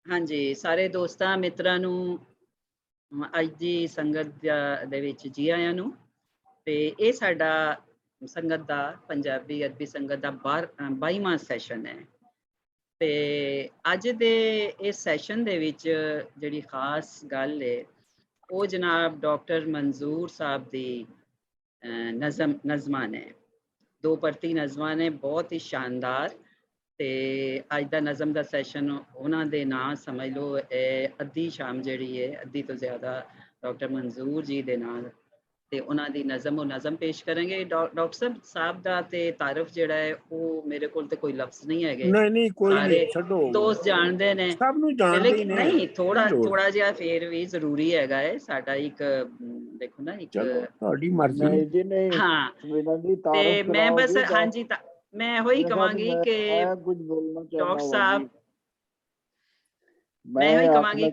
हाँ जी, सारे दोस्तां मित्रां नूं ਅੱਜ ਦੀ ਸੰਗਤ ਦੇ ਵਿੱਚ ਜੀ ਆਇਆਂ ਨੂੰ। ਤੇ ਇਹ ਸਾਡਾ ਸੰਗਤ ਦਾ ਪੰਜਾਬੀ ਅਰਬੀ ਸੰਗਤ ਦਾ 22ਵਾਂ ਸੈਸ਼ਨ ਹੈ। ਤੇ ਅੱਜ ਦੇ ਇਸ ਸੈਸ਼ਨ ਦੇ ਵਿੱਚ ਜਿਹੜੀ ਖਾਸ ਗੱਲ ਹੈ ਉਹ ਜਨਾਬ ਡਾਕਟਰ ਮਨਜ਼ੂਰ ਸਾਹਿਬ ਦੀ ਨਜ਼ਮਾਂ ਨੇ। ਦੋ ਪਰਤੀ ਨਜ਼ਮਾਂ ਨੇ, ਬਹੁਤ ਹੀ ਸ਼ਾਨਦਾਰ। ਤੇ ਅੱਜ ਦਾ ਨਜ਼ਮ ਦਾ ਸੈਸ਼ਨ ਉਹਨਾਂ ਦੇ ਨਾਂ ਸਮਝ ਲਓ ਅੱਧੀ ਸ਼ਾਮ ਜਿਹੜੀ ਹੈ, ਅੱਧੀ ਤੋਂ ਜ਼ਿਆਦਾ ਡਾਕਟਰ ਮਨਜ਼ੂਰ ਜੀ ਦੇ ਨਾਲ ਤੇ ਉਹਨਾਂ ਦੀ ਨਜ਼ਮ ਉਹ ਨਜ਼ਮ ਪੇਸ਼ ਕਰਾਂਗੇ। ਡਾਕਟਰ ਸਾਹਿਬ ਦਾ ਤੇ ਤਾਰਫ ਜਿਹੜਾ ਹੈ ਉਹ ਮੇਰੇ ਕੋਲ ਤੇ ਕੋਈ ਲਫ਼ਜ਼ ਨਹੀਂ ਹੈਗੇ, ਨਹੀਂ ਕੋਈ ਸਾਰੇ ਨਹੀਂ, ਛੱਡੋ, ਦੋਸਤ ਜਾਣਦੇ ਨੇ, ਸਭ ਨੂੰ ਜਾਣਦੇ ਹੀ ਨੇ। ਨਹੀਂ ਥੋੜਾ ਜਿਹਾ ਫੇਰ ਵੀ ਜ਼ਰੂਰੀ ਹੈਗਾ ਹੈ ਸਾਡਾ ਇੱਕ ਦੇਖੋ ਨਾ, ਇੱਕ ਤੁਹਾਡੀ ਮਰਜ਼ੀ ਜੀ। ਨਹੀਂ ਹਾਂ, ਤੇ ਮੈਂ ਬਸ ਹਾਂਜੀ ਮੈਂ ਇਹੋ ਹੀ ਕਹਾਂਗੀ ਕਿ ਕੁਝ ਬੋਲਣਾ ਡਾਕਟਰ ਸਾਹਿਬ, ਮੈਂ ਇਹੋ ਹੀ ਕਹਾਂਗੀ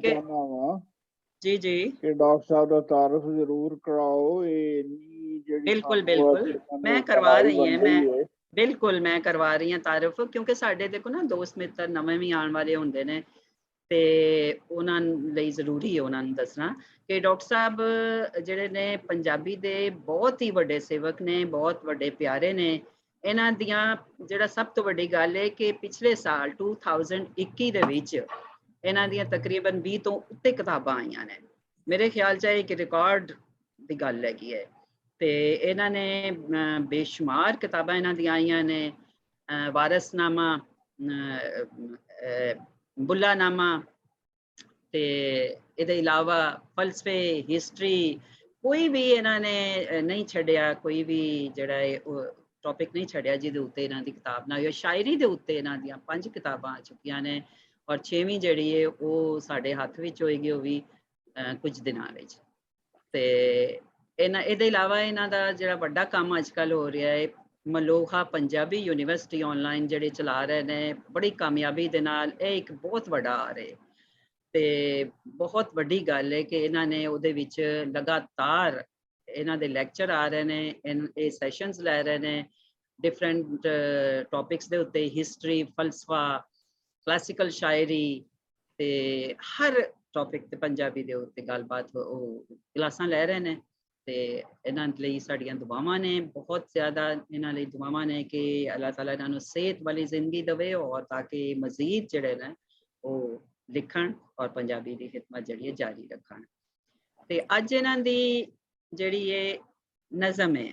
ਕਿ ਜੀ ਕਿ ਡਾਕਟਰ ਸਾਹਿਬ ਦਾ ਤਾਰਫ ਜ਼ਰੂਰ ਕਰਾਓ। ਇਹ ਜਿਹੜੀ ਬਿਲਕੁਲ ਮੈਂ ਕਰਵਾ ਰਹੀ ਹਾਂ, ਮੈਂ ਕਰਵਾ ਰਹੀ ਹਾਂ ਤਾਰਫ, ਕਿਉਂਕਿ ਸਾਡੇ ਦੇਖੋ ਨਾ ਦੋਸਤ ਮਿੱਤਰ ਨਵੇਂ ਵੀ ਆਉਣ ਵਾਲੇ ਹੁੰਦੇ ਨੇ ਤੇ ਉਹਨਾਂ ਲਈ ਜ਼ਰੂਰੀ ਹੈ ਉਹਨਾਂ ਨੂੰ ਦੱਸਣਾ ਕਿ ਡਾਕਟਰ ਸਾਹਿਬ ਜਿਹੜੇ ਨੇ ਪੰਜਾਬੀ ਦੇ ਬਹੁਤ ਹੀ ਵੱਡੇ ਸੇਵਕ ਨੇ, ਬਹੁਤ ਵੱਡੇ ਪਿਆਰੇ ਨੇ। ਇਹਨਾਂ ਦੀਆਂ ਜਿਹੜਾ ਸਭ ਤੋਂ ਵੱਡੀ ਗੱਲ ਹੈ ਕਿ ਪਿਛਲੇ ਸਾਲ 2021 ਦੇ ਵਿੱਚ ਇਹਨਾਂ ਦੀਆਂ ਤਕਰੀਬਨ 20 ਤੋਂ ਉੱਤੇ ਕਿਤਾਬਾਂ ਆਈਆਂ ਨੇ। ਮੇਰੇ ਖਿਆਲ 'ਚ ਇੱਕ ਰਿਕਾਰਡ ਦੀ ਗੱਲ ਹੈਗੀ ਹੈ। ਤੇ ਇਹਨਾਂ ਨੇ ਬੇਸ਼ੁਮਾਰ ਕਿਤਾਬਾਂ ਇਹਨਾਂ ਦੀਆਂ ਆਈਆਂ ਨੇ, ਵਾਰਸਨਾਮਾ, ਬੁੱਲਾਨਾਮਾ, ਤੇ ਇਹਦੇ ਇਲਾਵਾ ਫਲਸਫੇ, ਹਿਸਟਰੀ, ਕੋਈ ਵੀ ਇਹਨਾਂ ਨੇ ਨਹੀਂ ਛੱਡਿਆ, ਕੋਈ ਵੀ ਜਿਹੜਾ ਹੈ ਉਹ ਟੌਪਿਕ ਨਹੀਂ ਛੱਡਿਆ ਜਿਹਦੇ ਉੱਤੇ ਇਹਨਾਂ ਦੀ ਕਿਤਾਬ ਨਾ ਹੋਈ। ਸ਼ਾਇਰੀ ਦੇ ਉੱਤੇ ਇਹਨਾਂ ਦੀਆਂ 5 ਕਿਤਾਬਾਂ ਆ ਚੁੱਕੀਆਂ ਨੇ ਔਰ 6ਵੀਂ ਜਿਹੜੀ ਹੈ ਉਹ ਸਾਡੇ ਹੱਥ ਵਿੱਚ ਹੋਏਗੀ, ਉਹ ਵੀ ਕੁਝ ਦਿਨਾਂ ਵਿੱਚ। ਤੇ ਇਹਦੇ ਇਲਾਵਾ ਇਹਨਾਂ ਦਾ ਜਿਹੜਾ ਵੱਡਾ ਕੰਮ ਅੱਜ ਕੱਲ੍ਹ ਹੋ ਰਿਹਾ ਹੈ, ਮਲੋਹਾ ਪੰਜਾਬੀ ਯੂਨੀਵਰਸਿਟੀ ਆਨਲਾਈਨ ਜਿਹੜੇ ਚਲਾ ਰਹੇ ਨੇ ਬੜੀ ਕਾਮਯਾਬੀ ਦੇ ਨਾਲ, ਇਹ ਇੱਕ ਬਹੁਤ ਵੱਡਾ ਆ ਰਿਹਾ ਤੇ ਬਹੁਤ ਵੱਡੀ ਗੱਲ ਹੈ ਕਿ ਇਹਨਾਂ ਨੇ ਉਹਦੇ ਵਿੱਚ ਲਗਾਤਾਰ ਇਹਨਾਂ ਦੇ ਲੈਕਚਰ ਆ ਰਹੇ ਨੇ, ਇਹ ਸੈਸ਼ਨਸ ਲੈ ਰਹੇ ਨੇ ਡਿਫਰੈਂਟ ਟੌਪਿਕਸ ਦੇ ਉੱਤੇ, ਹਿਸਟਰੀ, ਫਲਸਫਾ, ਕਲਾਸੀਕਲ ਸ਼ਾਇਰੀ, ਤੇ ਹਰ ਟੌਪਿਕ ਤੇ ਪੰਜਾਬੀ ਦੇ ਉੱਤੇ ਗੱਲਬਾਤ ਉਹ ਕਲਾਸਾਂ ਲੈ ਰਹੇ ਨੇ। ਤੇ ਇਹਨਾਂ ਲਈ ਸਾਡੀਆਂ ਦੁਆਵਾਂ ਨੇ, ਬਹੁਤ ਜ਼ਿਆਦਾ ਇਹਨਾਂ ਲਈ ਦੁਆਵਾਂ ਨੇ ਕਿ ਅੱਲਾਹ ਤਾਲਾ ਇਹਨਾਂ ਨੂੰ ਸਿਹਤ ਵਾਲੀ ਜ਼ਿੰਦਗੀ ਦੇਵੇ ਔਰ ਤਾਂ ਕਿ ਮਜ਼ੀਦ ਜਿਹੜੇ ਨੇ ਉਹ ਲਿਖਣ ਔਰ ਪੰਜਾਬੀ ਦੀ ਖਿਦਮਤ ਜਿਹੜੀ ਹੈ ਜਾਰੀ ਰੱਖਣ। ਤੇ ਅੱਜ ਇਹਨਾਂ ਦੀ ਜਿਹੜੀ ਇਹ ਨਜ਼ਮ ਹੈ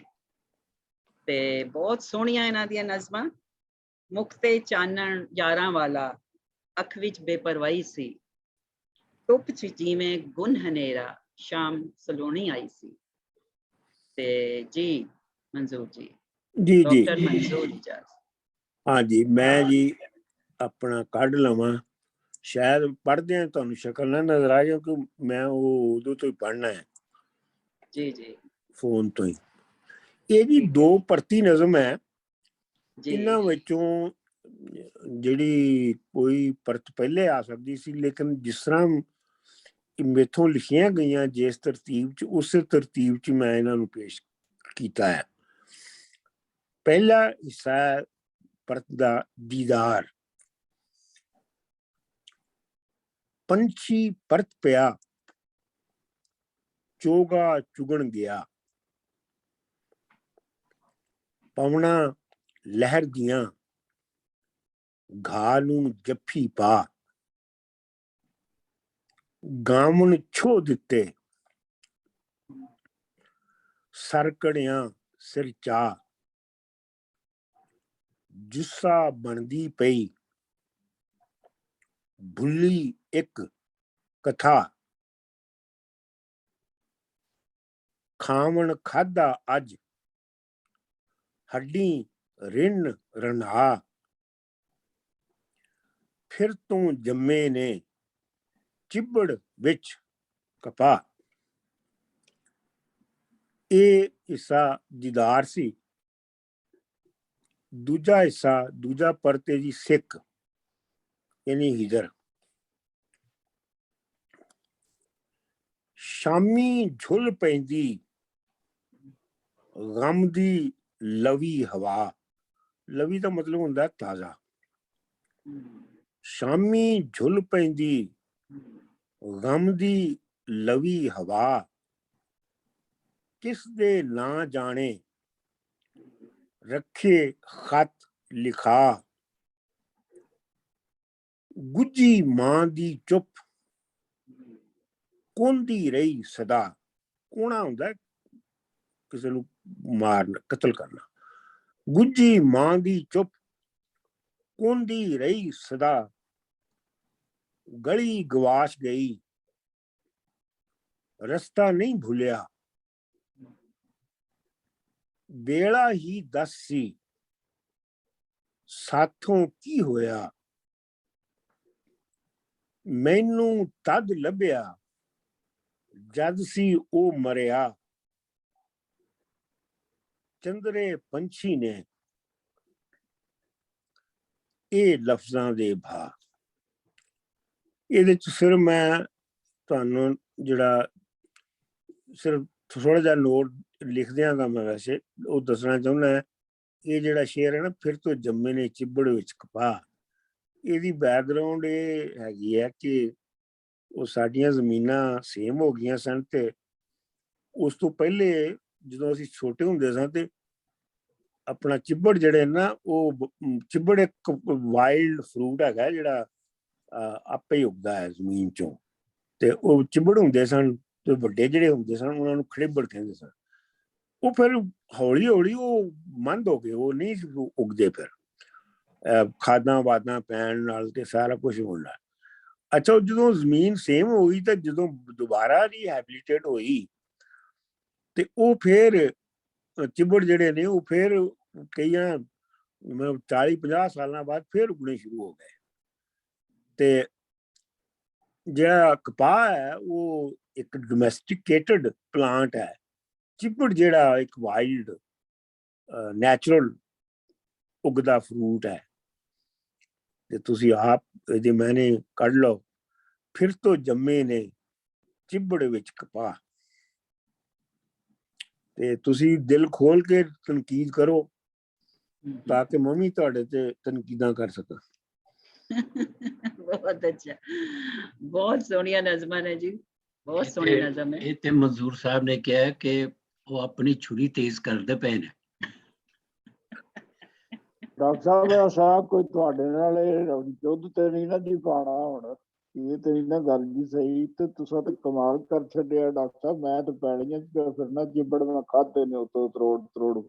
ਤੇ ਬਹੁਤ ਸੋਹਣੀਆਂ ਇਹਨਾਂ ਦੀਆਂ ਨਜ਼ਮਾਂ। ਮੁਖ ਤੇ ਚਾਨਣ ਯਾਰਾਂ ਵਾਲਾ, ਅੱਖ ਵਿੱਚ ਬੇਪਰਵਾਹੀ ਸੀ, ਧੁੱਪ 'ਚ ਜਿਵੇਂ ਗੁੰਨ ਹਨੇਰਾ, ਸ਼ਾਮ ਸਲੋਣੀ ਆਈ ਸੀ। ਤੇ ਜੀ ਮਨਜ਼ੂਰ ਜੀ, ਡਾਕਟਰ ਮਨਜ਼ੂਰ ਜੀ। ਹਾਂ ਜੀ, ਮੈਂ ਜੀ ਆਪਣਾ ਕੱਢ ਲਵਾਂ, ਸ਼ਾਇਦ ਪੜ੍ਹਦਿਆਂ ਤੁਹਾਨੂੰ ਸ਼ਕਲ ਨਾ ਨਜ਼ਰ ਆ ਜਾਏ ਕਿ ਮੈਂ ਉਹ ਉਦੋਂ ਤੋਂ ਹੀ ਪੜ੍ਹਨਾ ਹੈ ਜੀ ਫੋਨ ਤੋਂ ਹੀ। ਇਹ ਜੀ 2 ਪਰਤੀ ਨਜ਼ਮ ਹੈ। ਇਹਨਾਂ ਵਿੱਚੋਂ ਜਿਹੜੀ ਕੋਈ ਪਰਤ ਪਹਿਲੇ ਆ ਸਕਦੀ ਸੀ, ਲੇਕਿਨ ਜਿਸ ਤਰ੍ਹਾਂ ਮੇਥੋਂ ਲਿਖੀਆਂ ਗਈਆਂ ਜਿਸ ਤਰਤੀਬ 'ਚ, ਉਸੇ ਤਰਤੀਬ 'ਚ ਮੈਂ ਇਹਨਾਂ ਨੂੰ ਪੇਸ਼ ਕੀਤਾ ਹੈ। ਪਹਿਲਾ ਹਿੱਸਾ ਪਰਤ ਦਾ ਦੀਦਾਰ। ਪੰਛੀ ਪਰਤ ਪਿਆ, ਚੋਗਾ ਚੁਗਣ ਗਿਆ, ਪਵਣਾ ਲਹਿਰ ਦੀਆਂ ਘਾਹ ਨੂੰ ਜੱਫੀ ਪਾ, ਗਾਮਣ ਛੋ ਦਿੱਤੇ, ਸਰਕੜਿਆਂ ਸਿਰ ਚਾ, ਜੁੱਸਾ ਬਣਦੀ ਪਈ, ਭੁੱਲੀ ਇੱਕ ਕਥਾ, ਖਾਵਣ ਖਾਧਾ ਅੱਜ, ਹੱਡੀ ਰਿੰਨ ਰੰਧਾ, ਫਿਰ ਤੋਂ ਜੰਮੇ ਨੇ ਚਿੱਬੜ ਵਿੱਚ ਕਪਾਹ। ਇਹ ਹਿੱਸਾ ਦੀਦਾਰ ਸੀ। ਦੂਜਾ ਹਿੱਸਾ, ਦੂਜਾ ਪਰਤ ਹੈ ਜੀ ਸਿੱਖ, ਯਾਨੀ ਹਿਜਰ। ਸ਼ਾਮੀ ਝੁੱਲ ਪੈਂਦੀ ਗਮ ਦੀ ਲਵੀ ਹਵਾ। ਲਵੀ ਦਾ ਮਤਲਬ ਹੁੰਦਾ ਤਾਜ਼ਾ। ਸ਼ਾਮੀ ਝੁੱਲ ਪੈਂਦੀ ਗਮ ਦੀ ਲਵੀ ਹਵਾ, ਕਿਸ ਦੇ ਨਾ ਜਾਣੇ ਰੱਖੇ ਖਤ ਲਿਖਾ। ਗੁੱਜੀ ਮਾਂ ਦੀ ਚੁੱਪ ਕੋਂਦੀ ਰਹੀ ਸਦਾ। ਕੋਣਾ ਹੁੰਦਾ ਕਿਸੇ ਨੂੰ ਮਾਰਨਾ, ਕਤਲ ਕਰਨਾ। ਗੁੱਜੀ ਮਾਂ ਦੀ ਚੁੱਪ ਕੋਂਦੀ ਰਹੀ ਸਦਾ, ਗਲੀ ਗਵਾਚ ਗਈ ਰਸਤਾ ਨਹੀਂ ਭੁੱਲਿਆ। ਵੇਲਾ ਹੀ ਦੱਸ ਸੀ ਸਾਥੋਂ ਕੀ ਹੋਇਆ, ਮੈਨੂੰ ਤਦ ਲੱਭਿਆ ਜਦ ਸੀ ਉਹ ਮਰਿਆ। ਚੰਦਰੇ ਪੰਛੀ ਨੇ ਇਹ ਲਫ਼ਜ਼ਾਂ ਦੇ ਭਾ। ਇਹਦੇ ਚ ਸਿਰਫ ਮੈਂ ਤੁਹਾਨੂੰ ਜਿਹੜਾ ਸਿਰਫ ਥੋੜਾ ਜਿਹਾ ਨੋਟ ਲਿਖਦਿਆਂ ਦਾ ਮੈਂ ਵੈਸੇ ਉਹ ਦੱਸਣਾ ਚਾਹੁੰਦਾ। ਇਹ ਜਿਹੜਾ ਸ਼ੇਰ ਹੈ ਨਾ, ਫਿਰ ਤੋਂ ਜੰਮੇ ਨੇ ਚਿੱਬੜ ਵਿੱਚ ਕਪਾਹ, ਇਹਦੀ ਬੈਕਗਰਾਉਂਡ ਇਹ ਹੈਗੀ ਹੈ ਕਿ ਉਹ ਸਾਡੀਆਂ ਜ਼ਮੀਨਾਂ ਸੇਮ ਹੋ ਗਈਆਂ ਸਨ, ਤੇ ਉਸ ਤੋਂ ਪਹਿਲੇ ਜਦੋਂ ਅਸੀਂ ਛੋਟੇ ਹੁੰਦੇ ਸਾਂ ਤੇ ਆਪਣਾ ਚਿੱਬੜ ਜਿਹੜੇ ਨਾ, ਉਹ ਚਿੱਬੜ ਇੱਕ ਵਾਈਲਡ ਫਰੂਟ ਹੈਗਾ ਜਿਹੜਾ ਆਪੇ ਹੀ ਉੱਗਦਾ ਹੈ ਜ਼ਮੀਨ ਚੋਂ, ਤੇ ਉਹ ਚਿੱਬੜ ਹੁੰਦੇ ਸਨ, ਤੇ ਵੱਡੇ ਜਿਹੜੇ ਹੁੰਦੇ ਸਨ ਉਹਨਾਂ ਨੂੰ ਖੜੇਬੜ ਕਹਿੰਦੇ ਸਨ। ਉਹ ਫਿਰ ਹੌਲੀ ਹੌਲੀ ਉਹ ਮੰਦ ਹੋ ਗਏ, ਉਹ ਨਹੀਂ ਉੱਗਦੇ ਫਿਰ ਖਾਦਾਂ ਵਾਦਾਂ ਪੈਣ ਨਾਲ ਤੇ ਸਾਰਾ ਕੁਝ ਹੋਣਾ। ਅੱਛਾ, ਜਦੋਂ ਜ਼ਮੀਨ ਸੇਮ ਹੋ ਗਈ ਤਾਂ ਜਦੋਂ ਦੁਬਾਰਾ ਰੀਹੈਬਿਲਿਟੇਟ ਹੋਈ ਤੇ ਉਹ ਫਿਰ ਚਿੱਬੜ ਜਿਹੜੇ ਨੇ ਉਹ ਫਿਰ ਕਈਆਂ 40-50 ਸਾਲਾਂ ਬਾਅਦ ਫਿਰ ਉੱਗਣੇ ਸ਼ੁਰੂ ਹੋ ਗਏ। ਤੇ ਜਿਹੜਾ ਕਪਾਹ ਹੈ ਉਹ ਇੱਕ ਡੋਮੈਸਟੀਕੇਟਡ ਪਲਾਂਟ ਹੈ। ਚਿੱਬੜ ਜਿਹੜਾ ਇੱਕ ਵਾਈਲਡ ਨੈਚੁਰਲ ਉਗਦਾ ਫਰੂਟ ਹੈ। ਤੇ ਤੁਸੀਂ ਆਪ ਇਹਦੇ ਮੈਨੇ ਕੱਢ ਲਓ, ਫਿਰ ਤੋਂ ਜੰਮੇ ਨੇ ਚਿੱਬੜ ਵਿੱਚ ਕਪਾਹ। ਤੇ ਤੁਸੀਂ ਦਿਲ ਖੋਲ ਕੇ ਤਨਕੀਦ ਕਰੋ ਤਾਂ ਕਿ ਮੈਂ ਵੀ ਤੁਹਾਡੇ ਤੇ ਤਨਕੀਦਾਂ ਕਰ ਸਕਾਂ। ਬਹੁਤ ਅੱਛਾ, ਬਹੁਤ ਸੋਹਣੀਆਂ ਨਜ਼ਮਾਂ ਨੇ ਜੀ, ਬਹੁਤ ਸੋਹਣੀ ਨਜ਼ਮ ਹੈ। ਇਹ ਤੇ ਮਨਜ਼ੂਰ ਸਾਹਿਬ ਨੇ ਕਿਹਾ ਕਿ ਉਹ ਆਪਣੀ ਛੁਰੀ ਤੇਜ਼ ਕਰਦੇ ਪਏ ਨੇ। ਡਾਕਟਰ ਸਾਹਿਬ ਸਾਹਿਬ ਕੋਈ ਤੁਹਾਡੇ ਨਾਲ ਯੁੱਧ ਤੇ ਨਹੀਂ ਨਾ ਜੀ ਪਾਣਾ ਹੁਣ, ਇਹ ਤੇ ਨਾ ਗੱਲ ਜੀ ਸਹੀ। ਤੇ ਤੁਸੀਂ ਤਾਂ ਕਮਾਲ ਕਰ ਛੱਡਿਆ ਡਾਕਟਰ ਸਾਹਿਬ, ਮੈਂ ਤਾਂ ਪੈਲੀਆਂ ਚ ਫਿਰਨਾ, ਚਿੱਬੜ ਮੈਂ ਖਾਦੇ ਨੇ ਉਤੋਂ ਤਰੋੜ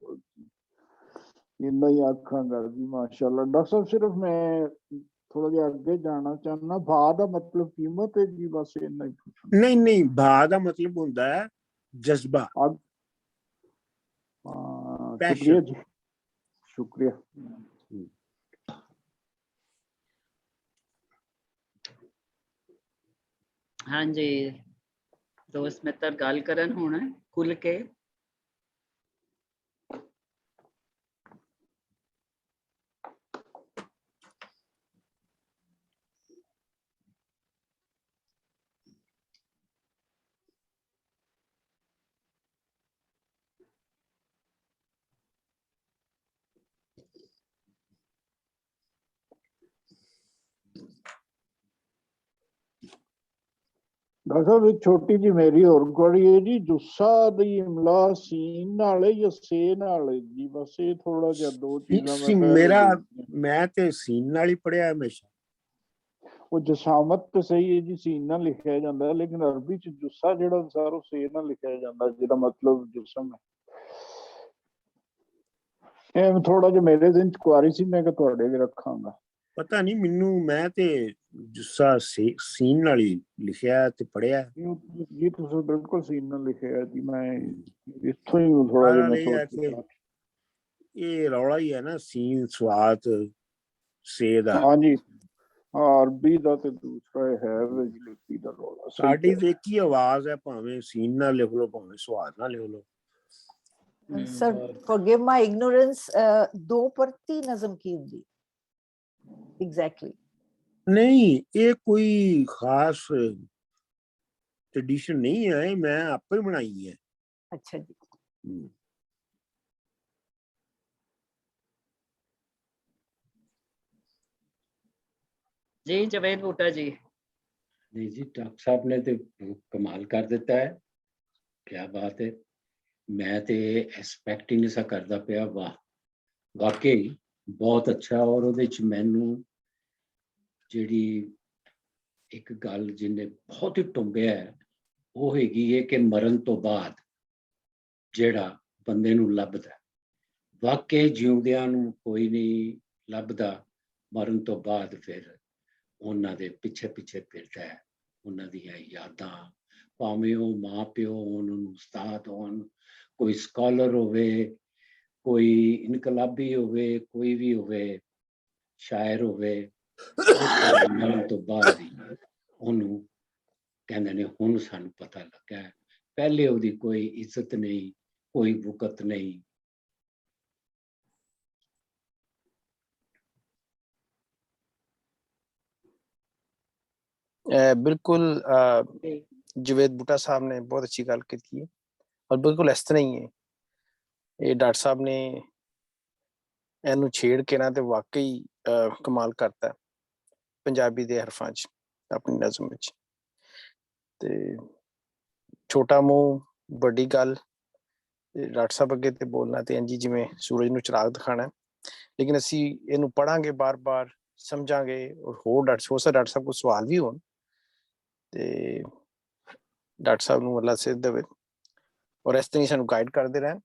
ਇੰਨਾ ਹੀ ਆਖਾਂਗਾ ਜੀ। ਮਾਸ਼ਾਅੱਲਾ ਡਾਕਟਰ ਸਾਹਿਬ, ਸਿਰਫ ਮੈਂ ਥੋੜਾ ਜਿਹਾ ਅੱਗੇ ਜਾਣਾ ਚਾਹੁੰਦਾ। ਭਾ ਦਾ ਮਤਲਬ ਕੀਮਤ ਹੈ ਜੀ, ਬਸ ਇੰਨਾ ਹੀ ਪੁੱਛਣਾ। ਨਹੀਂ, ਭਾ ਦਾ ਮਤਲਬ ਹੁੰਦਾ ਹੈ ਜਜ਼ਬਾ। ਸ਼ੁਕਰੀਆ ਜੀ, ਸ਼ੁਕਰੀਆ। ਹਾਂਜੀ, ਦੋਸਤ ਮਿੱਤਰ ਗੱਲ ਕਰਨ ਹੁਣ ਖੁੱਲ ਕੇ। ਡਾਕਟਰ ਸਾਹਿਬ ਇੱਕ ਛੋਟੀ ਜਿਹੀ ਮੇਰੀ ਹੋਰ ਕੁਆਰੀ ਹੈ ਜੀ, ਜੁੱਸਾ ਦੀ ਇਮਲਾ ਸੀਨ ਨਾਲ ਹੈ ਜਾਂ ਸੇ ਨਾਲ ਹੈ ਜੀ? ਬਸ ਇਹ ਥੋੜਾ ਜਿਹਾ ਦੋ ਚੀਜ਼ਾਂ ਮੈਂ ਤੇ ਸੀਨ ਨਾਲ ਹੀ ਪੜਿਆ ਹਮੇਸ਼ਾ। ਉਹ ਜਸਾਮਤ ਤੇ ਸਹੀ ਹੈ ਜੀ, ਸੀਨ ਨਾਲ ਲਿਖਿਆ ਜਾਂਦਾ, ਲੇਕਿਨ ਅਰਬੀ ਚ ਜੁੱਸਾ ਜਿਹੜਾ ਸਰ ਉਹ ਸੇ ਨਾਲ ਲਿਖਿਆ ਜਾਂਦਾ, ਜਿਹਦਾ ਮਤਲਬ ਜਿਸਮ ਹੈ। ਇਹ ਥੋੜਾ ਜਿਹਾ ਮੇਰੇ ਦਿਨ ਚ ਕੁਆਰੀ ਸੀ, ਮੈਂ ਕਿ ਤੁਹਾਡੇ ਵੀ ਰੱਖਾਂਗਾ। ਪਤਾ ਨਹੀਂ ਮੈਨੂੰ, ਮੈਂ ਤੇ ਜੁੱਸਾ ਸੀਨ ਨਾਲ ਹੀ ਲਿਖਿਆ ਤੇ ਪੜਿਆ ਜੀ। ਤੁਸੀਂ ਬਿਲਕੁਲ ਸੀਨ ਨਾਲ ਲਿਖਿਆ ਜੀ, ਮੈਂ ਇੱਥੋਂ ਹੀ ਥੋੜਾ ਜਿਹਾ ਮੈਂ ਸੋਚ। ਇਹ ਰੌਲਾ ਹੀ ਹੈ ਨਾ, ਸੀਨ ਸਵਾਤ ਸੇ ਦਾ। ਹਾਂਜੀ, ਅਰਬੀ ਦਾ ਤੇ ਦੂਸਰਾ ਹੈ ਲਿਪੀ ਦਾ ਰੌਲਾ। ਸਾਡੀ ਤੇ ਇੱਕ ਹੀ ਆਵਾਜ਼ ਹੈ, ਭਾਵੇਂ ਸੀਨ ਨਾਲ ਲਿਖ ਲਓ ਭਾਵੇਂ ਸਵਾਦ ਨਾਲ ਲਿਖ ਲਓ। Sir, forgive my ignorance, ਦੋ ਪਰਤੀ ਨਜ਼ਮ ਕੀ ਹੁੰਦੀ exactly? ਨਹੀਂ, ਇਹ ਕੋਈ ਖਾਸ ਟ੍ਰੈਡੀਸ਼ਨ ਨਹੀਂ ਹੈ, ਮੈਂ ਆਪੇ ਹੀ ਬਣਾਈ ਹੈ। ਅੱਛਾ ਜੀ। जी जवेद बूटा जी। नहीं जी, डॉक्टर साहब ने तो कमाल कर दिता है, क्या बात है। मैं तो एक्सपैक्ट ही नहीं सा करदा पिया, वाह वाकई बहुत अच्छा। और ਉਹਦੇ ਚ ਮੈਨੂੰ ਜਿਹੜੀ ਇੱਕ ਗੱਲ ਜਿਹਨੇ ਬਹੁਤ ਹੀ ਟੁੰਬਿਆ ਹੈ, ਉਹ ਹੈਗੀ ਹੈ ਕਿ ਮਰਨ ਤੋਂ ਬਾਅਦ ਜਿਹੜਾ ਬੰਦੇ ਨੂੰ ਲੱਭਦਾ, ਵਾਕਈ ਜਿਉਂਦਿਆਂ ਨੂੰ ਕੋਈ ਨਹੀਂ ਲੱਭਦਾ, ਮਰਨ ਤੋਂ ਬਾਅਦ ਫਿਰ ਉਹਨਾਂ ਦੇ ਪਿੱਛੇ ਪਿੱਛੇ ਫਿਰਦਾ ਹੈ, ਉਹਨਾਂ ਦੀਆਂ ਯਾਦਾਂ, ਭਾਵੇਂ ਉਹ ਮਾਂ ਪਿਓ ਹੋਣ, ਉਸਤਾਦ ਹੋਣ, ਕੋਈ ਸਕਾਲਰ ਹੋਵੇ, ਕੋਈ ਇਨਕਲਾਬੀ ਹੋਵੇ, ਕੋਈ ਵੀ ਹੋਵੇ, ਸ਼ਾਇਰ ਹੋਵੇ, ਉਹ ਮਰਨ ਤੋਂ ਬਾਅਦ ਹੀ ਉਹਨੂੰ ਕਹਿੰਦੇ ਨੇ ਹੁਣ ਸਾਨੂੰ ਪਤਾ ਲੱਗਾ ਹੈ, ਪਹਿਲੇ ਉਹਦੀ ਕੋਈ ਇੱਜ਼ਤ ਨਹੀਂ, ਕੋਈ ਵਕਤ ਨਹੀਂ। बिल्कुल जवेद बूटा साहब ने बहुत अच्छी गल की है और बिल्कुल इस तरह ही है। ये डॉक्टर साहब ने ਇਹਨੂੰ ਛੇੜ ਕੇ ਨਾ ਤੇ ਵਾਕਈ ਕਮਾਲ ਕਰਤਾ ਪੰਜਾਬੀ ਦੇ ਹਰਫਾਂ 'ਚ, ਆਪਣੀ ਨਜ਼ਮ ਵਿੱਚ। ਤੇ ਛੋਟਾ ਮੂੰਹ ਵੱਡੀ ਗੱਲ, ਡਾਕਟਰ ਸਾਹਿਬ ਅੱਗੇ ਤੇ ਬੋਲਣਾ ਤੇ ਇੰਜੀ ਜਿਵੇਂ ਸੂਰਜ ਨੂੰ ਚਿਰਾਗ ਦਿਖਾਣਾ, ਲੇਕਿਨ ਅਸੀਂ ਇਹਨੂੰ ਪੜਾਂਗੇ ਬਾਰ-ਬਾਰ, ਸਮਝਾਂਗੇ ਔਰ ਹੋਰ ਡਾਕਟਰ ਸਾਹਿਬ ਕੋਲ ਸਵਾਲ ਵੀ ਹੋਣ ਤੇ ਡਾਕਟਰ ਸਾਹਿਬ ਨੂੰ ਅੱਲਾ ਸਿਹਤ ਦੇਵੇ ਔਰ ਇਸ ਤਰ੍ਹਾਂ ਹੀ ਸਾਨੂੰ ਗਾਈਡ ਕਰਦੇ ਰਹਿਣ।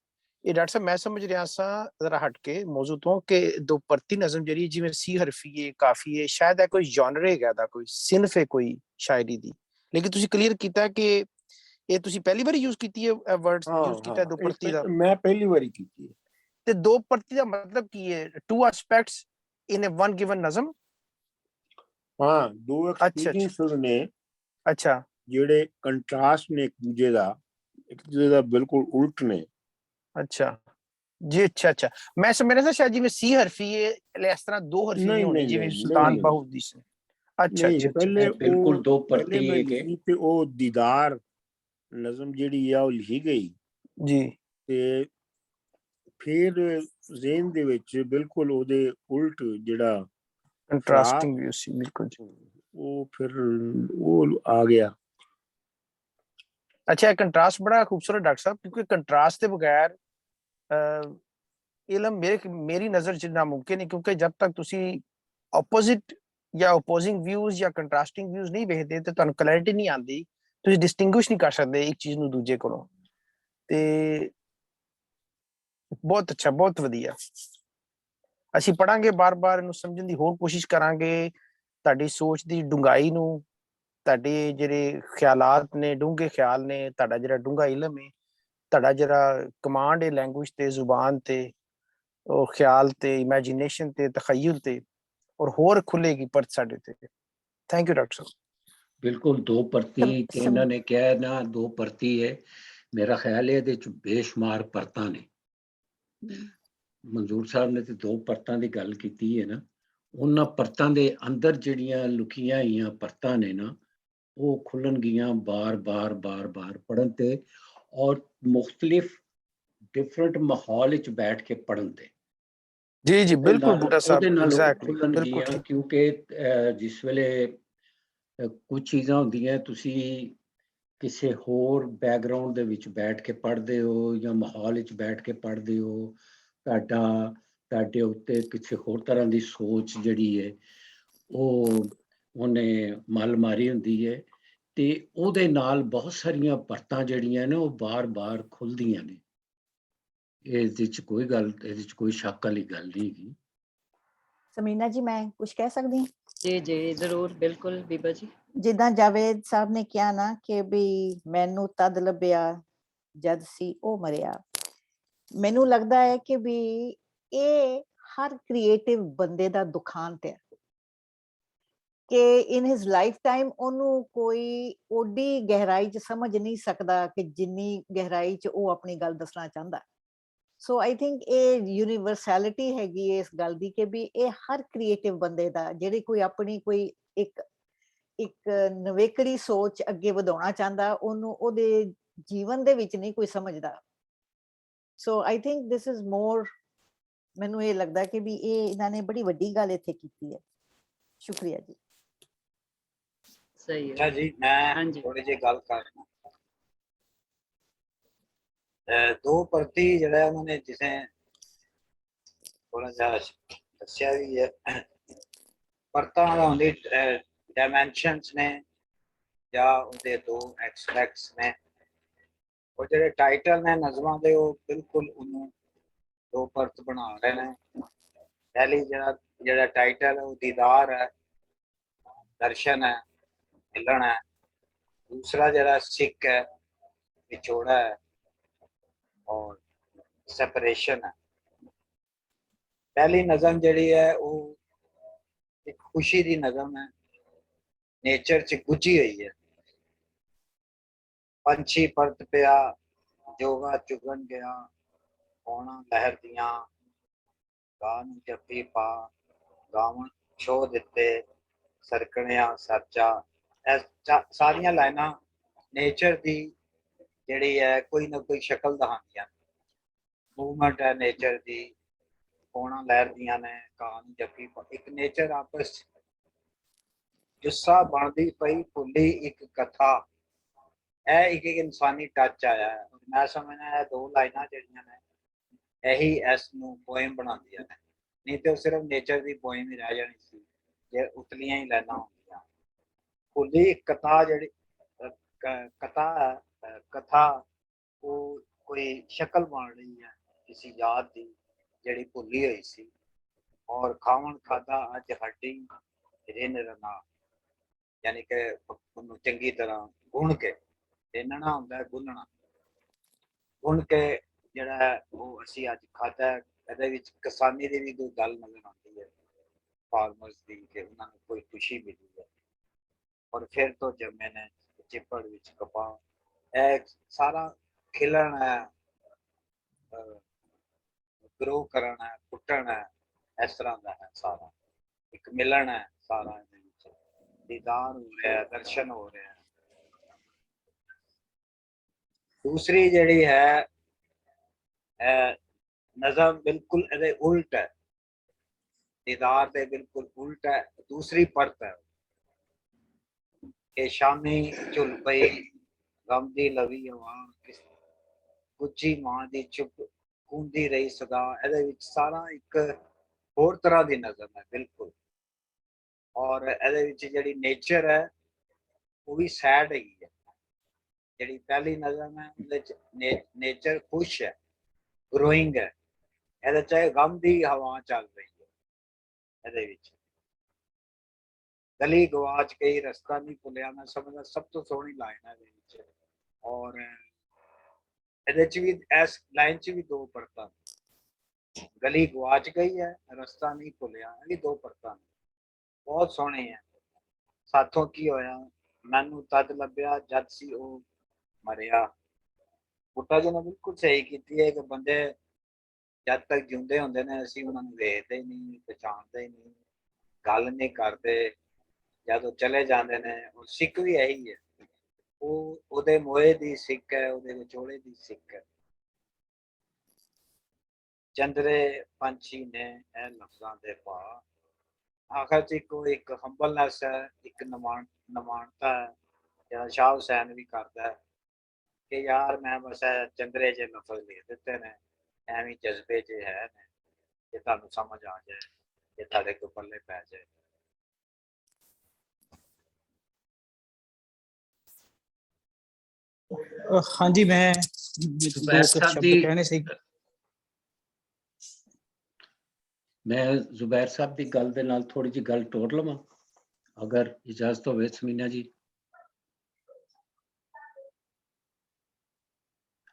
ਇਹ ਡਾਕਟਰ ਸਾਹਿਬ ਮੈਂ ਸਮਝ ਰਿਹਾ ਸਾਂ ਜ਼ਰਾ ਹਟ ਕੇ ਮੌਜੂ ਤੋਂ ਕਿ ਦੋ ਪਰਤੀ ਨਜ਼ਮ ਜਿਹੜੀ ਜਿਵੇਂ ਸੀ ਹਰਫੀਏ, ਕਾਫੀਏ, ਸ਼ਾਇਦ ਹੈ ਕੋਈ ਜਨਰ ਹੈਗਾ ਦਾ, ਕੋਈ ਸਿਨਫ ਹੈ ਕੋਈ ਸ਼ਾਇਰੀ ਦੀ, ਲੇਕਿਨ ਤੁਸੀਂ ਕਲੀਅਰ ਕੀਤਾ ਕਿ ਇਹ ਤੁਸੀਂ ਪਹਿਲੀ ਵਾਰੀ ਯੂਜ਼ ਕੀਤੀ ਹੈ ਵਰਡ ਯੂਜ਼ ਕੀਤਾ ਦੋ ਪਰਤੀ ਦਾ? ਮੈਂ ਪਹਿਲੀ ਵਾਰੀ ਕੀਤੀ ਹੈ। ਤੇ ਦੋ ਪਰਤੀ ਦਾ ਮਤਲਬ ਕੀ ਹੈ? Two aspects in a one given ਨਜ਼ਮ? ਹਾਂ, ਦੋ ਐਕਸਪੀਰੀਅੰਸ ਨੇ, ਅੱਛਾ, ਜਿਹੜੇ ਕੰਟਰਾਸਟ ਨੇ ਇੱਕ ਦੂਜੇ ਦਾ ਬਿਲਕੁਲ ਉਲਟ ਨੇ। ਅੱਛਾ ਜੀ, ਅੱਛਾ ਮੈਂ ਸਮਝ ਰਿਹਾ ਸ਼ਾਇਦ ਜਿਵੇਂ ਸੀ ਹਰਫੀ ਹੈ ਇਸ ਤਰ੍ਹਾਂ ਦੋ ਹਰਫੀ ਨਹੀਂ ਹੋਣੀ ਜਿਵੇਂ ਸੁਲਤਾਨ ਬਾਹੂ ਦੀ ਸੀ। ਅੱਛਾ, ਪਹਿਲੇ ਬਿਲਕੁਲ ਦੋ ਪਰਤੀ ਹੈ ਕਿ ਤੇ ਉਹ ਦੀਦਾਰ ਨਜ਼ਮ ਜਿਹੜੀ ਆ ਉਹ ਲਿਖੀ ਗਈ ਜੀ, ਤੇ ਫਿਰ ਜ਼ੇਨ ਦੇ ਵਿੱਚ ਬਿਲਕੁਲ ਉਹਦੇ ਉਲਟ ਜਿਹੜਾ ਕੰਟਰਾਸਟਿੰਗ ਵੀ ਸੀ, ਬਿਲਕੁਲ ਉਹ ਫਿਰ ਉਹ ਆ ਗਿਆ। अच्छा, कंट्रास्ट बड़ा खूबसूरत डॉक्टर साहब, क्योंकि कंट्रास्ट के बगैर इल्म मेरी नजर च नामुमकिन है, क्योंकि जब तक तुसी ऑपोजिट या ओपोजिंग व्यूज या कंट्रास्टिंग व्यूज नहीं वेखदे ते तुहानू क्लैरिटी नहीं आंदी, तुसी डिस्टिंग्विश नहीं कर सकदे एक चीज नू दूजे कोलों। ते बहुत अच्छा, बहुत वधिया। ਅਸੀਂ ਪੜਾਂਗੇ ਬਾਰ-ਬਾਰ, ਇਹਨੂੰ ਸਮਝਣ ਦੀ ਹੋਰ ਕੋਸ਼ਿਸ਼ ਕਰਾਂਗੇ, ਤੁਹਾਡੀ ਸੋਚ ਦੀ ਡੂੰਘਾਈ ਨੂੰ, ਤੁਹਾਡੇ ਜਿਹੜੇ ਖਿਆਲਾਤ ਨੇ, ਡੂੰਘੇ ਖਿਆਲ ਨੇ, ਤੁਹਾਡਾ ਜਿਹੜਾ ਡੂੰਘਾ ਇਲਮ ਹੈ, ਤੁਹਾਡਾ ਜਿਹੜਾ ਕਮਾਂਡ ਹੈ ਲੈਂਗੁਏਜ ਤੇ, ਜ਼ੁਬਾਨ ਤੇ, ਉਹ ਖਿਆਲ ਤੇ, ਇਮੇਜਿਨੇਸ਼ਨ ਤੇ, ਤਖਯਲ ਤੇ, ਔਰ ਹੋਰ ਖੁੱਲੇਗੀ ਪਰਤ ਸਾਡੇ ਤੇ। ਥੈਂਕ ਯੂ ਡਾਕਟਰ ਸਾਹਿਬ। ਬਿਲਕੁਲ ਦੋ ਪਰਤੀ ਕਿ ਇਹਨਾਂ ਨੇ ਕਿਹਾ ਨਾ, ਦੋ ਪਰਤੀ ਹੈ, ਮੇਰਾ ਖਿਆਲ ਹੈ ਇਹਦੇ ਚ ਬੇਸ਼ੁਮਾਰ ਪਰਤਾਂ ਨੇ। ਮਨਜ਼ੂਰ ਸਾਹਿਬ ਨੇ ਤੇ ਦੋ ਪਰਤਾਂ ਦੀ ਗੱਲ ਕੀਤੀ ਹੈ ਨਾ, ਉਹਨਾਂ ਪਰਤਾਂ ਦੇ ਅੰਦਰ ਜਿਹੜੀਆਂ ਲੁਕੀਆਂ ਹੋਈਆਂ ਪਰਤਾਂ ਨੇ ਨਾ, ਉਹ ਖੁੱਲਣਗੀਆਂ ਬਾਰ-ਬਾਰ ਪੜ੍ਹਨ ਤੇ, ਔਰ ਮੁਖਤਲਿਫ ਡਿਫਰੈਂਟ ਮਾਹੌਲ ਵਿੱਚ ਬੈਠ ਕੇ ਪੜ੍ਹਨ ਤੇ। ਜੀ ਬਿਲਕੁਲ ਬੂਟਾ ਸਾਹਿਬ, ਐਗਜ਼ੈਕਟਲੀ ਖੁੱਲਣਗੀਆਂ, ਕਿਉਂਕਿ ਜਿਸ ਵੇਲੇ ਕੁਝ ਚੀਜ਼ਾਂ ਹੁੰਦੀਆਂ ਤੁਸੀਂ ਕਿਸੇ ਹੋਰ ਬੈਕਗਰਾਉਂਡ ਦੇ ਵਿੱਚ ਬੈਠ ਕੇ ਪੜ੍ਹਦੇ ਹੋ ਜਾਂ ਮਾਹੌਲ ਵਿੱਚ ਬੈਠ ਕੇ ਪੜ੍ਹਦੇ ਹੋ, ਤੁਹਾਡੇ ਉੱਤੇ ਕਿਸੇ ਹੋਰ ਤਰ੍ਹਾਂ ਦੀ ਸੋਚ ਜਿਹੜੀ ਹੈ ਉਹਨੇ ਮੱਲ ਮਾਰੀ ਹੁੰਦੀ ਹੈ, ਤੇ ਉਹਦੇ ਨਾਲ ਬਹੁਤ ਸਾਰੀਆਂ ਪਰਤਾਂ ਜਿਹੜੀਆਂ ਨੇ ਉਹ ਬਾਰ-ਬਾਰ ਖੁੱਲਦੀਆਂ ਨੇ। ਇਹਦੇ 'ਚ ਕੋਈ ਸ਼ੱਕ ਵਾਲੀ ਗੱਲ ਨਹੀਂ ਹੈਗੀ। ਸਮੀਨਾ ਜੀ, ਮੈਂ ਕੁਝ ਕਹਿ ਸਕਦੀ ਹਾਂ? ਜੀ ਜ਼ਰੂਰ, ਬਿਲਕੁਲ ਬੀਬਾ ਜੀ। ਜਿੱਦਾਂ ਜਾਵੇਦ ਸਾਹਿਬ ਨੇ ਕਿਹਾ ਨਾ ਕਿ ਵੀ ਮੈਨੂੰ ਤਦ ਲੱਭਿਆ ਜਦ ਸੀ ਉਹ ਮਰਿਆ, ਮੈਨੂੰ ਲੱਗਦਾ ਹੈ ਕਿ ਵੀ ਇਹ ਹਰ ਕ੍ਰੀਏਟਿਵ ਬੰਦੇ ਦਾ ਦੁਖਾਂਤ ਹੈ ਕਿ ਇਨ ਹਿਸ ਲਾਈਫ ਟਾਈਮ ਉਹਨੂੰ ਕੋਈ ਓਡੀ ਗਹਿਰਾਈ 'ਚ ਸਮਝ ਨਹੀਂ ਸਕਦਾ ਕਿ ਜਿੰਨੀ ਗਹਿਰਾਈ 'ਚ ਉਹ ਆਪਣੀ ਗੱਲ ਦੱਸਣਾ ਚਾਹੁੰਦਾ। ਸੋ ਆਈ ਥਿੰਕ ਇਹ ਯੂਨੀਵਰਸੈਲਿਟੀ ਹੈਗੀ ਹੈ ਇਸ ਗੱਲ ਦੀ ਕਿ ਵੀ ਇਹ ਹਰ ਕ੍ਰੀਏਟਿਵ ਬੰਦੇ ਦਾ, ਜਿਹੜੇ ਕੋਈ ਆਪਣੀ ਕੋਈ ਇੱਕ ਨਵੇਕੜੀ ਸੋਚ ਅੱਗੇ ਵਧਾਉਣਾ ਚਾਹੁੰਦਾ, ਉਹਨੂੰ ਉਹਦੇ ਜੀਵਨ ਦੇ ਵਿੱਚ ਨਹੀਂ ਕੋਈ ਸਮਝਦਾ। ਸੋ I think this is more, ਮੈਨੂੰ ਇਹ ਲੱਗਦਾ ਕਿ ਵੀ ਇਹ ਇਹਨਾਂ ਨੇ ਬੜੀ ਵੱਡੀ ਗੱਲ ਇੱਥੇ ਕੀਤੀ ਹੈ। ਸ਼ੁਕਰੀਆ ਜੀ। ਸਹੀ ਅੱਛਾ ਹੈ। ਜੀ, ਮੈਂ ਹਾਂਜੀ ਥੋੜੀ ਜਿਹੀ ਗੱਲ ਕਰਨਾ। ਦੋ ਪ੍ਰਤੀ ਜਿਹੜਾ ਉਹਨਾਂ ਨੇ ਜਿਸੇ ਥੋੜਾ ਜਿਹਾ ਦੱਸਿਆ ਵੀ ਹੈ, ਪਰਤਾਂ ਦਾ ਹੁੰਦੀ ਡਾਇਮੈਂਸ਼ਨਸ ਨੇ ਜਾਂ ਉਹਦੇ ਦੋ ਐਸਪੈਕਟਸ ਨੇ। ਉਹ ਜਿਹੜੇ ਟਾਈਟਲ ਨੇ ਨਜ਼ਮਾਂ ਦੇ ਉਹ ਬਿਲਕੁਲ ਉਹਨੂੰ ਦੋ ਪਰਤ ਬਣਾ ਰਹੇ ਨੇ। ਪਹਿਲੀ ਜਿਹੜਾ ਟਾਈਟਲ ਹੈ ਉਹ ਦੀਦਾਰ ਹੈ, ਦਰਸ਼ਨ ਹੈ, ਮਿਲਣ ਹੈ। दूसरा जरा सिक है, विछोड़ा है और सेपरेशन है। पहली नज़म जड़ी है वो एक खुशी दी नज़म है, नेचर च गुजी हुई है। पंछी परत पिया, जोगा चुगन गया, पौना लहर दियां, गान जप्पी पा, गावन छो दिते, सरकणिया सरचा। सारिया लाइना नेचर दी ਜਿਹੜੀ ਹੈ ਕੋਈ ਨਾ ਕੋਈ ਸ਼ਕਲ ਦਿਖਾਉਂਦੀਆਂ ਨੇ। ਮੂਵਮੈਂਟ ਹੈ ਨੇਚਰ ਦੀ, ਪੌਣਾ ਲਹਿਰਦੀਆਂ ਨੇ, ਕਾਨ ਜੱਫੀ ਇੱਕ ਨੇਚਰ ਆਪਸ ਜੁੱਸਾ ਬਣਦੀ ਪਈ ਭੁੱਲੀ ਇੱਕ ਕਥਾ। ਇਹ ਇੱਕ ਇਨਸਾਨੀ ਟੱਚ ਆਇਆ ਹੈ। ਮੈਂ ਸਮਝਦਾ ਇਹ ਦੋ ਲਾਈਨਾਂ ਜਿਹੜੀਆਂ ਨੇ ਇਹੀ ਇਸ ਨੂੰ ਪੋਇਮ ਬਣਾਉਂਦੀਆਂ ਨੇ, ਨਹੀਂ ਤੇ ਉਹ ਸਿਰਫ ਨੇਚਰ ਦੀ ਪੋਇਮ ਹੀ ਰਹਿ ਜਾਣੀ ਸੀ ਜੇ ਉਤਲੀਆਂ ਹੀ ਲਾਈਨਾਂ ਹੁੰਦੀਆਂ। ਭੁੱਲੀ ਇੱਕ ਕਥਾ ਜਿਹੜੀ कथा वो कोई शक्ल बन रही है किसी याद की जड़ी भुली हुई सी। और खावन खादा अज हड्डी रिन रना, यानी कि चंगी तरह गुण के, रिनना होंदा है गुनना, गुण के जड़ा है वो असी अज खादा है। ਇਹਦੇ ਵਿੱਚ ਕਿਸਾਨੀ ਦੀ ਵੀ ਕੋਈ ਗੱਲ ਨਜ਼ਰ ਆਉਂਦੀ ਹੈ, ਫਾਰਮਰਸ ਦੀ, ਕਿ ਉਹਨਾਂ ਨੂੰ ਕੋਈ ਖੁਸ਼ੀ ਮਿਲੀ ਹੈ। और फिर तो जमे ने चिपड़ विच कपा, सारा खिलन है, ग्रो करना है, फुटन है, इस तरह का है सारा। एक मिलन है सारा, दीदार हो रहा है, दर्शन हो रहे हैं। दूसरी जड़ी है नज़म बिल्कुल ਇਹਦੇ उल्ट है, दीदार दे बिल्कुल उल्ट है। दूसरी परत है कि शामी झुल पई गम दी लवी हवा, गुज्जी मां दी चुप कूंदी रही सदा। ਇਹਦੇ ਵਿੱਚ ਸਾਰਾ ਇੱਕ ਹੋਰ ਤਰ੍ਹਾਂ ਦੀ ਨਜ਼ਮ ਹੈ ਬਿਲਕੁਲ। ਔਰ ਇਹਦੇ ਵਿੱਚ ਜਿਹੜੀ ਨੇਚਰ ਹੈ ਉਹ ਵੀ ਸੈਡ ਹੈਗੀ ਹੈ। ਜਿਹੜੀ ਪਹਿਲੀ ਨਜ਼ਮ ਹੈ ਉਹਦੇ ਚ ਨੇਚਰ ਖੁਸ਼ ਹੈ, ਗਰੋਇੰਗ ਹੈ। ਇਹਦੇ ਚ ਗਮ ਦੀ ਹਵਾ ਚੱਲ ਰਹੀ ਹੈ। ਇਹਦੇ ਵਿੱਚ गली गवाच गई रस्ता नहीं भुलिया, मैं समझदा सब तो सोहनी लाइन है। और भी इस लाइन च भी दो परतां, गली गवाच गई है, रस्ता नहीं भुलिया, भी दो परतां बहुत सोहने हैं। साथों की होया, मैनू तद लभ्या जद सी ओ मरिया। बुट्टा जी ने बिल्कुल सही की है कि बंदे जद तक जिंदे होंदे ने असीं उन्हां नूं वेखदे ही नहीं, पहचानते ही नहीं, गल नहीं करते। जब चले जाते हैं और सिख भी यही है, वो मोए दी सिख है, वो विचोले दी सिख है। चंद्रे पंछी ने ए लफ्ज़ां दे पा, आखिर च एक हंबलनेस है, एक नमानता है जो शाह हुसैन भी करता है कि यार मैं बस चंद्रे च लफ्ज़ लिख दिते ने, एवं जज्बे च है ने, जे तुहानूं समझ आ जाए, जे तुहाडे कोल पल्ले पै जाए। हाँ जी, मैं दो शब्द कहने से मैं जुबैर साहब की गल दे नाल थोड़ी जी गल टोर लवां, अगर इजाजत होवे समीना जी।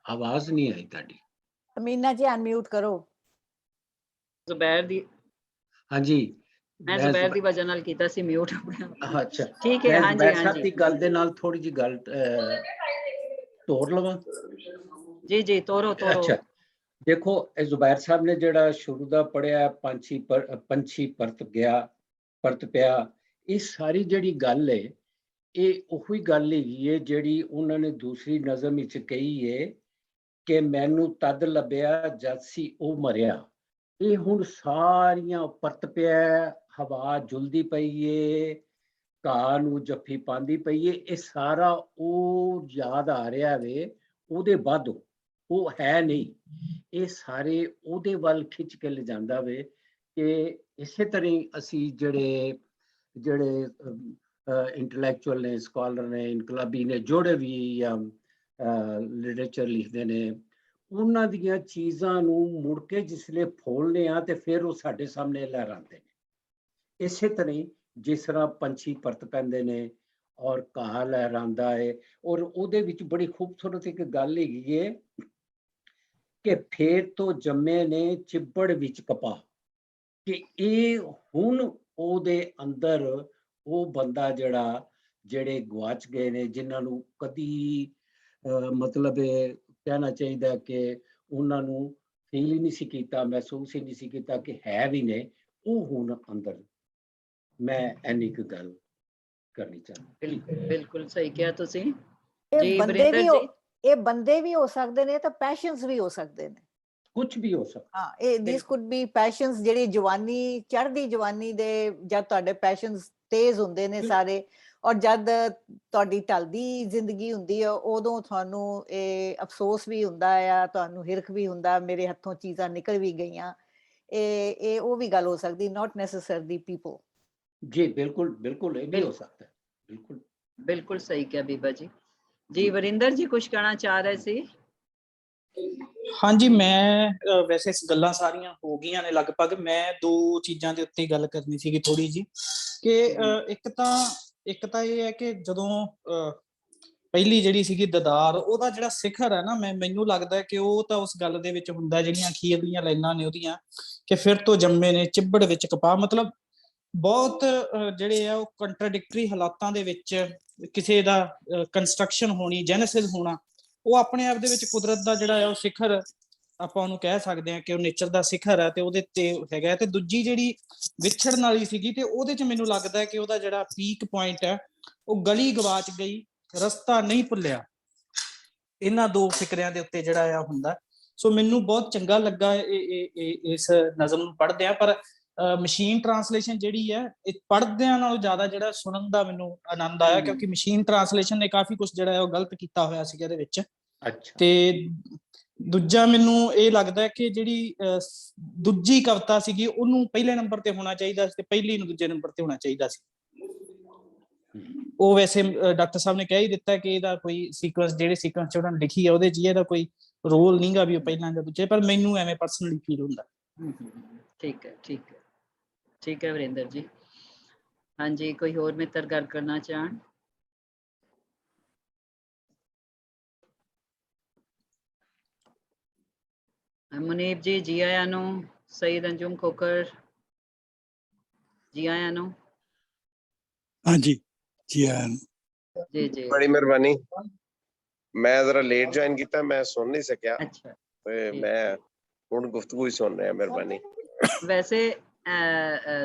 आवाज नहीं आई ताड़ी। समीना जी अनम्यूट करो। ਜ਼ੁਬੈਰ ਦੀ, हाँ जी, मैं ਜ਼ੁਬੈਰ ਦੀ ਵਜ੍ਹਾ ਨਾਲ ਕੀਤਾ ਸੀ ਮਿਊਟ ਆਪਣੇ ਆਪ। अच्छा ठीक है, मैं हाँ जी, जुबैर हाँ साहब जी। की गल दे नाल थोड़ी जी गल टोर लवां। जी जी, तोरो तोरो। अच्छा देखो, जुबैर साहब ने जेड़ा शुरू दा पढ़िया पंछी परत गया परत पिया, ये सारी जेड़ी गल है ये ओही गल है जेड़ी उन्होंने दूसरी नज़म विच कही है कि मैनू तद लभ्या जद सी ओ मरिया। ये हुण सारियां परत पिया, हवा जुलदी पई है, ਘਾਹ ਨੂੰ ਜੱਫੀ ਪਾਉਂਦੀ ਪਈ ਏ, ਇਹ ਸਾਰਾ ਉਹ ਯਾਦ ਆ ਰਿਹਾ ਵੇ ਉਹਦੇ ਬਾਅਦੋਂ, ਉਹ ਹੈ ਨਹੀਂ, ਇਹ ਸਾਰੇ ਉਹਦੇ ਵੱਲ ਖਿੱਚ ਕੇ ਲਿਜਾਂਦਾ ਵੇ। ਕਿ ਇਸੇ ਤਰ੍ਹਾਂ ਹੀ ਅਸੀਂ ਜਿਹੜੇ ਇੰਟਲੈਕਚੁਅਲ ਨੇ, ਸਕਾਲਰ ਨੇ, ਇਨਕਲਾਬੀ ਨੇ, ਜਿਹੜੇ ਵੀ ਜਾਂ ਲਿਟਰੇਚਰ ਲਿਖਦੇ ਨੇ, ਉਹਨਾਂ ਦੀਆਂ ਚੀਜ਼ਾਂ ਨੂੰ ਮੁੜ ਕੇ ਜਿਸਲੇ ਫੋਲਨੇ ਆ ਤੇ ਫਿਰ ਉਹ ਸਾਡੇ ਸਾਹਮਣੇ ਲਹਿਰਾਉਂਦੇ ਨੇ। ਇਸੇ ਤਰ੍ਹਾਂ ਹੀ ਜਿਸ ਤਰ੍ਹਾਂ ਪੰਛੀ ਪਰਤ ਪੈਂਦੇ ਨੇ ਔਰ ਘਾਹ ਲਹਿਰਾਉਂਦਾ ਹੈ, ਔਰ ਉਹਦੇ ਵਿੱਚ ਬੜੀ ਖੂਬਸੂਰਤ ਇੱਕ ਗੱਲ ਹੈਗੀ ਹੈ ਕਿ ਫੇਰ ਤੋਂ ਜੰਮੇ ਨੇ ਚਿੱਬੜ ਵਿੱਚ ਕਪਾਹ, ਕਿ ਇਹ ਹੁਣ ਉਹਦੇ ਅੰਦਰ ਉਹ ਬੰਦਾ ਜਿਹੜੇ ਗਵਾਚ ਗਏ ਨੇ, ਜਿਨ੍ਹਾਂ ਨੂੰ ਕਦੀ ਮਤਲਬ ਇਹ ਕਹਿਣਾ ਚਾਹੀਦਾ ਕਿ ਉਹਨਾਂ ਨੂੰ ਫੀਲ ਹੀ ਨਹੀਂ ਸੀ ਕੀਤਾ, ਮਹਿਸੂਸ ਹੀ ਨਹੀਂ ਸੀ ਕੀਤਾ ਕਿ ਹੈ ਵੀ ਨੇ, ਉਹ ਹੁਣ ਅੰਦਰ। ਮੈਂ ਇੰਨੀ ਕੁ ਗੱਲ ਕਰਨੀ ਚਾਹੁੰਦਾ। ਬਿਲਕੁਲ ਸਹੀ ਕਿਹਾ ਤੁਸੀਂ ਇਹ ਜੀ ਬੰਦੇ ਵਰਿੰਦਰ ਵੀ ਜੀ। ਇਹ ਬੰਦੇ ਵੀ ਹੋ ਸਕਦੇ ਨੇ ਤਾਂ ਪੈਸ਼ਨਸ ਵੀ ਹੋ ਸਕਦੇ ਨੇ। ਕੁਝ ਵੀ ਹੋ ਸਕਦਾ। ਹਾਂ, ਇਹ ਦਿਸ ਕੁਡ ਬੀ ਪੈਸ਼ਨਸ, ਜਿਹੜੀ ਜਵਾਨੀ, ਚੜ੍ਹਦੀ ਜਵਾਨੀ ਦੇ ਜਦ ਤੁਹਾਡੇ ਪੈਸ਼ਨਸ ਤੇਜ਼ ਹੁੰਦੇ ਨੇ ਸਾਰੇ, ਔਰ ਜਦ ਤੁਹਾਡੀ ਢਲਦੀ ਜ਼ਿੰਦਗੀ ਹੁੰਦੀ ਹੈ, ਉਦੋਂ ਤੁਹਾਨੂੰ ਇਹ ਅਫਸੋਸ ਵੀ ਹੁੰਦਾ ਆ, ਤੁਹਾਨੂੰ ਹਿਰਖ ਵੀ ਹੁੰਦਾ, ਮੇਰੇ ਹੱਥੋਂ ਚੀਜ਼ਾਂ ਨਿਕਲ ਵੀ ਗਈਆਂ। ਇਹ ਉਹ ਵੀ ਗੱਲ ਹੋ ਸਕਦੀ, ਨਾਟ ਨੈਸੈਸਰਲੀ ਪੀਪਲ। ਜੀ ਬਿਲਕੁਲ ਬਿਲकुल ਇਹ ਵੀ ਹੋ ਸਕਦਾ ਹੈ। ਬਿਲਕੁਲ ਬਿਲਕੁਲ ਸਹੀ ਕਿਹਾ ਬੀਬਾ ਜੀ। ਜੀ ਵਰਿੰਦਰ ਜੀ ਕੁਝ ਕਹਿਣਾ ਚਾਹ ਰਹੇ ਸੀ? ਹਾਂਜੀ, ਮੈਂ ਵੈਸੇ ਗੱਲਾਂ ਸਾਰੀਆਂ ਹੋ ਗਈਆਂ ਨੇ ਲਗਭਗ। ਮੈਂ ਦੋ ਚੀਜ਼ਾਂ ਦੇ ਉੱਤੇ ਗੱਲ ਕਰਨੀ ਸੀਗੀ ਥੋੜੀ ਜੀ, ਕਿ ਇੱਕ ਤਾਂ ਇਹ ਹੈ ਕਿ ਜਦੋਂ ਪਹਿਲੀ ਜਿਹੜੀ ਸੀਗੀ ਦਦਾਰ, ਉਹਦਾ ਜਿਹੜਾ ਸਿਖਰ ਹੈ ਨਾ, ਮੈਨੂੰ ਲੱਗਦਾ ਕਿ ਉਹ ਤਾਂ ਉਸ ਗੱਲ ਦੇ ਵਿੱਚ ਹੁੰਦਾ, ਜਿਹੜੀਆਂ ਅਖੀਰਲੀਆਂ ਲਾਈਨਾਂ ਨੇ ਉਹਦੀਆਂ, ਕਿ ਫਿਰ ਤੋਂ ਜੰਮੇ ਨੇ ਚਿੱਬੜ ਵਿੱਚ ਕਪਾਹ। ਮਤਲਬ ਬਹੁਤ ਜਿਹੜੇ ਆ ਉਹ ਕੰਟਰਾਡਿਕਟਰੀ ਹਾਲਾਤਾਂ ਦੇ ਵਿੱਚ ਕਿਸੇ ਦਾ ਕੰਸਟਰਕਸ਼ਨ ਹੋਣੀ, ਜੈਨੇਸਿਸ ਹੋਣਾ, ਉਹ ਆਪਣੇ ਆਪ ਦੇ ਵਿੱਚ ਕੁਦਰਤ ਦਾ ਜਿਹੜਾ ਹੈ ਉਹ ਸਿਖਰ ਆਪਾਂ ਉਹਨੂੰ ਕਹਿ ਸਕਦੇ ਹਾਂ ਕਿ ਉਹ ਨੇਚਰ ਦਾ ਸਿਖਰ ਹੈ, ਤੇ ਉਹਦੇ ਤੇ ਹੈਗਾ। ਤੇ ਦੂਜੀ ਜਿਹੜੀ ਵਿਛੜਨ ਵਾਲੀ ਸੀਗੀ, ਤੇ ਉਹਦੇ ਚ ਮੈਨੂੰ ਲੱਗਦਾ ਕਿ ਉਹਦਾ ਜਿਹੜਾ ਪੀਕ ਪੁਆਇੰਟ ਹੈ ਉਹ ਗਲੀ ਗਵਾਚ ਗਈ, ਰਸਤਾ ਨਹੀਂ ਭੁੱਲਿਆ। ਇਹਨਾਂ ਦੋ ਫਿਕਰਿਆਂ ਦੇ ਉੱਤੇ ਜਿਹੜਾ ਆ ਹੁੰਦਾ। ਸੋ ਮੈਨੂੰ ਬਹੁਤ ਚੰਗਾ ਲੱਗਾ ਇਸ ਨਜ਼ਮ ਨੂੰ ਪੜ੍ਹਦਿਆਂ। ਪਰ ਮਸ਼ੀਨ ਟਰਾਂਸਲੇਸ਼ਨ ਜਿਹੜੀ ਹੈ, ਇਹ ਪੜ੍ਹਦਿਆਂ ਨਾਲੋਂ ਜ਼ਿਆਦਾ ਜਿਹੜਾ ਸੁਣਨ ਦਾ ਮੈਨੂੰ ਆਨੰਦ ਆਇਆ, ਕਿਉਂਕਿ ਮਸ਼ੀਨ ਟਰਾਂਸਲੇਸ਼ਨ ਨੇ ਕਾਫੀ ਕੁਝ ਜਿਹੜਾ ਹੈ ਉਹ ਗਲਤ ਕੀਤਾ ਹੋਇਆ ਸੀ ਇਹਦੇ ਵਿੱਚ। ਤੇ ਦੂਜਾ ਮੈਨੂੰ ਇਹ ਲੱਗਦਾ ਕਿ ਜਿਹੜੀ ਦੂਜੀ ਕਵਿਤਾ ਸੀਗੀ ਉਹਨੂੰ ਪਹਿਲੇ ਨੰਬਰ ਤੇ ਹੋਣਾ ਚਾਹੀਦਾ ਸੀ, ਤੇ ਪਹਿਲੀ ਨੂੰ ਦੂਜੇ ਨੰਬਰ ਤੇ ਹੋਣਾ ਚਾਹੀਦਾ ਸੀ। ਉਹ ਵੈਸੇ ਡਾਕਟਰ ਸਾਹਿਬ ਨੇ ਕਹਿ ਹੀ ਦਿੱਤਾ ਕਿ ਇਹਦਾ ਕੋਈ ਸੀਕੁਐਂਸ, ਜਿਹੜੇ ਸੀਕੁਐਂਸ ਚ ਉਹਨਾਂ ਨੇ ਲਿਖੀ ਹੈ ਉਹਦੇ ਚ ਇਹਦਾ ਕੋਈ ਰੋਲ ਨਹੀਂਗਾ ਵੀ ਉਹ ਪਹਿਲਾਂ ਜਾਂ ਦੂਜੇ, ਪਰ ਮੈਨੂੰ ਐਵੇਂ ਪਰਸਨਲੀ ਫੀਲ ਹੁੰਦਾ। ਠੀਕ ਹੈ, ਠੀਕ ਹੈ, ਠੀਕ ਹੈ ਵਰਿੰਦਰ ਜੀ। ਹਾਂਜੀ, ਕੋਈ ਹੋਰ ਮਿੱਤਰ ਗੱਲ ਕਰਨਾ ਚਾਹਣ? ਮੁਨੀਬ ਜੀ ਆਇਆਂ ਨੂੰ। ਸਈਦ ਅੰਜੁਮ ਖੋਖਰ ਜੀ ਆਇਆਂ ਨੂੰ। ਹਾਂਜੀ ਜੀ ਆਇਆਂ ਨੂੰ। ਜੀ ਬੜੀ ਮਿਹਰਬਾਨੀ। ਮੈਂ ਜ਼ਰਾ ਲੇਟ ਜੁਆਇਨ ਕੀਤਾ, ਮੈਂ ਸੁਣ ਨਹੀਂ ਸਕਿਆ। ਅੱਛਾ, ਤੇ ਮੈਂ ਹੁਣ ਗੁਫ਼ਤਗੂ ਹੀ ਸੁਣ ਰਿਹਾ। ਮਿਹਰਬਾਨੀ। ਵੈਸੇ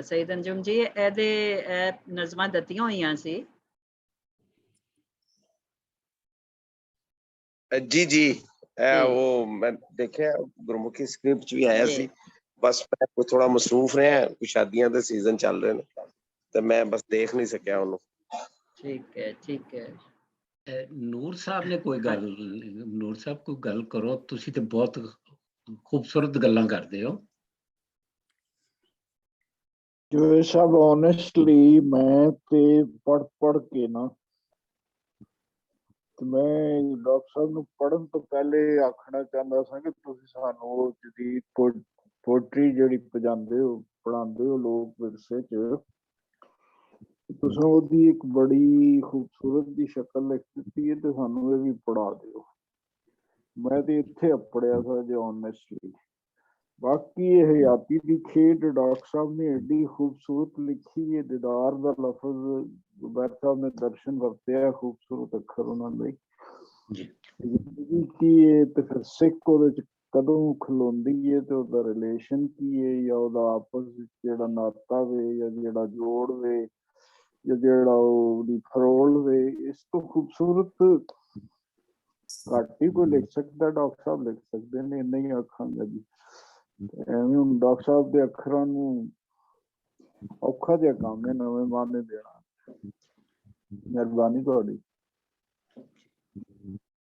ਸਈਦ ਅੰਜੁਮ ਜੀ, ਇਹਦੇ ਨਜ਼ਮਾਂ ਦਿੱਤੀਆਂ ਹੋਈਆਂ ਸੀ? ਜੀ ਉਹ ਮੈਂ ਦੇਖਿਆ ਗੁਰਮੁਖੀ ਸਕ੍ਰਿਪਟ ਚ ਵੀ ਆਇਆ ਸੀ। ਬਸ ਮੈਂ ਥੋੜਾ ਮਸਰੂਫ ਰਿਹਾ, ਕੁਝ ਸ਼ਾਦੀਆਂ ਦੇ ਸੀਜ਼ਨ ਚੱਲ ਰਹੇ ਨੇ, ਤੇ ਮੈਂ ਬਸ ਦੇਖ ਨਹੀਂ ਸਕਿਆ ਉਹਨੂੰ। ਠੀਕ ਹੈ, ਠੀਕ ਹੈ। ਨੂਰ ਸਾਹਿਬ ਨੇ ਕੋਈ ਗੱਲ, ਨੂਰ ਸਾਹਿਬ ਕੋਈ ਗੱਲ ਕਰੋ, ਤੁਸੀਂ ਤੇ ਬਹੁਤ ਖੂਬਸੂਰਤ ਗੱਲਾਂ ਕਰਦੇ ਹੋ। ਜੋ ਸਭ ਓਨੈਸਟਲੀ ਮੈਂ ਤੇ ਪੜ੍ਹ ਕੇ ਨਾ, ਤੇ ਮੈਂ ਡਾਕਟਰ ਸਾਹਿਬ ਨੂੰ ਪੜ੍ਹਨ ਤੋਂ ਪਹਿਲੇ ਆਖਣਾ ਚਾਹੁੰਦਾ ਸਾਂ ਕਿ ਤੁਸੀਂ ਸਾਨੂੰ ਉਹ ਜਦੀਦ ਪੋਇਟਰੀ ਜਿਹੜੀ ਪੜ੍ਹਾਉਂਦੇ ਹੋ ਲੋਕ ਵਿਰਸੇ 'ਚ, ਤੁਸੀਂ ਉਹਦੀ ਇੱਕ ਬੜੀ ਖੂਬਸੂਰਤ ਦੀ ਸ਼ਕਲ ਲਿਖ ਦਿੱਤੀ ਹੈ, ਤੇ ਸਾਨੂੰ ਇਹ ਵੀ ਪੜ੍ਹਾ ਦਿਓ। ਮੈਂ ਤੇ ਇੱਥੇ ਅਪੜਿਆ ਸਾਂ ਜੇ ਓਨੈਸਟਲੀ। ਬਾਕੀ ਇਹ ਹਯਾਤੀ ਦੀ ਖੇਡ ਡਾਕਟਰ ਸਾਹਿਬ ਨੇ ਐਡੀ ਖੂਬਸੂਰਤ ਲਿਖੀ ਹੈ। ਦੀਦਾਰ ਦਾ ਲਫ਼ਜ਼ ਜ਼ੁਬੈਰ ਸਾਹਿਬ ਨੇ ਦਰਸ਼ਨ ਵਰਤਿਆ, ਖੂਬਸੂਰਤ ਅੱਖਰ ਉਹਨਾਂ ਦੇ। ਜ਼ਿੰਦਗੀ ਕੀ ਹੈ ਤੇ ਫਿਰ ਸਿੱਖ ਉਹਦੇ ਚ ਕਦੋਂ ਖਲੋਂਦੀ ਹੈ, ਤੇ ਉਹਦਾ ਰਿਲੇਸ਼ਨ ਕੀ ਹੈ, ਜਾਂ ਉਹਦਾ ਆਪਸ ਵਿੱਚ ਜਿਹੜਾ ਨਾਤਾ ਵੇ, ਜਾਂ ਜਿਹੜਾ ਜੋੜ ਵੇ, ਜਾਂ ਜਿਹੜਾ ਉਹਦੀ ਫਰੋਲ ਵੇ, ਇਸ ਤੋਂ ਖੂਬਸੂਰਤ ਘੱਟ ਹੀ ਕੋਈ ਲਿਖ ਸਕਦਾ। ਡਾਕਟਰ ਸਾਹਿਬ ਲਿਖ ਸਕਦੇ ਨੇ, ਇੰਨਾ ਹੀ ਆਖਾਂਗਾ ਜੀ। ਐਵੇਂ ਹੁਣ ਡਾਕਟਰ ਸਾਹਿਬ ਦੇ ਅੱਖਰਾਂ ਨੂੰ ਔਖਾ ਜਿਹਾ ਕੰਮ ਹੈ ਨਵੇਂ ਮਾਨੇ ਦੇਣਾ। ਮਿਹਰਬਾਨੀ ਤੁਹਾਡੀ।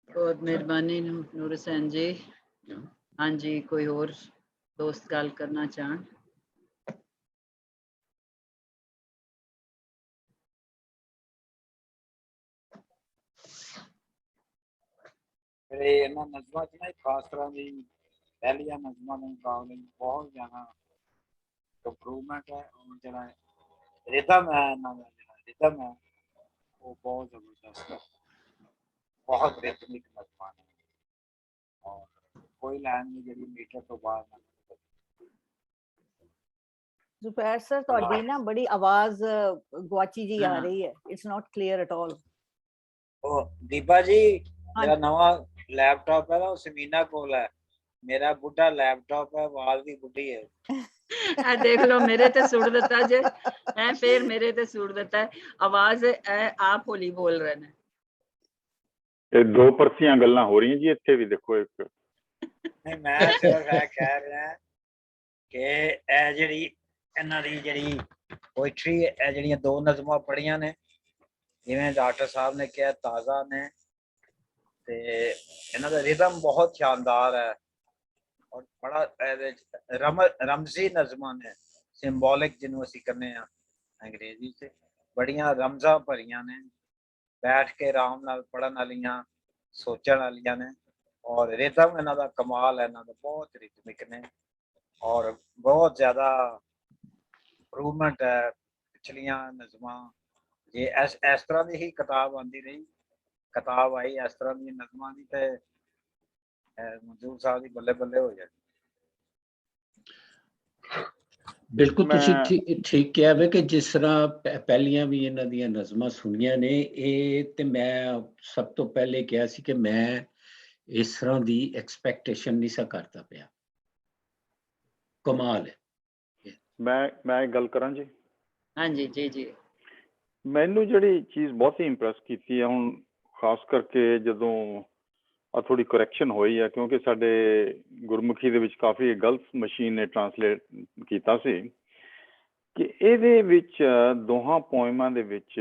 बहुत मेहरबानी नूर हुसैन जी। हाँ जी, कोई और दोस्त गल करना चाहन? ਮੇਰੇ ਇਹਨਾਂ ਨਜ਼ਮਾਂ 'ਚ ਨਾ ਇੱਕ ਖਾਸ ਤਰ੍ਹਾਂ ਦੀ ਪਹਿਲੀਆਂ ਨਜ਼ਮਾਂ ਦੇ ਮੁਕਾਬਲੇ ਬਹੁਤ ਜ਼ਿਆਦਾ ਇੰਪਰੂਵਮੈਂਟ ਹੈ। ਔਰ ਜਿਹੜਾ ਰਿਦਮ ਹੈ ਇਹਨਾਂ ਦਾ, ਜਿਹੜਾ ਰਿਦਮ ਹੈ ਉਹ ਬਹੁਤ ਜ਼ਬਰਦਸਤ ਹੈ, ਬਹੁਤ ਰਿਦਮਿਕ ਨਜ਼ਮਾਂ ਨੇ ਔਰ ਕੋਈ ਲਾਈਨ ਨਹੀਂ ਜਿਹੜੀ ਮੀਟਰ ਤੋਂ ਬਾਹਰ ਨਾ ਨਿਕਲੇ। ਜ਼ੁਬੈਰ ਸਰ ਤੁਹਾਡੀ ਨਾ ਬੜੀ ਆਵਾਜ਼ ਗੁਆਚੀ ਜੀ ਆ हाँ। ਰਹੀ ਹੈ, it's not clear at all. ਉਹ ਦੀਪਾ ਜੀ ਮੇਰਾ ਨਵਾਂ ਲੈਪਟਾਪ ਹੈ ਨਾ ਉਹ ਸਮੀਨਾ ਕੋਲ ਹੈ, ਮੇਰਾ ਬੁੱਢਾ ਲੈਪਟਾਪ ਹੈ, ਆਵਾਜ਼ ਵੀ ਬੁੱਢੀ ਹੈ। देख लो मेरे ते सुट देता जे है, फिर मेरे ते सुट देता है आवाज आप होली बोल रहे ने। ਇਹ ਦੋ ਪਰਤੀਆਂ ਗੱਲਾਂ ਹੋ ਰਹੀਆਂ ਜੀ ਇੱਥੇ ਵੀ ਦੇਖੋ ਇੱਕ। ਨਹੀਂ ਮੈਂ ਸਿਰਫ ਇਹ ਕਹਿ ਰਿਹਾ ਕਿ ਇਹ ਜਿਹੜੀ ਇਹਨਾਂ ਦੀ ਜਿਹੜੀ ਪੋਇਟਰੀ ਇਹ ਜਿਹੜੀਆਂ ਦੋ ਨਜ਼ਮਾਂ ਪੜ੍ਹੀਆਂ ਨੇ, ਜਿਵੇਂ ਡਾਕਟਰ ਸਾਹਿਬ ਨੇ ਕਿਹਾ ਤਾਜ਼ਾ ਨੇ, ਤੇ ਇਹਨਾਂ ਦਾ ਰਿਦਮ ਬਹੁਤ ਸ਼ਾਨਦਾਰ ਹੈ ਔਰ ਬੜਾ ਇਹਦੇ 'ਚ ਰਮਜ਼ੀ ਨਜ਼ਮਾਂ ਨੇ, ਸਿੰਬੋਲਿਕ ਜਿਹਨੂੰ ਅਸੀਂ ਕਹਿੰਦੇ ਹਾਂ ਅੰਗਰੇਜ਼ੀ 'ਚ, ਬੜੀਆਂ ਰਮਜ਼ਾਂ ਭਰੀਆਂ ਨੇ, ਬੈਠ ਕੇ ਆਰਾਮ ਨਾਲ ਪੜ੍ਹਨ ਵਾਲੀਆਂ, ਸੋਚਣ ਵਾਲੀਆਂ ਨੇ ਔਰ ਰਿਦਮ ਇਹਨਾਂ ਦਾ ਕਮਾਲ ਹੈ, ਇਹਨਾਂ ਦਾ ਬਹੁਤ ਰਿਦਮਿਕ ਨੇ ਔਰ ਬਹੁਤ ਜ਼ਿਆਦਾ ਇੰਪਰੂਵਮੈਂਟ ਹੈ ਪਿਛਲੀਆਂ ਨਜ਼ਮਾਂ। ਜੇ ਇਸ ਤਰ੍ਹਾਂ ਦੀ ਹੀ ਕਿਤਾਬ ਆਉਂਦੀ ਰਹੀ, ਕਿਤਾਬ ਆਈ ਇਸ ਤਰ੍ਹਾਂ ਦੀ ਨਜ਼ਮਾਂ ਦੀ, ਤੇ ਮਨਜ਼ੂਰ ਸਾਹਿਬ ਦੀ ਬੱਲੇ ਬੱਲੇ ਹੋ ਜਾਣੀ। ਬਿਲਕੁਲ ਤੁਸੀਂ ਠੀਕ ਕਿਹਾ ਵੇ ਕਿ ਜਿਸ ਤਰ੍ਹਾਂ ਪਹਿਲੀਆਂ ਵੀ ਇਹਨਾਂ ਦੀਆਂ ਨਜ਼ਮਾਂ ਸੁਣੀਆਂ ਨੇ, ਇਹ ਤੇ ਮੈਂ ਸਭ ਤੋਂ ਪਹਿਲੇ ਕਿਹਾ ਸੀ ਕਿ ਮੈਂ ਇਸ ਤਰ੍ਹਾਂ ਦੀ ਐਕਸਪੈਕਟੇਸ਼ਨ ਨਹੀਂ ਸਾ ਕਰਦਾ ਪਿਆ। ਕਮਾਲ ਹੈ। ਮੈਂ ਗੱਲ ਕਰਾਂ ਜੀ? हाँ जी जी जी। ਮੈਨੂੰ ਜਿਹੜੀ ਚੀਜ਼ ਬਹੁਤ ਹੀ ਇੰਪ੍ਰੈਸ ਕੀਤੀ ਹੈ ਹੁਣ, ਖਾਸ ਕਰਕੇ ਜਦੋਂ ਆ ਥੋੜੀ ਕਰੈਕਸ਼ਨ ਹੋਈ ਹੈ, ਕਿਉਂਕਿ ਸਾਡੇ ਗੁਰਮੁਖੀ ਦੇ ਵਿੱਚ ਕਾਫੀ ਗਲਤ ਮਸ਼ੀਨ ਨੇ ਟਰਾਂਸਲੇਟ ਕੀਤਾ ਸੀ, ਕਿ ਇਹਦੇ ਵਿੱਚ ਦੋਹਾਂ ਪੋਇਮਾਂ ਦੇ ਵਿੱਚ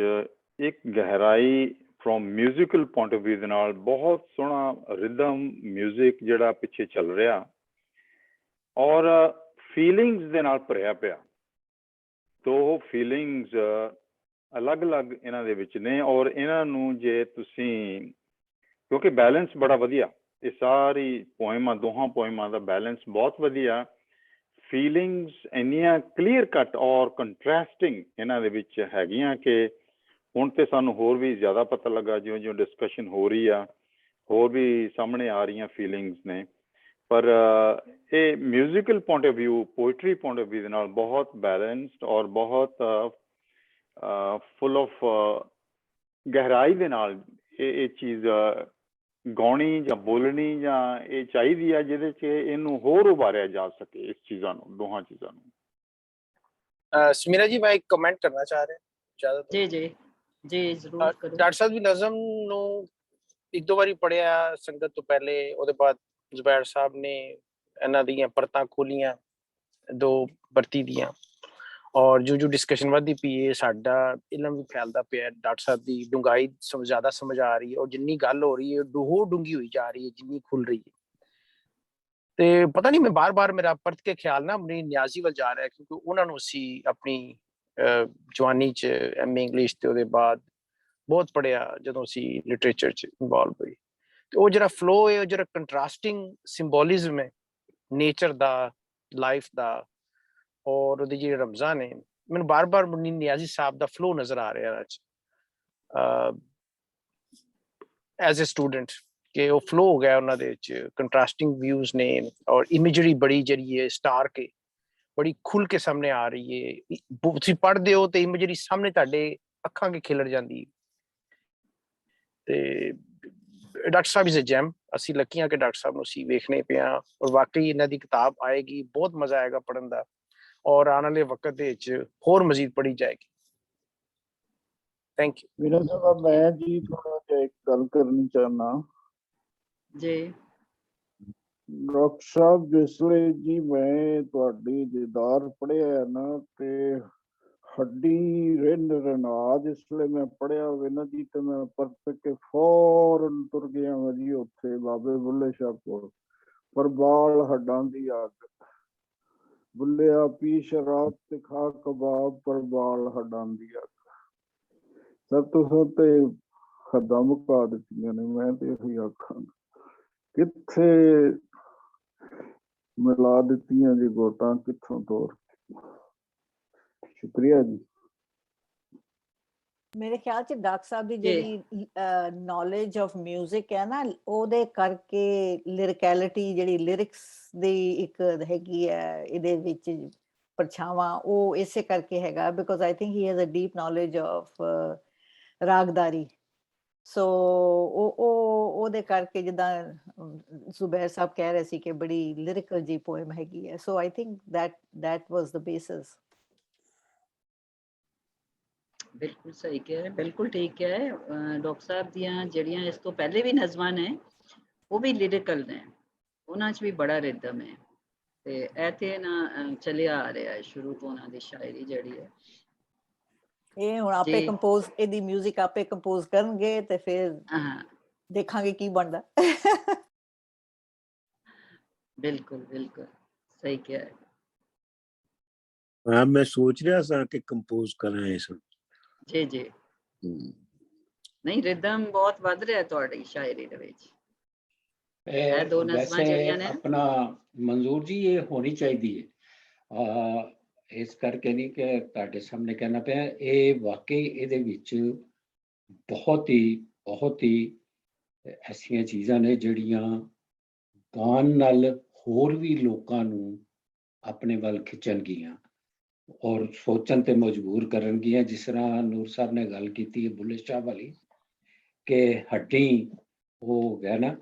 ਇੱਕ ਗਹਿਰਾਈ from musical point of view ਦੇ ਨਾਲ ਬਹੁਤ ਸੋਹਣਾ ਰਿਦਮ ਮਿਊਜ਼ਿਕ ਜਿਹੜਾ ਪਿੱਛੇ ਚੱਲ ਰਿਹਾ ਔਰ ਫੀਲਿੰਗਸ ਦੇ ਨਾਲ ਭਰਿਆ ਪਿਆ। ਦੋ ਫੀਲਿੰਗਸ ਅਲੱਗ-ਅਲੱਗ ਇਹਨਾਂ ਦੇ ਵਿੱਚ ਨੇ ਔਰ ਇਹਨਾਂ ਨੂੰ ਜੇ ਤੁਸੀਂ, ਕਿਉਂਕਿ ਬੈਲੈਂਸ ਬੜਾ ਵਧੀਆ, ਇਹ ਸਾਰੀ ਪੋਇਮਾਂ, ਦੋਹਾਂ ਪੋਇਮਾਂ ਦਾ ਬੈਲੈਂਸ ਬਹੁਤ ਵਧੀਆ, ਫੀਲਿੰਗਸ ਇੰਨੀਆਂ ਕਲੀਅਰ ਕੱਟ ਔਰ ਕੰਟਰਾਸਟਿੰਗ ਇਹਨਾਂ ਦੇ ਵਿੱਚ ਹੈਗੀਆਂ ਕਿ ਹੁਣ ਤੇ ਸਾਨੂੰ ਹੋਰ ਵੀ ਜ਼ਿਆਦਾ ਪਤਾ ਲੱਗਾ, ਜਿਉਂ ਜਿਉਂ ਡਿਸਕਸ਼ਨ ਹੋ ਰਹੀ ਆ ਹੋਰ ਵੀ ਸਾਹਮਣੇ ਆ ਰਹੀਆਂ ਫੀਲਿੰਗਸ ਨੇ। ਪਰ ਇਹ musical point of view, poetry point of view ਦੇ ਨਾਲ ਬਹੁਤ ਬੈਲੈਂਸਡ ਔਰ ਬਹੁਤ ਫੁੱਲ ਆਫ ਗਹਿਰਾਈ ਦੇ ਨਾਲ ਇਹ ਚੀਜ਼ ਗਾਉਣੀ ਜਾਂ ਬੋਲਣੀ ਜਾਂ ਇਹ ਚਾਹੀਦੀ ਆ, ਜਿਹਦੇ 'ਚ ਇਹਨੂੰ ਹੋਰ ਉਭਾਰਿਆ ਜਾ ਸਕੇ, ਇਸ ਚੀਜ਼ਾਂ ਨੂੰ, ਦੋਹਾਂ ਚੀਜ਼ਾਂ ਨੂੰ। ਸਮੀਰਾ ਜੀ ਮੈਂ ਇੱਕ ਕਮੈਂਟ ਕਰਨਾ ਚਾਹ ਰਿਹਾ ਜ਼ਿਆਦਾ। जी जी जी जरूर करो। ਡਾਕਟਰ ਸਾਹਿਬ ਦੀ ਨਜ਼ਮ ਨੂੰ ਇੱਕ ਦੋ ਵਾਰੀ ਪੜ੍ਹਿਆ ਸੰਗਤ ਤੋਂ ਪਹਿਲੇ, ਉਹਦੇ ਬਾਅਦ ਜ਼ੁਬੈਰ ਸਾਹਿਬ ਨੇ ਇਹਨਾਂ ਦੀਆਂ ਪਰਤਾਂ ਖੋਲੀਆਂ ਦੋ ਪਰਤੀ ਦੀਆਂ, ਔਰ ਜੋ ਡਿਸਕਸ਼ਨ ਵੱਧਦੀ ਪਈ ਹੈ, ਸਾਡਾ ਇਲਮ ਵੀ ਫੈਲਦਾ ਪਿਆ, ਡਾਕਟਰ ਸਾਹਿਬ ਦੀ ਡੂੰਘਾਈ ਜ਼ਿਆਦਾ ਸਮਝ ਆ ਰਹੀ ਹੈ ਔਰ ਜਿੰਨੀ ਗੱਲ ਹੋ ਰਹੀ ਹੈ ਹੋਰ ਡੂੰਘੀ ਹੋਈ ਜਾ ਰਹੀ ਹੈ, ਜਿੰਨੀ ਖੁੱਲ ਰਹੀ ਹੈ। ਤੇ ਪਤਾ ਨਹੀਂ, ਮੈਂ ਬਾਰ-ਬਾਰ ਮੇਰਾ ਪਰਤ ਕੇ ਖਿਆਲ ਨਾ ਆਪਣੀ ਨਿਆਜ਼ੀ ਵੱਲ ਜਾ ਰਿਹਾ, ਕਿਉਂਕਿ ਉਹਨਾਂ ਨੂੰ ਅਸੀਂ ਆਪਣੀ ਜਵਾਨੀ 'ਚ ਐਮਏ ਇੰਗਲਿਸ਼ ਤੇ ਉਹਦੇ ਬਾਅਦ ਬਹੁਤ ਪੜ੍ਹਿਆ ਜਦੋਂ ਅਸੀਂ ਲਿਟਰੇਚਰ 'ਚ ਇਨਵੋਲਵ ਹੋਏ। ਤੇ ਉਹ ਜਿਹੜਾ ਫਲੋ ਹੈ, ਉਹ ਜਿਹੜਾ ਕੰਟਰਾਸਟਿੰਗ ਸਿੰਬੋਲਿਜ਼ਮ ਹੈ ਨੇਚਰ ਦਾ, ਲਾਈਫ ਦਾ ਔਰ ਉਹਦੇ ਜਿਹੜੇ ਰਮਜ਼ਾਂ ਨੇ, ਮੈਨੂੰ ਬਾਰ-ਬਾਰ ਮੁਨੀ ਨਿਆਜ਼ੀ ਸਾਹਿਬ ਦਾ ਫਲੋ ਨਜ਼ਰ ਆ ਰਿਹਾ ਐਜ਼ ਅ ਸਟੂਡੈਂਟ, ਕਿ ਉਹ ਫਲੋ ਹੋ ਗਿਆ ਉਹਨਾਂ ਦੇ ਵਿੱਚ, ਕੰਟਰਾਸਟਿੰਗ ਵਿਊਜ਼ ਨੇ ਔਰ ਇਮੇਜਰੀ ਬੜੀ ਜਿਹੜੀ ਹੈ ਸਟਾਰਕ ਹੈ, ਬੜੀ ਖੁੱਲ ਕੇ ਸਾਹਮਣੇ ਆ ਰਹੀ ਹੈ। ਤੁਸੀਂ ਪੜ੍ਹਦੇ ਹੋ ਤੇ ਇਮੇਜਰੀ ਸਾਹਮਣੇ ਤੁਹਾਡੇ ਅੱਖਾਂ ਕੇ ਖਿਲਰ ਜਾਂਦੀ। ਤੇ doctor Sahib is a jam, ਅਸੀਂ ਲੱਕੀ ਹਾਂ ਕਿ ਡਾਕਟਰ ਸਾਹਿਬ ਨੂੰ ਅਸੀਂ ਵੇਖਣੇ ਪਏ ਹਾਂ ਔਰ ਵਾਕਈ ਇਹਨਾਂ ਦੀ ਕਿਤਾਬ ਆਏਗੀ, ਬਹੁਤ ਮਜ਼ਾ ਆਏਗਾ ਪੜ੍ਹਨ ਦਾ ਔਰ ਆਉਣ ਵਾਲੇ ਵਕਤ ਦੇ ਵਿੱਚ ਹੋਰ ਮਜ਼ੀਦ ਪੜ੍ਹੀ ਜਾਏਗੀ। Thank you. ਵੀਰਾ ਸਾਹਿਬ ਮੈਂ ਜੀ ਥੋੜਾ ਜਿਹਾ ਇੱਕ ਗੱਲ ਕਰਨੀ ਚਾਹੁੰਦਾ जी। ਡਾਕਟਰ ਸਾਹਿਬ, ਜਿਸ ਵੇਲੇ ਜੀ ਮੈਂ ਤੁਹਾਡੀ ਦੀਦਾਰ ਪੜ੍ਹਿਆ ਨਾ, ਤੇ ਹੱਡੀ ਰਿੰਨ ਰਣਾ ਜਿਸਲੇ ਮੈਂ ਪੜਿਆ ਹੋਵੇ ਨਾ ਜੀ ਤੇ ਮੈਂ ਪਰਤ ਕੇ ਫੌਰਨ ਤੁਰ ਗਿਆ ਵਾਂ ਜੀ ਉੱਥੇ ਬਾਬੇ ਬੁੱਲੇ ਸ਼ਾਹ ਕੋਲ। ਪਰ ਬਾਲ ਹੱਡਾਂ ਦੀ ਅੱਗ, ਬੁੱਲਿਆ ਪੀ ਸ਼ਰਾਬ ਤੇ ਖਾ ਕਬਾਬ, ਪਰ ਬਾਲ ਹੱਡਾਂ ਦੀ ਅੱਗ। ਸਭ ਤੋਂ ਸਭ ਤੇ ਹੱਦਾਂ ਮੁਕਾ ਦਿੱਤੀਆਂ ਨੇ। ਮੈਂ ਤੇ ਇਹੀ ਆਖਾਂ ਕਿੱਥੇ ਮਿਲਾ ਦਿੱਤੀਆਂ ਜੀ ਗੋਤਾਂ, ਕਿੱਥੋਂ ਤੋਰ। ਸ਼ੁਕਰੀਆ ਜੀ। ਮੇਰੇ ਖਿਆਲ ਚ ਡਾਕਟਰ ਸਾਹਿਬ ਦੀ ਜਿਹੜੀ ਨੌਲੇਜ ਆਫ ਮਿਊਜ਼ਿਕ ਹੈ ਨਾ, ਉਹਦੇ ਕਰਕੇ ਲਿਰਿਕੈਲਿਟੀ, ਜਿਹੜੀ ਲਿਰਿਕਸ ਦੀ ਇੱਕ ਹੈਗੀ ਹੈ ਇਹਦੇ ਵਿੱਚ ਪਰਛਾਵਾਂ, ਉਹ ਇਸੇ ਕਰਕੇ ਹੈਗਾ because I think he has a deep knowledge of ਰਾਗਦਾਰੀ। ਸੋ ਉਹਦੇ ਕਰਕੇ ਜਿੱਦਾਂ ਜ਼ੁਬੈਰ ਸਾਹਿਬ ਕਹਿ ਰਹੇ ਸੀ ਕਿ ਬੜੀ ਲਿਰਿਕਲ ਜੀ ਪੋਇਮ ਹੈਗੀ ਹੈ। So I think that was the basis। ਬਿਲਕੁਲ ਸਹੀ ਕਿਹਾ ਹੈ, ਬਿਲਕੁਲ ਠੀਕ ਹੈ। ਡਾਕਟਰ ਸਾਹਿਬ ਦੀਆਂ ਜਿਹੜੀਆਂ ਇਸ ਤੋਂ ਪਹਿਲੇ ਵੀ ਨਜ਼ਮਾਂ ਨੇ ਉਹ ਵੀ ਲਿਰਿਕਲ ਨੇ, ਉਹਨਾਂ 'ਚ ਵੀ ਬੜਾ ਰਿਦਮ ਹੈ ਤੇ ਇਹ ਤੇ ਨਾ ਚੱਲਿਆ ਆ ਰਿਹਾ ਹੈ ਸ਼ੁਰੂ ਤੋਂ ਉਹਨਾਂ ਦੀ ਸ਼ਾਇਰੀ ਜਿਹੜੀ ਹੈ। ਇਹ ਹੁਣ ਆਪੇ ਕੰਪੋਜ਼, ਇਹਦੀ ਮਿਊਜ਼ਿਕ ਆਪੇ ਕੰਪੋਜ਼ ਕਰਨਗੇ ਤੇ ਫਿਰ ਦੇਖਾਂਗੇ ਕੀ ਬਣਦਾ। ਬਿਲਕੁਲ ਬਿਲकुल ਸਹੀ ਕਿਹਾ ਹੈ। ਹਾਂ, ਮੈਂ ਸੋਚ ਰਿਹਾ ਸਾਂ ਕਿ ਕੰਪੋਜ਼ ਕਰਾਂ ਇਸ। ਜੀ ਜੀ, ਨਹੀਂ ਰਿਦਮ ਬਹੁਤ ਵੱਧ ਰਿਹਾ ਤੁਹਾਡੀ ਸ਼ਾਇਰੀ ਦੇ ਵਿੱਚ। ਇਹ ਦੋ ਨਜ਼ਮਾਂ ਜਿਹੜੀਆਂ ਨੇ ਆਪਣਾ ਮਨਜ਼ੂਰ ਜੀ, ਇਹ ਹੋਣੀ ਚਾਹੀਦੀ ਹੈ। ਇਸ ਕਰਕੇ ਨਹੀਂ ਕਿ ਤੁਹਾਡੇ ਸਾਹਮਣੇ ਕਹਿਣਾ ਪਿਆ, ਇਹ ਵਾਕਈ ਇਹਦੇ ਵਿੱਚ ਬਹੁਤ ਹੀ ਐਸੀਆਂ ਚੀਜ਼ਾਂ ਨੇ ਜਿਹੜੀਆਂ ਗਾਣ ਨਾਲ ਹੋਰ ਵੀ ਲੋਕਾਂ ਨੂੰ ਆਪਣੇ ਵੱਲ ਖਿੱਚਣਗੀਆਂ ਔਰ ਸੋਚਣ ਤੇ ਮਜਬੂਰ ਕਰਨਗੀਆਂ। ਜਿਸ ਤਰ੍ਹਾਂ ਨੂਰ ਸਾਹਿਬ ਨੇ ਗੱਲ ਕੀਤੀ ਹੈ ਬੁੱਲੇ ਸ਼ਾਹ ਵਾਲੀ ਕਿ ਹੱਡੀ ਉਹ ਗਿਆ ਨਾ,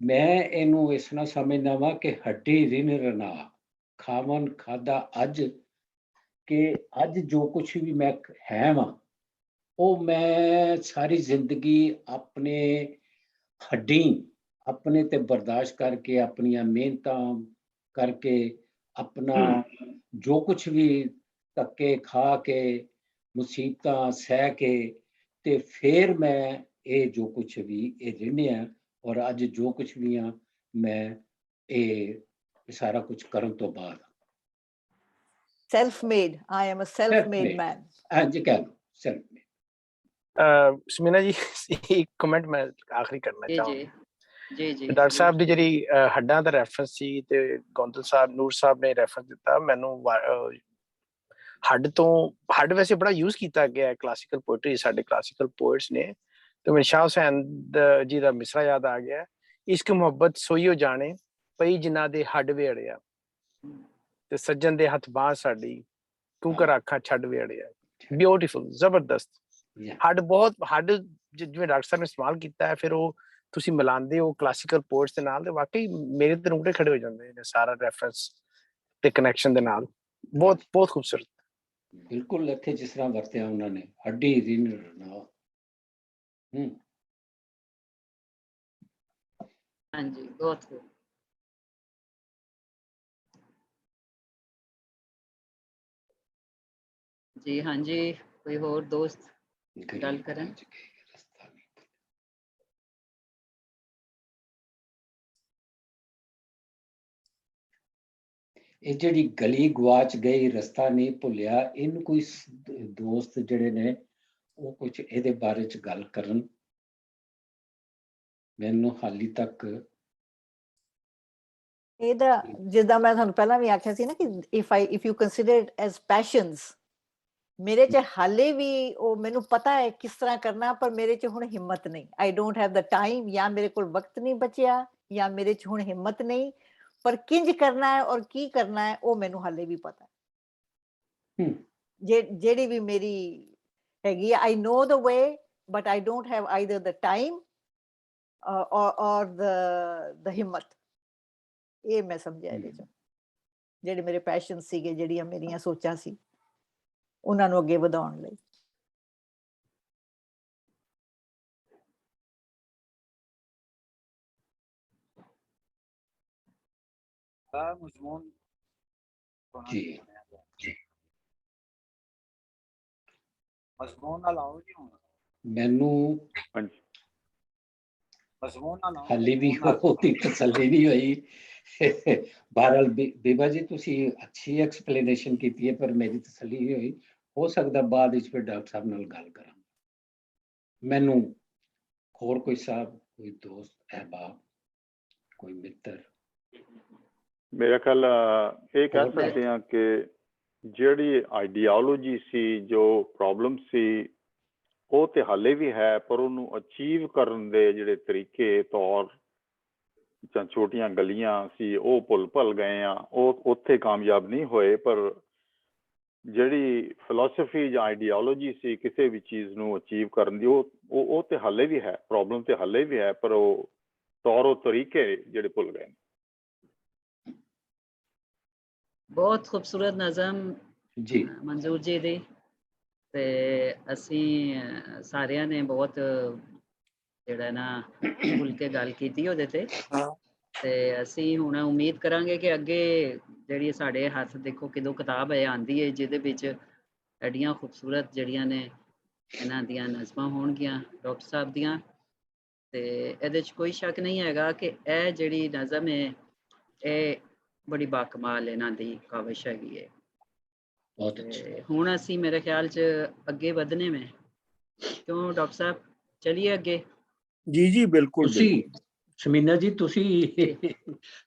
ਮੈਂ ਇਹਨੂੰ ਇਸ ਤਰ੍ਹਾਂ ਸਮਝਦਾ ਵਾਂ ਕਿ ਹੱਡੀ ਰਿਨ ਰਨਾ ਖਾਵਨ ਖਾਦਾ ਅੱਜ, ਕਿ ਅੱਜ ਜੋ ਕੁਛ ਵੀ ਮੈਂ ਹੈ ਵਾਂ ਉਹ ਮੈਂ ਸਾਰੀ ਜ਼ਿੰਦਗੀ ਆਪਣੇ ਹੱਡੀ ਆਪਣੇ ਤੇ ਬਰਦਾਸ਼ਤ ਕਰਕੇ, ਆਪਣੀਆਂ ਮਿਹਨਤਾਂ ਕਰਕੇ, ਆਪਣਾ ਜੋ ਕੁਛ ਵੀ ਧੱਕੇ ਖਾ ਕੇ, ਮੁਸੀਬਤਾਂ ਸਹਿ ਕੇ, ਤੇ ਫਿਰ ਮੈਂ ਇਹ ਜੋ ਕੁਛ ਵੀ ਇਹ ਰਿੰਨਿਆ ਔਰ ਅੱਜ ਜੋ ਕੁਛ ਵੀ ਆ ਮੈਂ ਇਹ ਸਾਰਾ ਕੁਛ ਕਰਨ ਤੋਂ ਬਾਅਦ self made, I am a self made man। ਅੱਜ ਕਹਿ ਲਓ self made। ਸਮੀਨਾ ਜੀ ਇੱਕ ਕਮੈਂਟ ਮੈਂ ਆਖਰੀ ਕਰਨਾ ਚਾਹਾਂਗਾ। ਜੀ ਡਾਕਟਰ ਸਾਹਿਬ ਦੀ ਜਿਹੜੀ ਹੱਡਾਂ ਦਾ ਰੈਫਰੈਂਸ ਸੀ ਤੇ ਗੋਂਦਲ ਸਾਹਿਬ, ਨੂਰ ਸਾਹਿਬ ਨੇ ਰੈਫਰੈਂਸ ਦਿੱਤਾ, ਮੈਨੂੰ ਹੱਡ ਵੈਸੇ ਬੜਾ ਯੂਜ਼ ਕੀਤਾ ਗਿਆ ਹੈ ਕਲਾਸੀਕਲ ਪੋਇਟਰੀ, ਸਾਡੇ ਕਲਾਸੀਕਲ ਪੋਇਟਸ ਨੇ। ਤੇ ਮੈਨੂੰ ਸ਼ਾਹ ਹੁਸੈਨ ਜੀ ਦਾ ਮਿਸਰਾ ਯਾਦ ਆ ਗਿਆ, ਇਸ਼ਕ ਮੁਹੱਬਤ ਸੋਈਓ ਜਾਣੇ ਪਈ ਜਿਨ੍ਹਾਂ ਦੇ ਹੱਡ ਵੇੜਿਆ, ਤੇ ਸੱਜਣ ਦੇ ਹੱਥ ਬਾਂਹ ਸਾਡੀ ਤੂੰ ਕਰ ਆਖਾਂ ਛੱਡ ਵੇੜਿਆ। ਬਿਊਟੀਫੁਲ, ਜ਼ਬਰਦਸਤ। ਹੱਡ ਜਿਵੇਂ ਡਾਕਟਰ ਸਾਹਿਬ ਨੇ ਇਸਤੇਮਾਲ ਕੀਤਾ ਹੈ, ਫਿਰ ਉਹ ਤੁਸੀਂ ਮਿਲਾਉਂਦੇ ਹੋ ਕਲਾਸੀਕਲ ਪੋਇਟਸ ਦੇ ਨਾਲ, ਤੇ ਵਾਕਈ ਮੇਰੇ ਤੇ ਰੂੰਗਟੇ ਖੜੇ ਹੋ ਜਾਂਦੇ ਨੇ ਸਾਰਾ ਰੈਫਰੈਂਸ ਤੇ ਕਨੈਕਸ਼ਨ ਦੇ ਨਾਲ। ਬਹੁਤ ਬਹੁਤ ਖੂਬਸੂਰਤ। ਬਿਲਕੁਲ ਇੱਥੇ ਜਿਸ ਤਰ੍ਹਾਂ ਵਰਤਿਆ ਉਹਨਾਂ ਨੇ ਹੱਡੀ ਰਿਨ ਰਨਾ। ਹਾਂਜੀ, ਬਹੁਤ ਜੀ। ਹਾਂਜੀ, ਕੋਈ ਹੋਰ ਦੋਸਤ ਗੱਲ ਕਰਨ? ਇਹ ਜਿਹੜੀ ਗਲੀ ਗਵਾਚ ਗਈ ਰਸਤਾ ਨਹੀਂ ਭੁੱਲਿਆ, ਇਹਨੂੰ ਕੋਈ ਦੋਸਤ ਜਿਹੜੇ ਨੇ ਉਹ ਕੁਝ ਇਹਦੇ ਬਾਰੇ ਚ ਗੱਲ ਕਰਨ। ਮੈਨੂੰ ਹਾਲੀ ਤੱਕ ਇਹਦਾ ਜਿੱਦਾਂ ਮੈਂ ਤੁਹਾਨੂੰ ਪਹਿਲਾਂ ਵੀ ਆਖਿਆ ਸੀ ਨਾ ਕਿ if you consider it as passions, ਮੇਰੇ ਚ ਹਾਲੇ ਵੀ ਉਹ ਮੈਨੂੰ ਪਤਾ ਹੈ ਕਿਸ ਤਰ੍ਹਾਂ ਕਰਨਾ, ਪਰ ਮੇਰੇ ਚ ਹੁਣ ਹਿੰਮਤ ਨਹੀਂ। I don't have the time, ਜਾਂ ਮੇਰੇ ਕੋਲ ਵਕਤ ਨਹੀਂ ਬਚਿਆ, ਜਾਂ ਮੇਰੇ ਚ ਹੁਣ ਹਿੰਮਤ ਨਹੀਂ। ਪਰ ਕਿੰਜ ਕਰਨਾ ਹੈ ਔਰ ਕੀ ਕਰਨਾ ਹੈ ਉਹ ਮੈਨੂੰ ਹਾਲੇ ਵੀ ਪਤਾ ਹੈ। ਜਿਹੜੀ ਵੀ ਮੇਰੀ ਹੈਗੀ, I know the way, but I don't have either the time or the ਹਿੰਮਤ। ਇਹ ਮੈਂ ਸਮਝਿਆ ਇਹਦੇ ਚ, ਜਿਹੜੇ ਮੇਰੇ ਪੈਸ਼ਨ ਸੀਗੇ, ਜਿਹੜੀਆਂ ਮੇਰੀਆਂ ਸੋਚਾਂ ਸੀ, ਉਹਨਾਂ ਨੂੰ ਅੱਗੇ ਵਧਾਉਣ ਲਈ। ਮਜ਼ਮੂਨ ਜੀ ਮਜ਼ਮੂਨ ਨਾਲ ਆਓ ਜੀ ਹੁਣ ਮੈਨੂੰ ਹਾਂਜੀ ਮਜ਼ਮੂਨ ਨਾਲ ਆਓ ਹਾਲੇ ਵੀ ਮਜ਼ਮੂਨ ਨਾਲ। ਉਹਦੀ ਤਸੱਲੀ ਨਹੀਂ ਹੋਈ। ਬਹਰਹਾਲ ਬੀਬਾ ਜੀ ਤੁਸੀਂ ਅੱਛੀ ਐਕਸਪਲੇਨੇਸ਼ਨ ਕੀਤੀ ਹੈ, ਪਰ ਮੇਰੀ ਤਸੱਲੀ ਨਹੀਂ ਹੋਈ। ਹੋ ਸਕਦਾ ਬਾਅਦ ਵਿੱਚ ਫਿਰ ਡਾਕਟਰ ਸਾਹਿਬ ਨਾਲ ਗੱਲ ਕਰਾਂ। ਮੈਨੂੰ ਹੋਰ ਕੋਈ ਸਾਹਿਬ, ਕੋਈ ਦੋਸਤ, ਅਹਿਬਾਬ, ਕੋਈ ਮਿੱਤਰ ਮੇਰਾ ਖਿਆਲ ਇਹ ਕਹਿ ਹੋਰ ਤਾਂ- ਸਕਦੇ ਹਾਂ ਕਿ ਜਿਹੜੀ ਆਈਡੀਓਲੋਜੀ ਸੀ, ਜੋ ਪ੍ਰੋਬਲਮ ਸੀ, ਉਹ ਤੇ ਹਾਲੇ ਵੀ ਹੈ, ਪਰ ਉਹਨੂੰ ਅਚੀਵ ਕਰਨ ਦੇ ਜਿਹੜੇ ਤਰੀਕੇ ਤੌਰ ਜਾਂ ਛੋਟੀਆਂ ਗਲੀਆਂ ਸੀ ਉਹ ਭੁੱਲ ਗਏ ਆ, ਉਹ ਉੱਥੇ ਕਾਮਯਾਬ ਨਹੀਂ ਹੋਏ। ਪਰ ਜਿਹੜੀ ਫਿਲਾਸਫੀ ਜਾਂ ਆਈਡੀਓਲੋਜੀ ਸੀ ਕਿਸੇ ਵੀ ਚੀਜ਼ ਨੂੰ ਅਚੀਵ ਕਰਨ ਦੀ, ਉਹ ਤੇ ਹਾਲੇ ਵੀ ਹੈ, ਪ੍ਰੋਬਲਮ ਤੇ ਹਾਲੇ ਵੀ ਹੈ, ਪਰ ਉਹ ਤੌਰ ਤਰੀਕੇ ਜਿਹੜੇ ਭੁੱਲ ਗਏ। ਬਹੁਤ ਖੂਬਸੂਰਤ ਨਜ਼ਮ ਜੀ ਮਨਜ਼ੂਰ ਜੀ ਦੀ, ਤੇ ਅਸੀਂ ਸਾਰਿਆਂ ਨੇ ਬਹੁਤ ਜਿਹੜਾ ਨਾ ਖੁੱਲ ਕੇ ਗੱਲ ਕੀਤੀ ਉਹਦੇ ਤੇ ਅਸੀਂ ਹੁਣ ਉਮੀਦ ਕਰਾਂਗੇ ਕਿ ਅੱਗੇ ਜਿਹੜੀ ਸਾਡੇ ਹੱਥ ਦੇਖੋ ਕਿਦੋਂ ਕਿਤਾਬ ਹੈ ਆਂਦੀ ਹੈ, ਜਿਹਦੇ ਵਿੱਚ ਐਡੀਆਂ ਖੂਬਸੂਰਤ ਜਿਹੜੀਆਂ ਨੇ ਇਹਨਾਂ ਦੀਆਂ ਨਜ਼ਮਾਂ ਹੋਣਗੀਆਂ ਡਾਕਟਰ ਸਾਹਿਬ ਦੀਆਂ। ਤੇ ਇਹਦੇ 'ਚ ਕੋਈ ਸ਼ੱਕ ਨਹੀਂ ਹੈਗਾ ਕਿ ਇਹ ਜਿਹੜੀ ਨਜ਼ਮ ਹੈ ਇਹ ਬੜੀ ਬਾਕਮਾਲ ਇਹਨਾਂ ਦੀ ਕਾਵਿਸ਼ ਹੈਗੀ ਹੈ। ਬਹੁਤ ਅੱਛਾ। ਹੁਣ ਅਸੀਂ ਮੇਰੇ ਖਿਆਲ 'ਚ ਅੱਗੇ ਵਧਨੇ में ਕਿਉਂ ਡਾਕਟਰ ਸਾਹਿਬ, ਚਲੀਏ ਅੱਗੇ। ਜੀ ਬਿਲकुल ਤੁਸੀਂ ਸ਼ਮੀਨਾ ਜੀ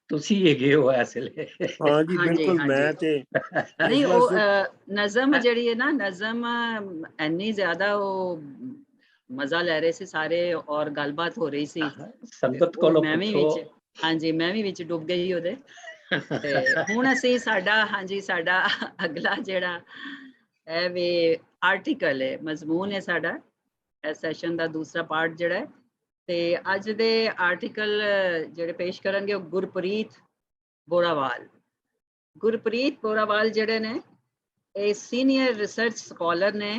ਤੁਸੀਂ ਹੈਗੇ ਹੋ ਇਸ ਵੇਲੇ। हाँ जी बिल्कुल मैं ते नहीं वो नज़म ਜਿਹੜੀ ਹੈ ਨਾ, ਨਜ਼ਮ ਇੰਨੀ ਜ਼ਿਆਦਾ ਉਹ ਮਜ਼ਾ ਲੈ ਰਹੇ ਸੀ ਸਾਰੇ ਔਰ ਗੱਲਬਾਤ ਹੋ ਰਹੀ ਸੀ, ਸੰਗਤ ਕੋਲੋਂ ਮੈਂ ਵੀ ਪੁੱਛੋ। ਵਿੱਚ, ਹਾਂਜੀ ਮੈਂ ਵੀ ਵਿੱਚ ਡੁੱਬ ਗਈ ਉਹਦੇ। ਤੇ ਹੁਣ ਅਸੀਂ ਸਾਡਾ ਅਗਲਾ ਜਿਹੜਾ ਇਹ ਵੀ ਆਰਟੀਕਲ ਹੈ, ਮਜ਼ਮੂਨ ਹੈ ਸਾਡਾ ਇਸ ਸੈਸ਼ਨ ਦਾ ਦੂਸਰਾ ਪਾਰਟ ਜਿਹੜਾ ਹੈ। ਤੇ ਅੱਜ ਦੇ ਆਰਟੀਕਲ ਜਿਹੜੇ ਪੇਸ਼ ਕਰਨਗੇ ਉਹ ਗੁਰਪ੍ਰੀਤ ਬੋਰਾਵਾਲ ਜਿਹੜੇ ਨੇ ਇਹ ਸੀਨੀਅਰ ਰਿਸਰਚ ਸਕਾਲਰ ਨੇ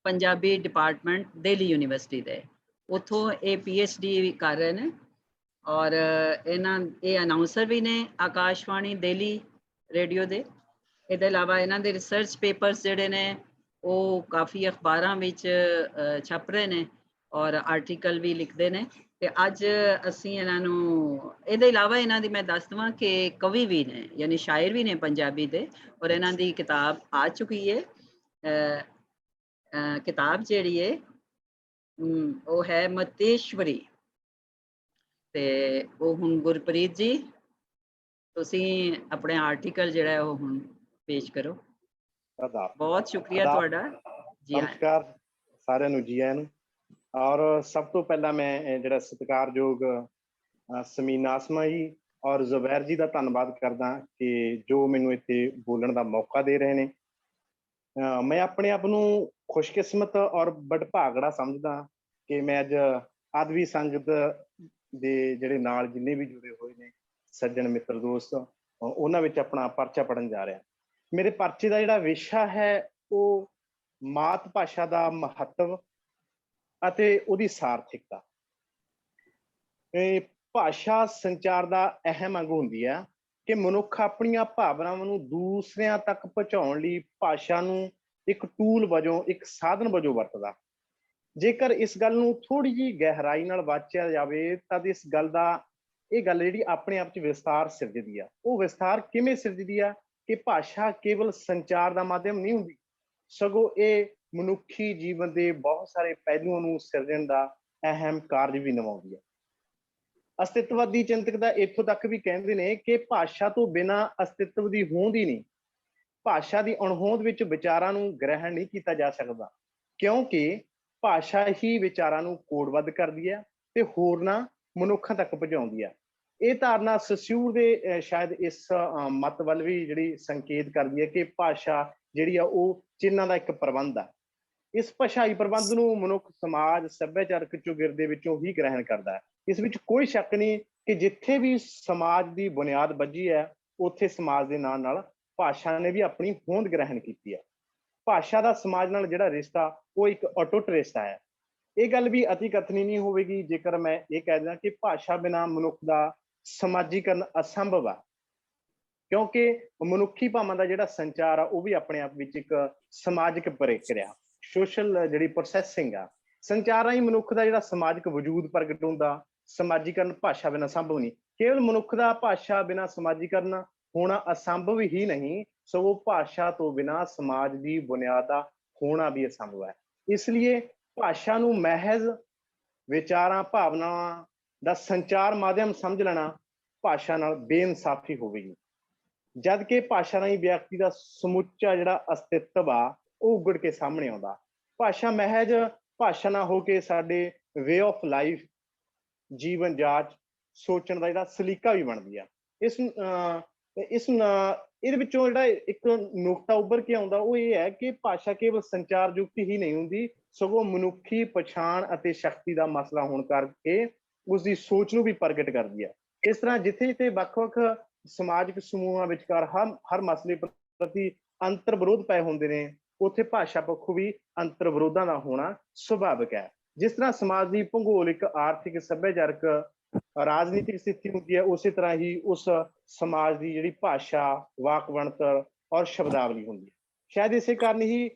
ਪੰਜਾਬੀ ਡਿਪਾਰਟਮੈਂਟ ਦਿੱਲੀ ਯੂਨੀਵਰਸਿਟੀ ਦੇ। ਉੱਥੋਂ ਇਹ PhD ਵੀ ਕਰ ਰਹੇ ਨੇ ਔਰ ਇਹ ਅਨਾਉਂਸਰ ਵੀ ਨੇ ਆਕਾਸ਼ਵਾਣੀ ਦਿੱਲੀ ਰੇਡੀਓ ਦੇ। ਇਹਦੇ ਇਲਾਵਾ ਇਹਨਾਂ ਦੇ ਰਿਸਰਚ ਪੇਪਰਸ ਜਿਹੜੇ ਨੇ ਉਹ ਕਾਫੀ ਅਖਬਾਰਾਂ ਵਿੱਚ ਛਪ ਰਹੇ ਨੇ ਔਰ ਆਰਟੀਕਲ ਵੀ ਲਿਖਦੇ ਨੇ। ਤੇ ਅੱਜ ਅਸੀਂ ਇਹਨਾਂ ਨੂੰ, ਇਹਦੇ ਇਲਾਵਾ ਇਹਨਾਂ ਦੀ ਮੈਂ ਦੱਸ ਦੇਵਾਂ ਕਿ ਕਵੀ ਵੀ ਨੇ, ਯਾਨੀ ਸ਼ਾਇਰ ਵੀ ਨੇ ਪੰਜਾਬੀ ਦੇ, ਔਰ ਇਹਨਾਂ ਦੀ ਕਿਤਾਬ ਆ ਚੁੱਕੀ ਹੈ। ਕਿਤਾਬ ਜਿਹੜੀ ਹੈ ਉਹ ਹੈ ਮਤੇਸ਼ਵਰੀ। ਤੇ ਉਹ ਹੁਣ ਗੁਰਪ੍ਰੀਤ ਜੀ ਤੁਸੀਂ ਆਪਣੇ ਆਰਟੀਕਲ ਜਿਹੜਾ ਹੈ ਉਹ ਹੁਣ ਪੇਸ਼ ਕਰੋ। ਬਹੁਤ ਸ਼ੁਕਰੀਆ ਤੁਹਾਡਾ। ਜੀ ਨਮਸਕਾਰ ਸਾਰਿਆਂ ਨੂੰ, ਜੀ ਆਇਆਂ ਨੂੰ। ਔਰ ਸਭ ਤੋਂ ਪਹਿਲਾਂ ਮੈਂ ਜਿਹੜਾ ਸਤਿਕਾਰਯੋਗ ਸਮੀਨਾ ਆਸਮਾ ਜੀ ਔਰ ਜ਼ੁਬੈਰ ਜੀ ਦਾ ਧੰਨਵਾਦ ਕਰਦਾ ਕਿ ਜੋ ਮੈਨੂੰ ਇੱਥੇ ਬੋਲਣ ਦਾ ਮੌਕਾ ਦੇ ਰਹੇ ਨੇ। ਮੈਂ ਆਪਣੇ ਆਪ ਨੂੰ ਖੁਸ਼ਕਿਸਮਤ ਔਰ ਬੜਭਾਗੜਾ ਸਮਝਦਾ ਕਿ ਮੈਂ ਅੱਜ ਆਦਵੀ ਸੰਗਤ ਦੇ ਜਿਹੜੇ ਨਾਲ ਜਿੰਨੇ ਵੀ ਜੁੜੇ ਹੋਏ ਨੇ ਸੱਜਣ ਮਿੱਤਰ ਦੋਸਤ, ਉਹਨਾਂ ਵਿੱਚ ਆਪਣਾ ਪਰਚਾ ਪੜ੍ਹਨ ਜਾ ਰਿਹਾ। ਮੇਰੇ ਪਰਚੇ ਦਾ ਜਿਹੜਾ ਵਿਸ਼ਾ ਹੈ ਉਹ ਮਾਤ ਭਾਸ਼ਾ ਦਾ ਮਹੱਤਵ ਅਤੇ ਉਹਦੀ ਸਾਰਥਿਕਤਾ। ਭਾਸ਼ਾ ਸੰਚਾਰ ਦਾ ਅਹਿਮ ਅੰਗ ਹੁੰਦੀ ਹੈ ਕਿ ਮਨੁੱਖ ਆਪਣੀਆਂ ਭਾਵਨਾਵਾਂ ਨੂੰ ਦੂਸਰਿਆਂ ਤੱਕ ਪਹੁੰਚਾਉਣ ਲਈ ਭਾਸ਼ਾ ਨੂੰ ਇੱਕ ਟੂਲ ਵਜੋਂ, ਇੱਕ ਸਾਧਨ ਵਜੋਂ ਵਰਤਦਾ। ਜੇਕਰ ਇਸ ਗੱਲ ਨੂੰ ਥੋੜੀ ਜਿਹੀ ਗਹਿਰਾਈ ਨਾਲ ਵਾਚਿਆ ਜਾਵੇ ਤਾਂ ਇਸ ਗੱਲ ਦਾ, ਇਹ ਗੱਲ ਜਿਹੜੀ ਆਪਣੇ ਆਪ 'ਚ ਵਿਸਤਾਰ ਸਿਰਜਦੀ ਆ। ਉਹ ਵਿਸਤਾਰ ਕਿਵੇਂ ਸਿਰਜਦੀ ਆ ਕਿ ਭਾਸ਼ਾ ਕੇਵਲ ਸੰਚਾਰ ਦਾ ਮਾਧਿਅਮ ਨਹੀਂ ਹੁੰਦੀ, ਸਗੋਂ ਇਹ ਮਨੁੱਖੀ ਜੀਵਨ ਦੇ ਬਹੁਤ ਸਾਰੇ ਪਹਿਲੂਆਂ ਨੂੰ ਸਿਰਜਣ ਦਾ ਅਹਿਮ ਕਾਰਜ ਵੀ ਨਿਭਾਉਂਦੀ ਹੈ। ਅਸਤਿਤਵਵਾਦੀ ਚਿੰਤਕ ਦਾ ਇੱਥੋਂ ਤੱਕ ਵੀ ਕਹਿੰਦੇ ਨੇ ਕਿ ਭਾਸ਼ਾ ਤੋਂ ਬਿਨਾਂ ਅਸਤਿਤਵ ਦੀ ਹੋਂਦ ਹੀ ਨਹੀਂ। ਭਾਸ਼ਾ ਦੀ ਅਣਹੋਂਦ ਵਿੱਚ ਵਿਚਾਰਾਂ ਨੂੰ ਗ੍ਰਹਿਣ ਨਹੀਂ ਕੀਤਾ ਜਾ ਸਕਦਾ, ਕਿਉਂਕਿ ਭਾਸ਼ਾ ਹੀ ਵਿਚਾਰਾਂ ਨੂੰ ਕੋਡਬੱਧ ਕਰਦੀ ਹੈ ਤੇ ਹੋਰਨਾਂ ਮਨੁੱਖਾਂ ਤੱਕ ਪਹੁੰਚਾਉਂਦੀ ਹੈ। ਇਹ ਧਾਰਨਾ ਸਸਿਊਰ ਦੇ ਸ਼ਾਇਦ ਇਸ ਮਤ ਵੱਲ ਵੀ ਜਿਹੜੀ ਸੰਕੇਤ ਕਰਦੀ ਹੈ ਕਿ ਭਾਸ਼ਾ ਜਿਹੜੀ ਆ ਉਹ ਚਿੰਨ੍ਹਾਂ ਦਾ ਇੱਕ ਪ੍ਰਬੰਧ ਆ। ਇਸ ਭਾਸ਼ਾਈ ਪ੍ਰਬੰਧ ਨੂੰ ਮਨੁੱਖ ਸਮਾਜ ਸੱਭਿਆਚਾਰਕ ਚੌਗਿਰਦੇ ਵਿੱਚੋਂ ਹੀ ਗ੍ਰਹਿਣ ਕਰਦਾ ਹੈ। ਇਸ ਵਿੱਚ ਕੋਈ ਸ਼ੱਕ ਨਹੀਂ ਕਿ ਜਿੱਥੇ ਵੀ ਸਮਾਜ ਦੀ ਬੁਨਿਆਦ ਬੱਝੀ ਹੈ ਉੱਥੇ ਸਮਾਜ ਦੇ ਨਾਲ ਨਾਲ ਭਾਸ਼ਾ ਨੇ ਵੀ ਆਪਣੀ ਹੋਂਦ ਗ੍ਰਹਿਣ ਕੀਤੀ ਹੈ। ਭਾਸ਼ਾ ਦਾ ਸਮਾਜ ਨਾਲ ਜਿਹੜਾ ਰਿਸ਼ਤਾ ਉਹ ਇੱਕ ਅਟੁੱਟ ਰਿਸ਼ਤਾ ਹੈ। ਇਹ ਗੱਲ ਵੀ ਅਤੀ ਕਥਨੀ ਨਹੀਂ ਹੋਵੇਗੀ ਜੇਕਰ ਮੈਂ ਇਹ ਕਹਿ ਦਿਆਂ ਕਿ ਭਾਸ਼ਾ ਬਿਨਾਂ ਮਨੁੱਖ ਦਾ ਸਮਾਜੀਕਰਨ ਅਸੰਭਵ ਆ, ਕਿਉਂਕਿ ਮਨੁੱਖੀ ਭਾਵਾਂ ਦਾ ਜਿਹੜਾ ਸੰਚਾਰ ਆ ਉਹ ਵੀ ਆਪਣੇ ਆਪ ਵਿੱਚ ਇੱਕ ਸਮਾਜਿਕ ਪ੍ਰਕਿਰਿਆ। ਸੋਸ਼ਲ ਜਿਹੜੀ ਪ੍ਰੋਸੈਸਿੰਗ ਆ, ਸੰਚਾਰ ਰਾਹੀਂ ਮਨੁੱਖ ਦਾ ਜਿਹੜਾ ਸਮਾਜਿਕ ਵਜੂਦ ਪ੍ਰਗਟ ਹੁੰਦਾ। ਸਮਾਜੀਕਰਨ ਭਾਸ਼ਾ ਬਿਨਾਂ ਸੰਭਵ ਨਹੀਂ। ਕੇਵਲ ਮਨੁੱਖ ਦਾ ਭਾਸ਼ਾ ਬਿਨਾਂ ਸਮਾਜੀਕਰਨ ਹੋਣਾ ਅਸੰਭਵ ਹੀ ਨਹੀਂ, ਸਗੋਂ ਭਾਸ਼ਾ ਤੋਂ ਬਿਨਾਂ ਸਮਾਜ ਦੀ ਬੁਨਿਆਦ ਦਾ ਹੋਣਾ ਵੀ ਅਸੰਭਵ ਹੈ। ਇਸ ਲਈ ਭਾਸ਼ਾ ਨੂੰ ਮਹਿਜ਼ ਵਿਚਾਰਾਂ ਭਾਵਨਾਵਾਂ ਦਾ ਸੰਚਾਰ ਮਾਧਿਅਮ ਸਮਝ ਲੈਣਾ ਭਾਸ਼ਾ ਨਾਲ ਬੇਇਨਸਾਫੀ ਹੋਵੇਗੀ, ਜਦ ਕਿ ਭਾਸ਼ਾ ਰਾਹੀਂ ਵਿਅਕਤੀ ਦਾ ਸਮੁੱਚਾ ਜਿਹੜਾ ਅਸਤਿਤਵ ਆ ਉਹ ਉਗੜ ਕੇ ਸਾਹਮਣੇ ਆਉਂਦਾ। ਭਾਸ਼ਾ ਮਹਿਜ਼ ਭਾਸ਼ਾ ਨਾ ਹੋ ਕੇ ਸਾਡੇ ਵੇ ਆਫ ਲਾਈਫ, ਜੀਵਨ ਜਾਚ, ਸੋਚਣ ਦਾ ਜਿਹੜਾ ਸਲੀਕਾ ਵੀ ਬਣਦੀ ਆ। ਇਹਦੇ ਵਿੱਚੋਂ ਜਿਹੜਾ ਇੱਕ ਨੁਕਤਾ ਉੱਭਰ ਕੇ ਆਉਂਦਾ ਉਹ ਇਹ ਹੈ ਕਿ ਭਾਸ਼ਾ ਕੇਵਲ ਸੰਚਾਰ ਯੁਕਤੀ ਹੀ ਨਹੀਂ ਹੁੰਦੀ, ਸਗੋਂ ਮਨੁੱਖੀ ਪਛਾਣ ਅਤੇ ਸ਼ਕਤੀ ਦਾ ਮਸਲਾ ਹੋਣ ਕਰਕੇ ਉਸਦੀ ਸੋਚ ਨੂੰ ਵੀ ਪ੍ਰਗਟ ਕਰਦੀ ਹੈ। ਇਸ ਤਰ੍ਹਾਂ ਜਿੱਥੇ ਜਿੱਥੇ ਵੱਖ-ਵੱਖ ਸਮਾਜਿਕ ਸਮੂਹਾਂ ਵਿਚਕਾਰ ਹਰ ਮਸਲੇ ਪ੍ਰਤੀ ਅੰਤਰ ਵਿਰੋਧ ਪਏ ਹੁੰਦੇ ਨੇ, ਉੱਥੇ ਭਾਸ਼ਾ ਪੱਖੋਂ ਵੀ ਅੰਤਰ ਵਿਰੋਧਾਂ ਦਾ ਹੋਣਾ ਸੁਭਾਵਿਕ ਹੈ। ਜਿਸ ਤਰ੍ਹਾਂ ਸਮਾਜ ਦੀ ਭੂਗੋਲਿਕ, ਆਰਥਿਕ, ਸੱਭਿਆਚਾਰਕ, ਰਾਜਨੀਤਿਕ ਸਥਿਤੀ ਹੁੰਦੀ ਹੈ, ਉਸੇ ਤਰ੍ਹਾਂ ਹੀ ਉਸ ਸਮਾਜ ਦੀ ਜਿਹੜੀ ਭਾਸ਼ਾ, ਵਾਕ ਬਣਤਰ ਔਰ ਸ਼ਬਦਾਵਲੀ ਹੁੰਦੀ ਹੈ। ਸ਼ਾਇਦ ਇਸੇ ਕਾਰਨ ਹੀ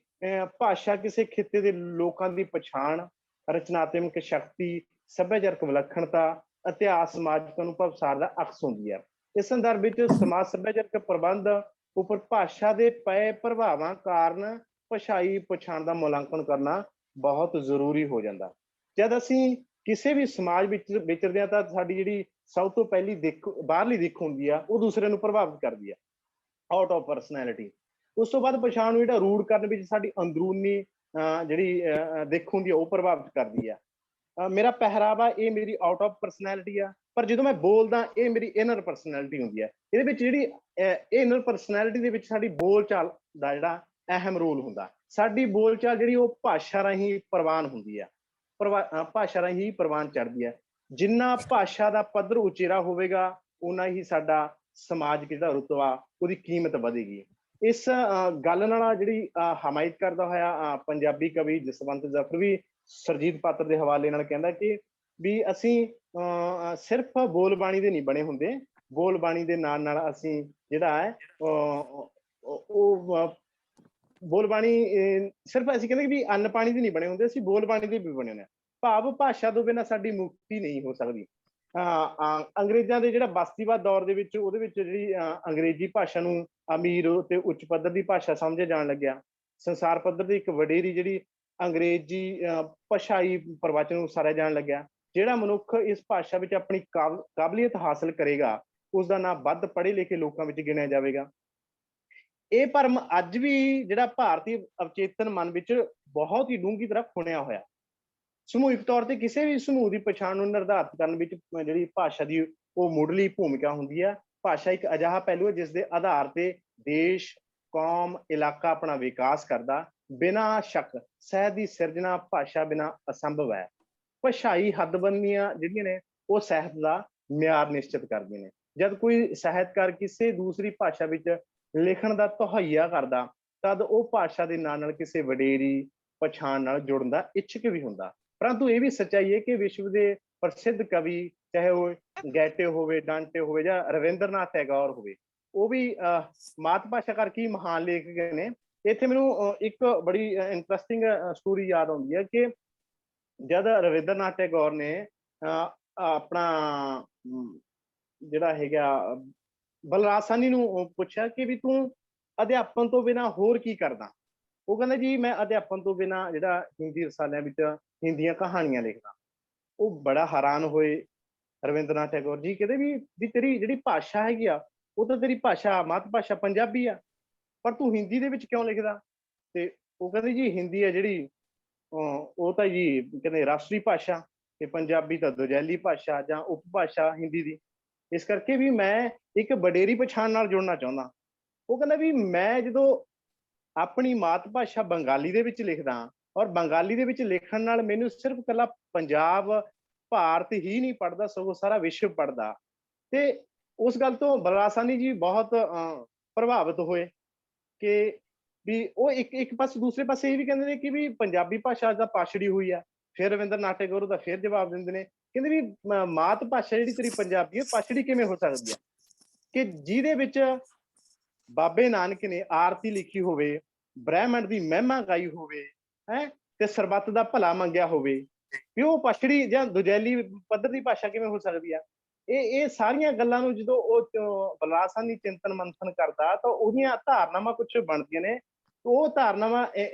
ਭਾਸ਼ਾ ਕਿਸੇ ਖਿੱਤੇ ਦੇ ਲੋਕਾਂ ਦੀ ਪਛਾਣ, ਰਚਨਾਤਮਕ ਸ਼ਕਤੀ, ਸੱਭਿਆਚਾਰਕ ਵਿਲੱਖਣਤਾ, ਇਤਿਹਾਸ, ਸਮਾਜਿਕ ਅਨੁਭਵ ਸਾਰ ਦਾ ਅਕਸ ਹੁੰਦੀ ਹੈ। ਇਸ ਸੰਦਰਭ ਵਿੱਚ ਸਮਾਜ ਸੱਭਿਆਚਾਰਕ ਪ੍ਰਬੰਧ ਉੱਪਰ ਭਾਸ਼ਾ ਦੇ ਪਏ ਪ੍ਰਭਾਵਾਂ ਕਾਰਨ ਭਾਸ਼ਾਈ ਪਛਾਣ ਦਾ ਮੁਲਾਂਕਣ ਕਰਨਾ ਬਹੁਤ ਜ਼ਰੂਰੀ ਹੋ ਜਾਂਦਾ। ਜਦ ਅਸੀਂ ਕਿਸੇ ਵੀ ਸਮਾਜ ਵਿੱਚ ਵਿਚਰਦੇ ਹਾਂ ਤਾਂ ਸਾਡੀ ਜਿਹੜੀ ਸਭ ਤੋਂ ਪਹਿਲੀ ਬਾਹਰਲੀ ਦਿੱਖ ਹੁੰਦੀ ਆ ਉਹ ਦੂਸਰੇ ਨੂੰ ਪ੍ਰਭਾਵਿਤ ਕਰਦੀ ਆ, ਆਊਟ ਆਫ ਪਰਸਨੈਲਿਟੀ। ਉਸ ਤੋਂ ਬਾਅਦ ਪਛਾਣ ਨੂੰ ਜਿਹੜਾ ਰੂੜ ਕਰਨ ਵਿੱਚ ਸਾਡੀ ਅੰਦਰੂਨੀ ਜਿਹੜੀ ਦਿੱਖ ਹੁੰਦੀ ਆ ਉਹ ਪ੍ਰਭਾਵਿਤ ਕਰਦੀ ਆ। ਮੇਰਾ ਪਹਿਰਾਵਾ ਇਹ ਮੇਰੀ ਆਊਟ ਆਫ ਪਰਸਨੈਲਿਟੀ ਆ, ਪਰ ਜਦੋਂ ਮੈਂ ਬੋਲਦਾ ਇਹ ਮੇਰੀ ਇਨਰ ਪਰਸਨੈਲਿਟੀ ਹੁੰਦੀ ਹੈ। ਇਹਦੇ ਵਿੱਚ ਜਿਹੜੀ ਇਨਰ ਪਰਸਨੈਲਿਟੀ ਦੇ ਵਿੱਚ ਸਾਡੀ ਬੋਲਚਾਲ ਦਾ ਜਿਹੜਾ ਅਹਿਮ ਰੋਲ ਹੁੰਦਾ। ਸਾਡੀ ਬੋਲਚਾਲ ਜਿਹੜੀ ਉਹ ਭਾਸ਼ਾ ਰਾਹੀਂ ਪ੍ਰਵਾਨ ਹੁੰਦੀ ਆ, ਭਾਸ਼ਾ ਰਾਹੀਂ ਹੀ ਪ੍ਰਵਾਨ ਚੜ੍ਹਦੀ ਹੈ। ਜਿੰਨਾ ਭਾਸ਼ਾ ਦਾ ਪੱਧਰ ਉਚੇਰਾ ਹੋਵੇਗਾ ਉਨਾ ਹੀ ਸਾਡਾ ਸਮਾਜਿਕ ਜਿਹੜਾ ਰੁਤਬਾ, ਉਹਦੀ ਕੀਮਤ ਵਧੇਗੀ। ਇਸ ਗੱਲ ਨਾਲ ਜਿਹੜੀ ਹਮਾਇਤ ਕਰਦਾ ਹੋਇਆ ਪੰਜਾਬੀ ਕਵੀ ਜਸਵੰਤ ਜ਼ਫਰ ਵੀ ਸੁਰਜੀਤ ਪਾਤਰ ਦੇ ਹਵਾਲੇ ਨਾਲ ਕਹਿੰਦਾ ਕਿ ਵੀ ਅਸੀਂ ਸਿਰਫ ਬੋਲਬਾਣੀ ਦੇ ਨਹੀਂ ਬਣੇ ਹੁੰਦੇ, ਬੋਲਬਾਣੀ ਦੇ ਨਾਲ ਨਾਲ ਅਸੀਂ ਜਿਹੜਾ ਹੈ ਉਹ ਬੋਲਬਾਣੀ ਸਿਰਫ ਅਸੀਂ ਕਹਿੰਦੇ ਵੀ ਅੰਨ ਪਾਣੀ ਦੇ ਨਹੀਂ ਬਣੇ ਹੁੰਦੇ, ਅਸੀਂ ਬੋਲਬਾਣੀ ਦੇ ਵੀ ਬਣੇ ਹੁੰਦੇ ਹਾਂ। ਭਾਵ ਭਾਸ਼ਾ ਤੋਂ ਬਿਨਾਂ ਸਾਡੀ ਮੁਕਤੀ ਨਹੀਂ ਹੋ ਸਕਦੀ। ਅੰਗਰੇਜ਼ਾਂ ਦੇ ਜਿਹੜਾ ਬਸਤੀਵਾਦ ਦੌਰ ਦੇ ਵਿੱਚ ਉਹਦੇ ਵਿੱਚ ਜਿਹੜੀ ਅੰਗਰੇਜ਼ੀ ਭਾਸ਼ਾ ਨੂੰ ਅਮੀਰ ਤੇ ਉੱਚ ਪੱਧਰ ਦੀ ਭਾਸ਼ਾ ਸਮਝਿਆ ਜਾਣ ਲੱਗਿਆ। ਸੰਸਾਰ ਪੱਧਰ ਦੀ ਇੱਕ ਵਡੇਰੀ ਜਿਹੜੀ ਅੰਗਰੇਜ਼ੀ ਭਾਸ਼ਾਈ ਪ੍ਰਵਚਨ ਨੂੰ ਉਸਾਰਿਆ ਜਾਣ ਲੱਗਿਆ। ਜਿਹੜਾ ਮਨੁੱਖ ਇਸ ਭਾਸ਼ਾ ਵਿੱਚ ਆਪਣੀ ਕਾਬਲੀਅਤ ਹਾਸਲ ਕਰੇਗਾ ਉਸ ਦਾ ਨਾਂ ਵੱਧ ਪੜ੍ਹੇ ਲਿਖੇ ਲੋਕਾਂ ਵਿੱਚ ਗਿਣਿਆ ਜਾਵੇਗਾ। ਇਹ ਭਰਮ ਅੱਜ ਵੀ ਜਿਹੜਾ ਭਾਰਤੀ ਅਵਚੇਤਨ ਮਨ ਵਿੱਚ ਬਹੁਤ ਹੀ ਡੂੰਘੀ ਤਰ੍ਹਾਂ ਖੁਣਿਆ ਹੋਇਆ। ਸਮੂਹਿਕ ਤੌਰ ਤੇ ਕਿਸੇ ਵੀ ਸਮੂਹ ਦੀ ਪਛਾਣ ਨੂੰ ਨਿਰਧਾਰਿਤ ਕਰਨ ਵਿੱਚ ਜਿਹੜੀ ਭਾਸ਼ਾ ਦੀ ਉਹ ਮੁੱਢਲੀ ਭੂਮਿਕਾ ਹੁੰਦੀ ਹੈ। ਭਾਸ਼ਾ ਇੱਕ ਅਜਿਹਾ ਪਹਿਲੂ ਹੈ ਜਿਸ ਦੇ ਆਧਾਰ ਤੇ ਦੇਸ਼, ਕੌਮ, ਇਲਾਕਾ ਆਪਣਾ ਵਿਕਾਸ ਕਰਦਾ। ਬਿਨਾਂ ਸ਼ੱਕ ਸਾਹਿਤ ਦੀ ਸਿਰਜਣਾ ਭਾਸ਼ਾ ਬਿਨਾਂ ਅਸੰਭਵ ਹੈ। ਭਾਸ਼ਾਈ ਹੱਦਬੰਦੀਆਂ ਜਿਹੜੀਆਂ ਨੇ ਉਹ ਸਾਹਿਤ ਦਾ ਮਿਆਰ ਨਿਸ਼ਚਿਤ ਕਰਦੀਆਂ ਨੇ। ਜਦ ਕੋਈ ਸਾਹਿਤਕਾਰ ਕਿਸੇ ਦੂਸਰੀ ਭਾਸ਼ਾ ਵਿੱਚ ਲਿਖਣ ਦਾ ਤਹਈਆ ਕਰਦਾ ਤਦ ਉਹ ਭਾਸ਼ਾ ਦੇ ਨਾਲ ਨਾਲ ਕਿਸੇ ਵਡੇਰੀ ਪਛਾਣ ਨਾਲ ਜੁੜਨ ਦਾ ਇੱਛੁਕ ਵੀ ਹੁੰਦਾ। ਪਰੰਤੂ ਇਹ ਵੀ ਸੱਚਾਈ ਹੈ ਕਿ ਵਿਸ਼ਵ ਦੇ ਪ੍ਰਸਿੱਧ ਕਵੀ, ਚਾਹੇ ਉਹ ਗੈਟੇ ਹੋਵੇ, ਡਾਂਟੇ ਹੋਵੇ ਜਾਂ ਰਵਿੰਦਰਨਾਥ ਟੈਗੋਰ ਹੋਵੇ, ਉਹ ਵੀ ਮਾਤ ਭਾਸ਼ਾ ਕਰਕੇ ਹੀ ਮਹਾਨ ਲੇਖਕ ਨੇ। ਇੱਥੇ ਮੈਨੂੰ ਇੱਕ ਬੜੀ ਇੰਟਰਸਟਿੰਗ ਸਟੋਰੀ ਯਾਦ ਆਉਂਦੀ ਹੈ ਕਿ ਜਦ ਰਵਿੰਦਰਨਾਥ ਟੈਗੋਰ ਨੇ ਆਪਣਾ ਜਿਹੜਾ ਹੈਗਾ ਬਲਰਾਜ ਸਾਹਨੀ ਨੂੰ ਪੁੱਛਿਆ ਕਿ ਵੀ ਤੂੰ ਅਧਿਆਪਨ ਤੋਂ ਬਿਨਾਂ ਹੋਰ ਕੀ ਕਰਦਾ। ਉਹ ਕਹਿੰਦਾ ਜੀ ਮੈਂ ਅਧਿਆਪਨ ਤੋਂ ਬਿਨਾਂ ਜਿਹੜਾ ਹਿੰਦੀ ਰਸਾਲਿਆਂ ਵਿੱਚ ਹਿੰਦੀਆਂ ਕਹਾਣੀਆਂ ਲਿਖਦਾ। ਉਹ ਬੜਾ ਹੈਰਾਨ ਹੋਏ ਰਵਿੰਦਰਨਾਥ ਟੈਗੋਰ ਜੀ, ਕਹਿੰਦੇ ਵੀ ਤੇਰੀ ਜਿਹੜੀ ਭਾਸ਼ਾ ਹੈਗੀ ਆ ਉਹ ਤਾਂ ਤੇਰੀ ਭਾਸ਼ਾ ਮਾਤ ਭਾਸ਼ਾ ਪੰਜਾਬੀ ਆ, ਪਰ ਤੂੰ ਹਿੰਦੀ ਦੇ ਵਿੱਚ ਕਿਉਂ ਲਿਖਦਾ? ਤੇ ਉਹ ਕਹਿੰਦੇ ਜੀ ਹਿੰਦੀ ਹੈ ਜਿਹੜੀ ਉਹ ਤਾਂ ਜੀ ਕਹਿੰਦੇ ਰਾਸ਼ਟਰੀ ਭਾਸ਼ਾ ਤੇ ਪੰਜਾਬੀ ਤਾਂ ਦੁਜੈਲੀ ਭਾਸ਼ਾ ਜਾਂ ਉਪ ਭਾਸ਼ਾ ਹਿੰਦੀ ਦੀ। ਇਸ ਕਰਕੇ ਵੀ ਮੈਂ ਇੱਕ ਵਡੇਰੀ ਪਛਾਣ ਨਾਲ ਜੁੜਨਾ ਚਾਹੁੰਦਾ। ਉਹ ਕਹਿੰਦਾ ਵੀ ਮੈਂ ਜਦੋਂ ਆਪਣੀ ਮਾਤ ਭਾਸ਼ਾ ਬੰਗਾਲੀ ਦੇ ਵਿੱਚ ਲਿਖਦਾ ਔਰ ਬੰਗਾਲੀ ਦੇ ਵਿੱਚ ਲਿਖਣ ਨਾਲ ਮੈਨੂੰ ਸਿਰਫ ਇਕੱਲਾ ਪੰਜਾਬ, ਭਾਰਤ ਹੀ ਨਹੀਂ ਪੜ੍ਹਦਾ ਸਗੋਂ ਸਾਰਾ ਵਿਸ਼ਵ ਪੜ੍ਹਦਾ। ਤੇ ਉਸ ਗੱਲ ਤੋਂ ਬਲਰਾਜ ਸਾਹਨੀ ਜੀ ਬਹੁਤ ਪ੍ਰਭਾਵਿਤ ਹੋਏ ਕਿ ਵੀ ਉਹ ਇੱਕ ਪਾਸੇ ਦੂਸਰੇ ਪਾਸੇ ਇਹ ਵੀ ਕਹਿੰਦੇ ਨੇ ਕਿ ਵੀ ਪੰਜਾਬੀ ਭਾਸ਼ਾ ਦਾ ਪਾਛੜੀ ਹੋਈ ਆ। ਫਿਰ ਰਵਿੰਦਰਨਾਥ ਟੈਗੋਰ ਉਹਦਾ ਫਿਰ ਜਵਾਬ ਦਿੰਦੇ ਨੇ, ਕਹਿੰਦੇ ਵੀ ਮਾਤ ਭਾਸ਼ਾ ਜਿਹੜੀ ਤੇਰੀ ਪੰਜਾਬੀ ਹੈ ਪਾਛੜੀ ਕਿਵੇਂ ਹੋ ਸਕਦੀ ਹੈ? ਕਿ ਜਿਹਦੇ ਵਿੱਚ ਬਾਬੇ ਨਾਨਕ ਨੇ ਆਰਤੀ ਲਿਖੀ ਹੋਵੇ, ਬ੍ਰਹਿਮੰਡ ਦੀ ਮਹਿਮਾ ਗਾਈ ਹੋਵੇ, ਹੈ ਤੇ ਸਰਬੱਤ ਦਾ ਭਲਾ ਮੰਗਿਆ ਹੋਵੇ, ਵੀ ਉਹ ਪਛੜੀ ਜਾਂ ਦੁਜੈਲੀ ਪੱਧਰ ਦੀ ਭਾਸ਼ਾ ਕਿਵੇਂ ਹੋ ਸਕਦੀ ਆ? ਇਹ ਸਾਰੀਆਂ ਗੱਲਾਂ ਨੂੰ ਜਦੋਂ ਉਹ ਬਲਰਾਜ ਸਾਹਨੀ ਚਿੰਤਨ ਮੰਥਨ ਕਰਦਾ ਤਾਂ ਉਹਦੀਆਂ ਧਾਰਨਾਵਾਂ ਕੁਛ ਬਣਦੀਆਂ ਨੇ। ਉਹ ਧਾਰਨਾਵਾਂ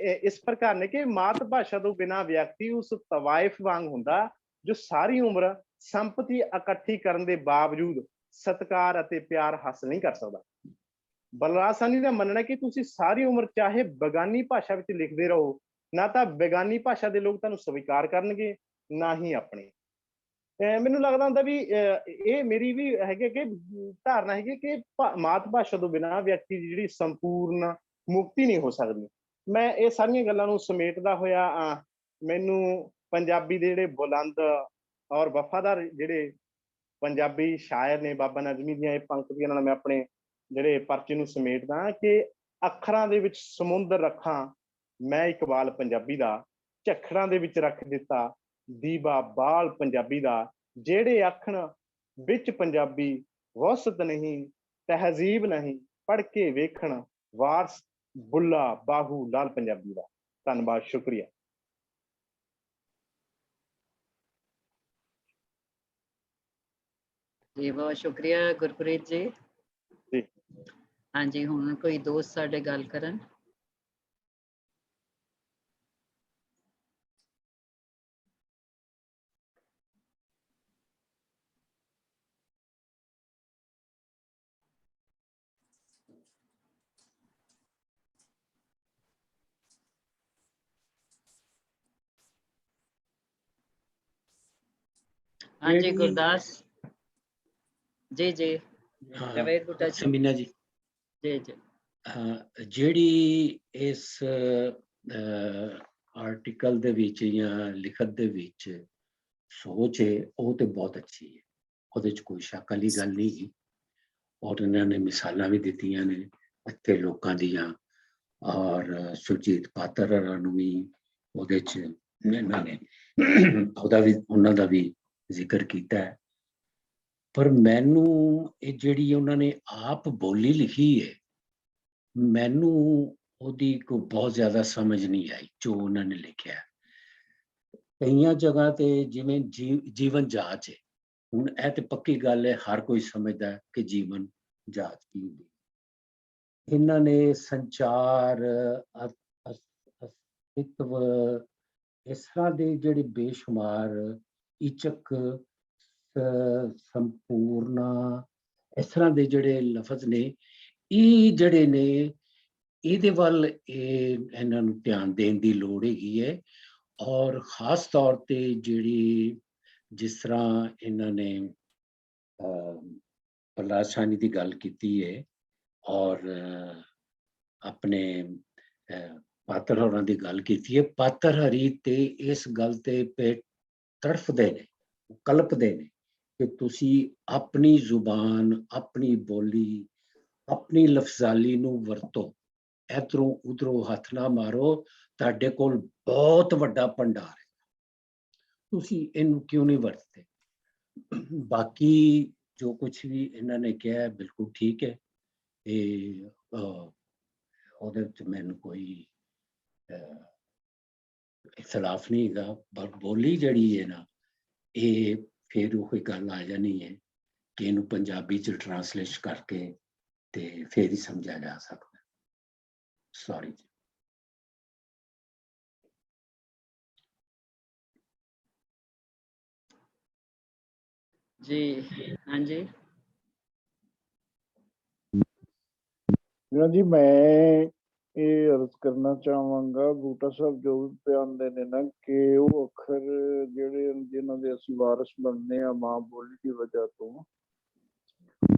ਇਸ ਪ੍ਰਕਾਰ ਨੇ ਕਿ ਮਾਤ ਭਾਸ਼ਾ ਤੋਂ ਬਿਨਾਂ ਵਿਅਕਤੀ ਉਸ ਤਵਾਇਫ ਵਾਂਗ ਹੁੰਦਾ ਜੋ ਸਾਰੀ ਉਮਰ ਸੰਪਤੀ ਇਕੱਠੀ ਕਰਨ ਦੇ ਬਾਵਜੂਦ ਸਤਿਕਾਰ ਅਤੇ ਪਿਆਰ ਹਾਸਲ ਨਹੀਂ ਕਰ ਸਕਦਾ। ਬਲਰਾਜ ਸਾਹਨੀ ਦਾ ਮੰਨਣਾ ਕਿ ਤੁਸੀਂ ਸਾਰੀ ਉਮਰ ਚਾਹੇ ਬੇਗਾਨੀ ਭਾਸ਼ਾ ਵਿੱਚ ਲਿਖਦੇ ਰਹੋ, ਨਾ ਤਾਂ ਬੇਗਾਨੀ ਭਾਸ਼ਾ ਦੇ ਲੋਕ ਤੁਹਾਨੂੰ ਸਵੀਕਾਰ ਕਰਨਗੇ, ਨਾ ਹੀ ਆਪਣੇ। ਮੈਨੂੰ ਲੱਗਦਾ ਹੁੰਦਾ ਵੀ ਇਹ ਮੇਰੀ ਵੀ ਹੈਗੀ ਕਿ ਧਾਰਨਾ ਹੈਗੀ ਕਿ ਮਾਤ ਭਾਸ਼ਾ ਤੋਂ ਬਿਨਾਂ ਵਿਅਕਤੀ ਦੀ ਜਿਹੜੀ ਸੰਪੂਰਨ ਮੁਕਤੀ ਨਹੀਂ ਹੋ ਸਕਦੀ। ਮੈਂ ਇਹ ਸਾਰੀਆਂ ਗੱਲਾਂ ਨੂੰ ਸਮੇਟਦਾ ਹੋਇਆ ਮੈਨੂੰ ਪੰਜਾਬੀ ਦੇ ਜਿਹੜੇ ਬੁਲੰਦ ਔਰ ਵਫਾਦਾਰ ਜਿਹੜੇ ਪੰਜਾਬੀ ਸ਼ਾਇਰ ਨੇ ਬਾਬਾ ਨਜ਼ਮੀ ਦੀਆਂ ਇਹ ਪੰਕਤੀਆਂ ਨਾਲ ਮੈਂ ਆਪਣੇ ਜਿਹੜੇ ਪਰਚੇ ਨੂੰ ਸਮੇਟਦਾ ਕਿ ਅੱਖਰਾਂ ਦੇ ਵਿੱਚ ਸਮੁੰਦਰ ਰੱਖਾਂ ਮੈਂ ਇਕਬਾਲ ਪੰਜਾਬੀ ਦਾ, ਝੱਖੜਾਂ ਦੇ ਵਿੱਚ ਰੱਖ ਦਿੱਤਾ ਦੀਵਾ ਬਾਲ ਪੰਜਾਬੀ ਦਾ, ਜਿਹੜੇ ਆਖਣ ਵਿੱਚ ਪੰਜਾਬੀ ਵਸਤ ਨਹੀਂ ਤਹਿਜ਼ੀਬ ਨਹੀਂ, ਪੜ੍ਹ ਕੇ ਵੇਖਣ ਵਾਰਸ ਬੁੱਲਾ ਬਾਹੂ ਲਾਲ ਪੰਜਾਬੀ ਦਾ। ਧੰਨਵਾਦ, ਸ਼ੁਕਰੀਆ। ਜੀ ਬਹੁਤ ਸ਼ੁਕਰੀਆ ਗੁਰਪ੍ਰੀਤ ਜੀ। ਹਾਂਜੀ, ਹੁਣ ਕੋਈ ਦੋਸਤ ਸਾਡੇ ਗੱਲ ਕਰਨ। ਹਾਂਜੀ ਗੁਰਦਾਸ ਜੀ। ਜੀ ਜਵੇਦ ਬੁੱਟਾ ਜੀ। ਸਮੀਨਾ ਜੀ, ਜੀ ਜੀ ਜਿਹੜੀ ਇਸ ਆਰਟੀਕਲ ਦੇ ਵਿੱਚ ਜਾਂ ਲਿਖਤ ਦੇ ਵਿੱਚ ਸੋਚ ਹੈ ਉਹ ਤੇ ਬਹੁਤ ਅੱਛੀ ਹੈ, ਉਹਦੇ 'ਚ ਕੋਈ ਸ਼ੱਕ ਵਾਲੀ ਗੱਲ ਨਹੀਂ ਗੀ। ਔਰ ਇਹਨਾਂ ਨੇ ਮਿਸਾਲਾਂ ਵੀ ਦਿੱਤੀਆਂ ਨੇ ਅੱਛੇ ਲੋਕਾਂ ਦੀਆਂ, ਔਰ ਸੁਰਜੀਤ ਪਾਤਰ ਨੂੰ ਵੀ ਉਹਦੇ 'ਚ ਇਹਨਾਂ ਨੇ ਉਹਨਾਂ ਦਾ ਵੀ ਜ਼ਿਕਰ ਕੀਤਾ ਹੈ। ਪਰ ਮੈਨੂੰ ਇਹ ਜਿਹੜੀ ਉਹਨਾਂ ਨੇ ਆਪ ਬੋਲੀ ਲਿਖੀ ਹੈ, ਮੈਨੂੰ ਉਹਦੀ ਕੋਈ ਬਹੁਤ ਜ਼ਿਆਦਾ ਸਮਝ ਨਹੀਂ ਆਈ ਜੋ ਉਹਨਾਂ ਨੇ ਲਿਖਿਆ। ਕਈਆਂ ਜਗ੍ਹਾ ਤੇ ਜਿਵੇਂ ਜੀਵਨ ਜਾਚ ਹੈ, ਹੁਣ ਇਹ ਤੇ ਪੱਕੀ ਗੱਲ ਹੈ, ਹਰ ਕੋਈ ਸਮਝਦਾ ਕਿ ਜੀਵਨ ਜਾਚ ਕੀ ਹੁੰਦੀ। ਇਹਨਾਂ ਨੇ ਸੰਚਾਰ, ਅਸਤਿਤਵ, ਇਸ ਤਰ੍ਹਾਂ ਦੇ ਜਿਹੜੇ ਬੇਸ਼ੁਮਾਰ ਇਚਕ, ਸੰਪੂਰਨਾ, ਇਸ ਤਰ੍ਹਾਂ ਦੇ ਜਿਹੜੇ ਲਫ਼ਜ਼ ਨੇ, ਇਹ ਜਿਹੜੇ ਨੇ ਇਹਦੇ ਵੱਲ ਇਹਨਾਂ ਨੂੰ ਧਿਆਨ ਦੇਣ ਦੀ ਲੋੜ ਹੈਗੀ ਹੈ। ਔਰ ਖ਼ਾਸ ਤੌਰ ਤੇ ਜਿਹੜੀ ਜਿਸ ਤਰ੍ਹਾਂ ਇਹਨਾਂ ਨੇ ਬਲਰਾਜ ਸਾਹਨੀ ਦੀ ਗੱਲ ਕੀਤੀ ਹੈ ਔਰ ਆਪਣੇ ਪਾਤਰ ਹੋਰਾਂ ਦੀ ਗੱਲ ਕੀਤੀ ਹੈ, ਪਾਤਰ ਹਰੀ ਤੇ ਇਸ ਗੱਲ ਤੇ ਤੜਫਦੇ ਨੇ, ਕਲਪਦੇ ਨੇ ਕਿ ਤੁਸੀਂ ਆਪਣੀ ਜ਼ੁਬਾਨ, ਆਪਣੀ ਬੋਲੀ, ਆਪਣੀ ਲਫ਼ਜ਼ਾਲੀ ਨੂੰ ਵਰਤੋ, ਇੱਧਰੋਂ ਉਧਰੋਂ ਹੱਥ ਨਾ ਮਾਰੋ, ਤੁਹਾਡੇ ਕੋਲ ਬਹੁਤ ਵੱਡਾ ਭੰਡਾਰ ਹੈ, ਤੁਸੀਂ ਇਹਨੂੰ ਕਿਉਂ ਨਹੀਂ ਵਰਤਦੇ। ਬਾਕੀ ਜੋ ਕੁਛ ਵੀ ਇਹਨਾਂ ਨੇ ਕਿਹਾ ਬਿਲਕੁਲ ਠੀਕ ਹੈ, ਇਹ ਉਹਦੇ ਵਿੱਚ ਮੈਨੂੰ ਕੋਈ ਇਖਤਲਾਫ ਨਹੀਂ ਹੈਗਾ। ਪਰ ਬੋਲੀ ਜਿਹੜੀ ਹੈ ਨਾ, ਇਹ ਫਿਰ ਉਹ ਗੱਲ ਆ ਜਾਣੀ ਹੈ ਕਿ ਇਹਨੂੰ ਪੰਜਾਬੀ 'ਚ ਟਰਾਂਸਲੇਟ ਕਰਕੇ ਤੇ ਫਿਰ ਹੀ ਸਮਝਿਆ ਜਾ ਸਕਦਾ। ਸੌਰੀ ਜੀ। ਹਾਂਜੀ ਜੀ, ਮੈਂ ਇਹ ਅਰਜ਼ ਕਰਨਾ ਚਾਹਾਂਗਾ ਬੂਟਾ ਸਾਹਿਬ ਜੋ ਵੀ ਬਿਆਨ ਦੇ ਨੇ ਨਾ ਕਿ ਉਹ ਅੱਖਰ ਜਿਹੜੇ ਜਿਨ੍ਹਾਂ ਦੇ ਅਸੀਂ ਵਾਰਿਸ ਬਣਨੇ ਆ ਮਾਂ ਬੋਲੀ ਦੀ ਵਜ੍ਹਾ ਤੋਂ,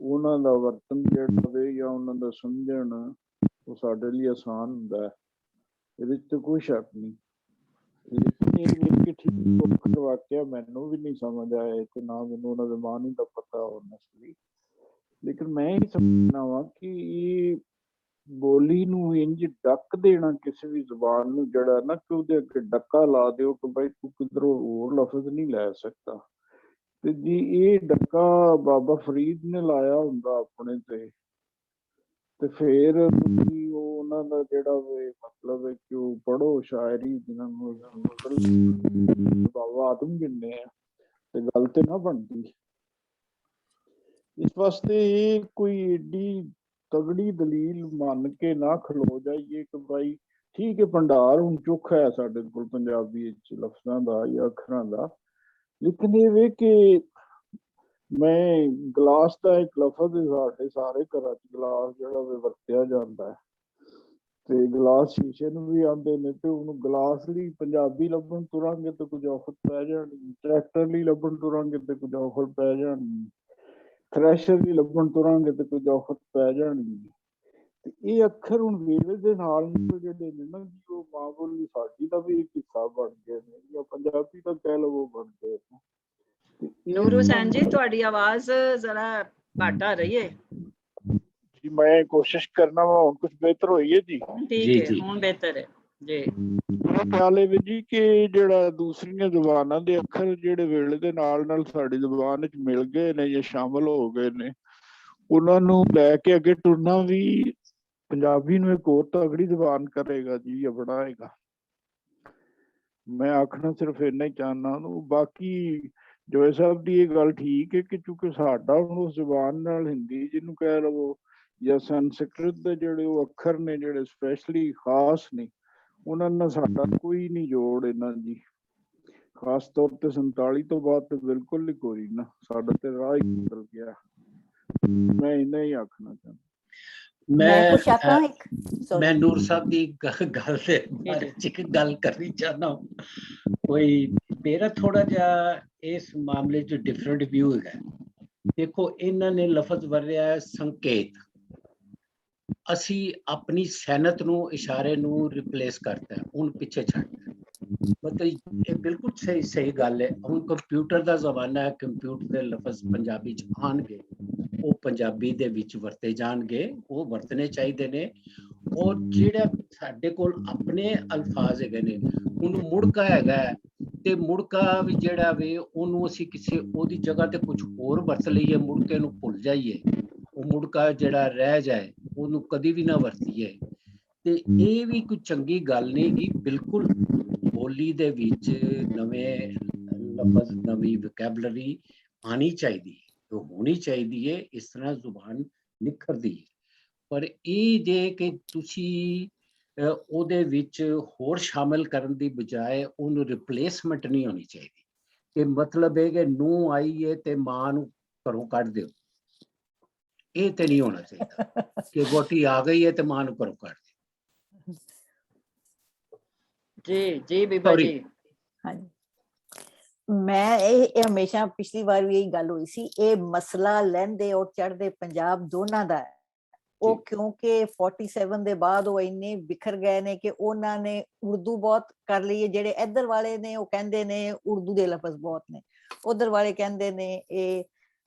ਉਹਨਾਂ ਦਾ ਵਰਤਨ ਜਿਹੜਾ ਹੋਵੇ ਜਾਂ ਉਹਨਾਂ ਦਾ ਸਮਝਣ ਉਹ ਸਾਡੇ ਲਈ ਆਸਾਨ ਹੁੰਦਾ ਹੈ, ਇਹਦੇ 'ਚ ਕੋਈ ਸ਼ੱਕ ਨਹੀਂ। ਲੇਕਿਨ ਇਹ ਨਹੀਂ ਕਿ ਠੀਕ ਵਾਕਿਆ ਮੈਨੂੰ ਵੀ ਨਹੀਂ ਸਮਝ ਆਇਆ ਤੇ ਨਾ ਮੈਨੂੰ ਉਹਨਾਂ ਦੇ ਮਾਂ ਦਾ ਪਤਾ ਹੋਨੈਸਟਲੀ। ਲੇਕਿਨ ਮੈਂ ਇਹ ਸਮਝਣਾ ਵਾ ਕਿ ਇਹ ਬੋਲੀ ਨੂੰ ਇੰਝ ਡੱਕ ਦੇਣਾ ਕਿਸੇ ਵੀ ਜ਼ੁਬਾਨ ਨੂੰ ਜਿਹੜਾ ਨਾ ਕਿ ਉਹਦੇ ਅੱਗੇ ਡੱਕਾ ਲਾ ਦਿਓ ਕਿ ਬਈ ਤੂੰ ਕਿੱਧਰੋਂ ਹੋਰ ਲਫ਼ਜ਼ ਨਹੀਂ ਲੈ ਸਕਦਾ। ਤੇ ਜੀ ਇਹ ਡੱਕਾ ਬਾਬਾ ਫਰੀਦ ਨੇ ਲਾਇਆ ਹੁੰਦਾ ਆਪਣੇ ਤੇ ਫਿਰ ਤੁਸੀਂ ਉਹ ਉਹਨਾਂ ਦਾ ਜਿਹੜਾ ਵੀ ਮਤਲਬ ਹੈ ਕਿ ਉਹ ਪੜੋ ਸ਼ਾਇਰੀ ਜਿਨ੍ਹਾਂ ਨੂੰ ਬਾਬਾ ਆਦਮ ਦਿੰਦੇ ਆ ਤੇ ਗੱਲ ਤੇ ਨਾ ਬਣਦੀ। ਇਸ ਵਾਸਤੇ ਇਹ ਕੋਈ ਏਡੀ ਤਗੜੀ ਦਲੀਲ ਮੰਨ ਕੇ ਨਾ ਖਲੋ ਜਾਈਏ ਕਿ ਭਾਈ ਠੀਕ ਹੈ ਭੰਡਾਰ ਹੁਣ ਚੋਖਾ ਹੈ ਸਾਡੇ ਕੋਲ ਪੰਜਾਬੀ ਵਿੱਚ ਲਫ਼ਜ਼ਾਂ ਦਾ ਜਾਂ ਅੱਖਰਾਂ ਦਾ, ਲੇਕਿਨ ਇਹ ਵੇ ਕਿ ਮੈਂ ਗਲਾਸ ਦਾ ਇੱਕ ਲਫ਼ਜ਼ ਸਾਡੇ ਸਾਰੇ ਘਰਾਂ 'ਚ ਗਲਾਸ ਜਿਹੜਾ ਵੀ ਵਰਤਿਆ ਜਾਂਦਾ ਹੈ ਤੇ ਗਲਾਸ ਸ਼ੀਸ਼ੇ ਨੂੰ ਵੀ ਆਉਂਦੇ ਨੇ ਤੇ ਉਹਨੂੰ ਗਲਾਸ ਲਈ ਪੰਜਾਬੀ ਲੱਭਣ ਤੁਰਾਂਗੇ ਤੇ ਕੁਝ ਔਖਤ ਪੈ ਜਾਣੀ, ਟਰੈਕਟਰ ਲਈ ਲੱਭਣ ਤੁਰਾਂਗੇ ਤੇ ਕੁਝ ਔਖਤ ਪੈ ਜਾਣੀ, ਥ੍ਰੈਸ਼ਰ ਲਈ ਲੱਭਣ ਤੁਰਾਂਗੇ ਤੇ ਕੁਝ ਔਖਤ ਪੈ ਜਾਣੀ। ਤੇ ਇਹ ਅੱਖਰ ਹੁਣ ਵੇਲੇ ਦੇ ਨਾਲ ਜਿਹੜੇ ਨੇ ਨਾ ਜੀ ਉਹ ਮਾਂ ਬੋਲੀ ਸਾਡੀ ਦਾ ਵੀ ਇੱਕ ਹਿੱਸਾ ਬਣ ਗਏ ਨੇ ਜਾਂ ਪੰਜਾਬੀ ਦਾ ਕਹਿ ਲਵੋ ਬਣ ਗਏ ਨੇ। ਨੂਰ ਹੁਸੈਨ ਜੀ ਤੁਹਾਡੀ ਆਵਾਜ਼ ਜ਼ਰਾ ਘੱਟ ਆ ਰਹੀ ਹੈ। ਜੀ ਮੈਂ ਕੋਸ਼ਿਸ਼ ਕਰਨਾ ਵਾ, ਹੁਣ ਕੁਝ ਬਿਹਤਰ ਹੋਈ ਹੈ ਜੀ? ਠੀਕ ਹੈ, ਹੁਣ ਬਿਹਤਰ ਹੈ ਜੀ। ਮੇਰਾ ਖਿਆਲ ਹੈ ਵੀ ਜੀ ਕਿ ਜਿਹੜਾ ਦੂਸਰੀਆਂ ਜ਼ੁਬਾਨਾਂ ਦੇ ਅੱਖਰ ਜਿਹੜੇ ਵੇਲੇ ਦੇ ਨਾਲ ਨਾਲ ਸਾਡੀ ਜ਼ੁਬਾਨ ਵਿੱਚ ਮਿਲ ਗਏ ਨੇ ਜਾਂ ਸ਼ਾਮਲ ਹੋ ਗਏ ਨੇ, ਉਹਨਾਂ ਨੂੰ ਲੈ ਕੇ ਅੱਗੇ ਟੁਰਨਾ ਵੀ ਪੰਜਾਬੀ ਨੂੰ ਇੱਕ ਹੋਰ ਤਗੜੀ ਜ਼ੁਬਾਨ ਕਰੇਗਾ ਜੀ ਜਾਂ ਬਣਾਏਗਾ। ਮੈਂ ਆਖਣਾ ਸਿਰਫ ਇੰਨਾ ਹੀ ਚਾਹੁੰਦਾ ਉਹਨੂੰ। ਬਾਕੀ ਜੋਏ ਸਾਹਿਬ ਦੀ ਇਹ ਗੱਲ ਠੀਕ ਹੈ ਕਿ ਚੂੰਕਿ ਸਾਡਾ ਹੁਣ ਉਸ ਜ਼ੁਬਾਨ ਨਾਲ ਹਿੰਦੀ ਜਿਹਨੂੰ ਕਹਿ ਲਵੋ ਜਾਂ ਸੰਸਕ੍ਰਿਤ ਦੇ ਜਿਹੜੇ ਉਹ ਅੱਖਰ ਨੇ ਜਿਹੜੇ ਸਪੈਸ਼ਲੀ ਖਾਸ ਨੇ, ਉਹਨਾਂ ਨਾਲ ਸਾਡਾ ਕੋਈ ਨਹੀਂ ਜੋੜ ਇਹਨਾਂ ਜੀ। ਖਾਸ ਤੌਰ ਤੇ 47 ਤੋਂ ਬਾਅਦ ਤੇ ਬਿਲਕੁਲ ਹੀ ਕੋਈ ਨਾ, ਸਾਡਾ ਤੇ ਰਾਹ ਹੀ ਬਦਲ ਗਿਆ। ਮੈਂ ਇੰਨਾ ਹੀ ਆਖਣਾ ਚਾਹੁੰਦਾ। ਮੈਂ ਨੂਰ ਸਾਹਿਬ ਦੀ ਗੱਲ ਦੇ ਬਾਰੇ ਚ ਇੱਕ ਗੱਲ ਕਰਨੀ ਚਾਹੁੰਦਾ। ਕੋਈ ਮੇਰਾ ਥੋੜਾ ਜਿਹਾ ਇਸ ਮਾਮਲੇ ਚ ਡਿਫਰੈਂਟ ਵਿਊ ਹੈਗਾ। ਦੇਖੋ ਇਹਨਾਂ ਨੇ ਲਫ਼ਜ਼ ਵਰਤਿਆ ਸੰਕੇਤ, ਅਸੀਂ ਆਪਣੀ ਸੈਨਤ ਨੂੰ ਇਸ਼ਾਰੇ ਨੂੰ ਰਿਪਲੇਸ ਕਰਤਾ, ਹੁਣ ਪਿੱਛੇ ਛੱਡਤਾ। ਮਤਲਬ ਇਹ ਬਿਲਕੁਲ ਸਹੀ ਗੱਲ ਹੈ। ਹੁਣ ਕੰਪਿਊਟਰ ਦਾ ਜ਼ਮਾਨਾ ਹੈ, ਕੰਪਿਊਟਰ ਦੇ ਲਫ਼ਜ਼ ਪੰਜਾਬੀ ਚ ਆਉਣਗੇ, ਉਹ ਪੰਜਾਬੀ ਦੇ ਵਿੱਚ ਵਰਤੇ ਜਾਣਗੇ, ਉਹ ਵਰਤਣੇ ਚਾਹੀਦੇ ਨੇ। ਔਰ ਜਿਹੜਾ ਸਾਡੇ ਕੋਲ ਆਪਣੇ ਅਲਫਾਜ਼ ਹੈਗੇ ਨੇ, ਉਹਨੂੰ ਮੁੜਕਾ ਹੈਗਾ ਤੇ ਮੁੜਕਾ ਵੀ ਜਿਹੜਾ ਵੇ ਉਹਨੂੰ ਅਸੀਂ ਕਿਸੇ ਉਹਦੀ ਜਗ੍ਹਾ ਤੇ ਕੁਝ ਹੋਰ ਵਰਤ ਲਈਏ, ਮੁੜਕੇ ਨੂੰ ਭੁੱਲ ਜਾਈਏ, ਉਹ ਮੁੜਕਾ ਜਿਹੜਾ ਰਹਿ ਜਾਏ ਉਹਨੂੰ ਕਦੀ ਵੀ ਨਾ ਵਰਤੀਏ, ਤੇ ਇਹ ਵੀ ਕੋਈ ਚੰਗੀ ਗੱਲ ਨਹੀਂ ਗੀ। ਬਿਲਕੁਲ ਬੋਲੀ ਦੇ ਵਿੱਚ ਨਵੇਂ ਲਫ਼ਜ਼, ਨਵੀਂ ਵੋਕੈਬਲਰੀ ਆਣੀ ਚਾਹੀਦੀ ਹੈ, ਹੋਣੀ ਚਾਹੀਦੀ ਹੈ। ਇਸ ਤਰ੍ਹਾਂ ਜ਼ੁਬਾਨ ਨਿਖਰਦੀ ਹੈ। ਪਰ ਇਹ ਜੇ ਕਿ ਤੁਸੀਂ ਉਹਦੇ ਵਿੱਚ ਹੋਰ ਸ਼ਾਮਿਲ ਕਰਨ ਦੀ ਬਜਾਏ ਉਹਨੂੰ ਰਿਪਲੇਸਮੈਂਟ ਨਹੀਂ ਹੋਣੀ ਚਾਹੀਦੀ। ਕਿ ਮਤਲਬ ਹੈ ਕਿ ਨੂੰਹ ਆਈ ਹੈ ਤੇ ਮਾਂ ਨੂੰ ਘਰੋਂ ਕੱਢ ਦਿਓ, ਇਹ ਤੇ ਨਹੀਂ ਹੋਣਾ ਚਾਹੀਦਾ ਕਿ ਵੋਟੀ ਆ ਗਈ ਹੈ ਤੇ ਮਾਂ ਨੂੰ ਘਰੋਂ ਕੱਢ ਦਿਓ। ਜੀ ਜੀ ਬੀਬਾ ਜੀ। ਹਾਂਜੀ, ਮੈਂ ਇਹ ਹਮੇਸ਼ਾ ਪਿਛਲੀ ਵਾਰ ਵੀ ਇਹੀ ਗੱਲ ਹੋਈ ਸੀ, ਇਹ ਮਸਲਾ ਲਹਿੰਦੇ ਔਰ ਚੜ੍ਹਦੇ ਪੰਜਾਬ ਦੋਨਾਂ ਦਾ ਹੈ। ਉਹ ਕਿਉਂਕਿ 47 ਦੇ ਬਾਅਦ ਉਹ ਇੰਨੇ ਬਿਖਰ ਗਏ ਨੇ ਕਿ ਉਹਨਾਂ ਨੇ ਉਰਦੂ ਬਹੁਤ ਕਰ ਲਈ ਹੈ। ਜਿਹੜੇ ਇੱਧਰ ਵਾਲੇ ਨੇ ਉਹ ਕਹਿੰਦੇ ਨੇ ਉਰਦੂ ਦੇ ਲਫ਼ਜ਼ ਬਹੁਤ ਨੇ, ਉਧਰ ਵਾਲੇ ਕਹਿੰਦੇ ਨੇ ਇਹ।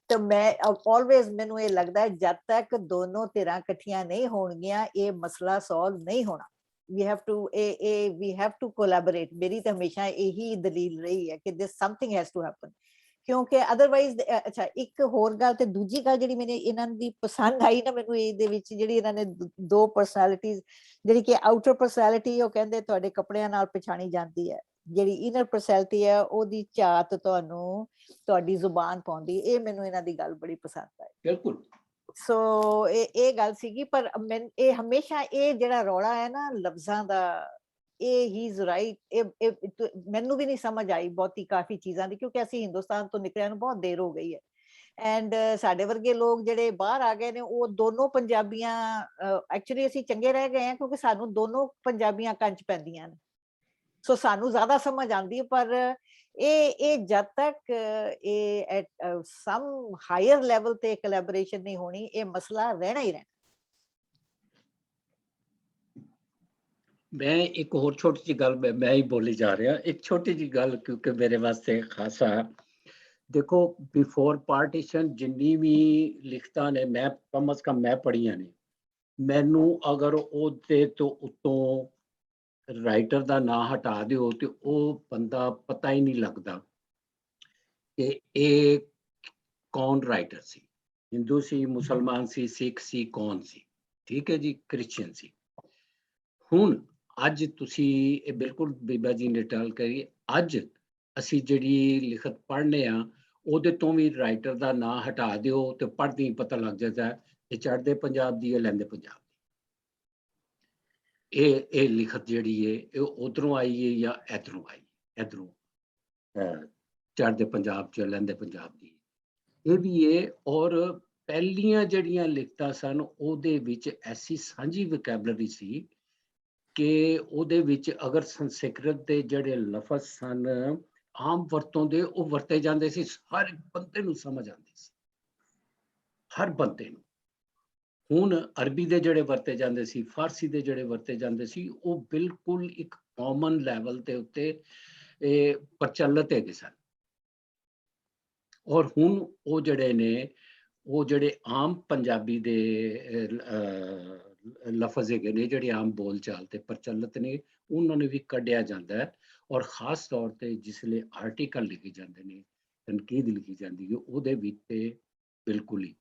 ਤਾਂ ਮੈਂ ਆਲਵੇਜ਼ ਮੈਨੂੰ ਇਹ ਲੱਗਦਾ ਹੈ ਜਦ ਤੱਕ ਦੋਨੋਂ ਧਿਰਾਂ ਇਕੱਠੀਆਂ ਨਹੀਂ ਹੋਣਗੀਆਂ ਇਹ ਮਸਲਾ ਸੋਲਵ ਨਹੀਂ ਹੋਣਾ। we have to collaborate। ਮੇਰੀ ਤਾਂ ਹਮੇਸ਼ਾ ਇਹੀ ਦਲੀਲ ਰਹੀ ਹੈ ਕਿ this something has to happen, ਕਿਉਂਕਿ ਅਦਰਵਾਈਜ਼। ਅੱਛਾ, ਇੱਕ ਹੋਰ ਗੱਲ ਤੇ ਦੂਜੀ ਗੱਲ ਜਿਹੜੀ ਮੈਨੂੰ ਇਹਨਾਂ ਦੀ ਪਸੰਦ ਆਈ ਨਾ, ਮੈਨੂੰ ਇਹਦੇ ਵਿੱਚ ਜਿਹੜੀ ਇਹਨਾਂ ਨੇ ਦੋ ਪਰਸਨੈਲਿਟੀਜ਼, ਜਿਹੜੀ ਕਿ ਆਊਟਰ ਪਰਸਨੈਲਿਟੀ ਉਹ ਕਹਿੰਦੇ ਤੁਹਾਡੇ ਕੱਪੜਿਆਂ ਨਾਲ ਪਛਾਣੀ ਜਾਂਦੀ ਹੈ, ਜਿਹੜੀ ਇਨਰ ਪਰਸਨੈਲਿਟੀ ਹੈ ਉਹਦੀ ਝਾਤ ਤੁਹਾਨੂੰ ਤੁਹਾਡੀ ਜ਼ੁਬਾਨ ਪਾਉਂਦੀ। ਇਹ ਮੈਨੂੰ ਇਹਨਾਂ ਦੀ ਗੱਲ ਬੜੀ ਪਸੰਦ ਆਈ। ਬਿਲਕੁਲ। ਸੋ ਇਹ ਗੱਲ ਸੀਗੀ। ਪਰ ਇਹ ਹਮੇਸ਼ਾ ਇਹ ਜਿਹੜਾ ਰੌਲਾ ਹੈ ਨਾ ਲਫ਼ਜ਼ਾਂ ਦਾ, ਇਹ ਹੀ ਰਾਈਟ, ਇਹ ਮੈਨੂੰ ਵੀ ਨਹੀਂ ਸਮਝ ਆਈ ਬਹੁਤੀ ਕਾਫੀ ਚੀਜ਼ਾਂ ਦੀ, ਕਿਉਂਕਿ ਅਸੀਂ ਹਿੰਦੁਸਤਾਨ ਤੋਂ ਨਿਕਲਿਆ ਨੂੰ ਬਹੁਤ ਦੇਰ ਹੋ ਗਈ ਹੈ। ਐਂਡ ਸਾਡੇ ਵਰਗੇ ਲੋਕ ਜਿਹੜੇ ਬਾਹਰ ਆ ਗਏ ਨੇ ਉਹ ਦੋਨੋਂ ਪੰਜਾਬੀਆਂ, ਐਕਚੁਅਲੀ ਅਸੀਂ ਚੰਗੇ ਰਹਿ ਗਏ ਹਾਂ ਕਿਉਂਕਿ ਸਾਨੂੰ ਦੋਨੋਂ ਪੰਜਾਬੀਆਂ ਕੰਚ ਪੈਂਦੀਆਂ ਨੇ, ਸੋ ਸਾਨੂੰ ਜ਼ਿਆਦਾ ਸਮਝ ਆਉਂਦੀ ਹੈ। ਪਰ ਇਹ ਜਦ ਤੱਕ ਇਹ ਐਟ ਸਮ ਹਾਇਰ ਲੈਵਲ ਤੇ ਕੋਲੈਬੋਰੇਸ਼ਨ ਨਹੀਂ ਹੋਣੀ, ਇਹ ਮਸਲਾ ਰਹਿਣਾ ਹੀ ਰਹਿਣਾ। ਮੈਂ ਇੱਕ ਹੋਰ ਛੋਟੀ ਜਿਹੀ ਗੱਲ ਮੈਂ ਹੀ ਬੋਲੀ ਜਾ ਰਿਹਾ, ਇੱਕ ਛੋਟੀ ਜਿਹੀ ਗੱਲ ਕਿਉਂਕਿ ਮੇਰੇ ਵਾਸਤੇ ਖਾਸਾ। ਦੇਖੋ ਬਿਫੋਰ ਪਾਰਟੀਸ਼ਨ ਜਿੰਨੀ ਵੀ ਲਿਖਤਾਂ ਨੇ ਮੈਂ ਕਮ ਅਜ਼ ਕਮ ਮੈਂ ਪੜ੍ਹੀਆਂ ਨੇ, ਮੈਨੂੰ ਅਗਰ ਉਹਦੇ ਤੋਂ ਉੱਤੋਂ ਰਾਈਟਰ ਦਾ ਨਾਂ ਹਟਾ ਦਿਓ ਤੇ ਉਹ ਬੰਦਾ ਪਤਾ ਹੀ ਨਹੀਂ ਲੱਗਦਾ ਕਿ ਇਹ ਕੌਣ ਰਾਈਟਰ ਸੀ, ਹਿੰਦੂ ਸੀ, ਮੁਸਲਮਾਨ ਸੀ, ਸਿੱਖ ਸੀ, ਕੌਣ ਸੀ। ਠੀਕ ਹੈ ਜੀ, ਕ੍ਰਿਸਚੀਅਨ ਸੀ। ਹੁਣ ਅੱਜ ਤੁਸੀਂ ਇਹ ਬਿਲਕੁਲ ਬੀਬਾ ਜੀ ਨੇ ਟਾਲ ਕਰੀ, ਅੱਜ ਅਸੀਂ ਜਿਹੜੀ ਲਿਖਤ ਪੜ੍ਹਨੇ ਆ ਉਹਦੇ ਤੋਂ ਵੀ ਰਾਈਟਰ ਦਾ ਨਾਂ ਹਟਾ ਦਿਓ ਤੇ ਪੜ੍ਹਦੇ ਹੀ ਪਤਾ ਲੱਗ ਜਾਂਦਾ ਇਹ ਚੜ੍ਹਦੇ ਪੰਜਾਬ ਦੀ ਹੈ, ਲਹਿੰਦੇ ਪੰਜਾਬ ਦੀ। ਇਹ ਲਿਖਤ ਜਿਹੜੀ ਹੈ ਇਹ ਉਧਰੋਂ ਆਈ ਹੈ ਜਾਂ ਇਧਰੋਂ ਆਈ, ਇਧਰੋਂ ਚੜ੍ਹਦੇ ਪੰਜਾਬ ਚ ਲਹਿੰਦੇ ਪੰਜਾਬ ਦੀ ਇਹ ਵੀ ਹੈ। ਔਰ ਪਹਿਲੀਆਂ ਜਿਹੜੀਆਂ ਲਿਖਤਾਂ ਸਨ ਉਹਦੇ ਵਿੱਚ ਐਸੀ ਸਾਂਝੀ ਵੋਕੈਬਲਰੀ ਸੀ ਕਿ ਉਹਦੇ ਵਿੱਚ ਅਗਰ ਸੰਸਕ੍ਰਿਤ ਦੇ ਜਿਹੜੇ ਲਫ਼ਜ਼ ਸਨ ਆਮ ਵਰਤੋਂ ਦੇ ਉਹ ਵਰਤੇ ਜਾਂਦੇ ਸੀ, ਹਰ ਬੰਦੇ ਨੂੰ ਸਮਝ ਆਉਂਦੀ ਸੀ, ਹਰ ਬੰਦੇ ਨੂੰ। ਹੁਣ ਅਰਬੀ ਦੇ ਜਿਹੜੇ ਵਰਤੇ ਜਾਂਦੇ ਸੀ, ਫਾਰਸੀ ਦੇ ਜਿਹੜੇ ਵਰਤੇ ਜਾਂਦੇ ਸੀ, ਉਹ ਬਿਲਕੁਲ ਇੱਕ ਕਾਮਨ ਲੈਵਲ ਦੇ ਉੱਤੇ ਪ੍ਰਚਲਿਤ ਹੈਗੇ ਸਨ। ਔਰ ਹੁਣ ਉਹ ਜਿਹੜੇ ਨੇ ਉਹ ਜਿਹੜੇ ਆਮ ਪੰਜਾਬੀ ਦੇ ਲਫ਼ਜ਼ ਹੈਗੇ ਨੇ ਜਿਹੜੇ ਆਮ ਬੋਲ ਚਾਲ ਤੇ ਪ੍ਰਚਲਿਤ ਨੇ ਉਹਨਾਂ ਨੂੰ ਵੀ ਕੱਢਿਆ ਜਾਂਦਾ ਹੈ। ਔਰ ਖਾਸ ਤੌਰ ਤੇ ਜਿਸਲੇ ਆਰਟੀਕਲ ਲਿਖੇ ਜਾਂਦੇ ਨੇ, ਤਨਕੀਦ ਲਿਖੀ ਜਾਂਦੀ ਹੈ, ਉਹਦੇ ਵਿੱਚ ਤੇ ਬਿਲਕੁਲ ਹੀ।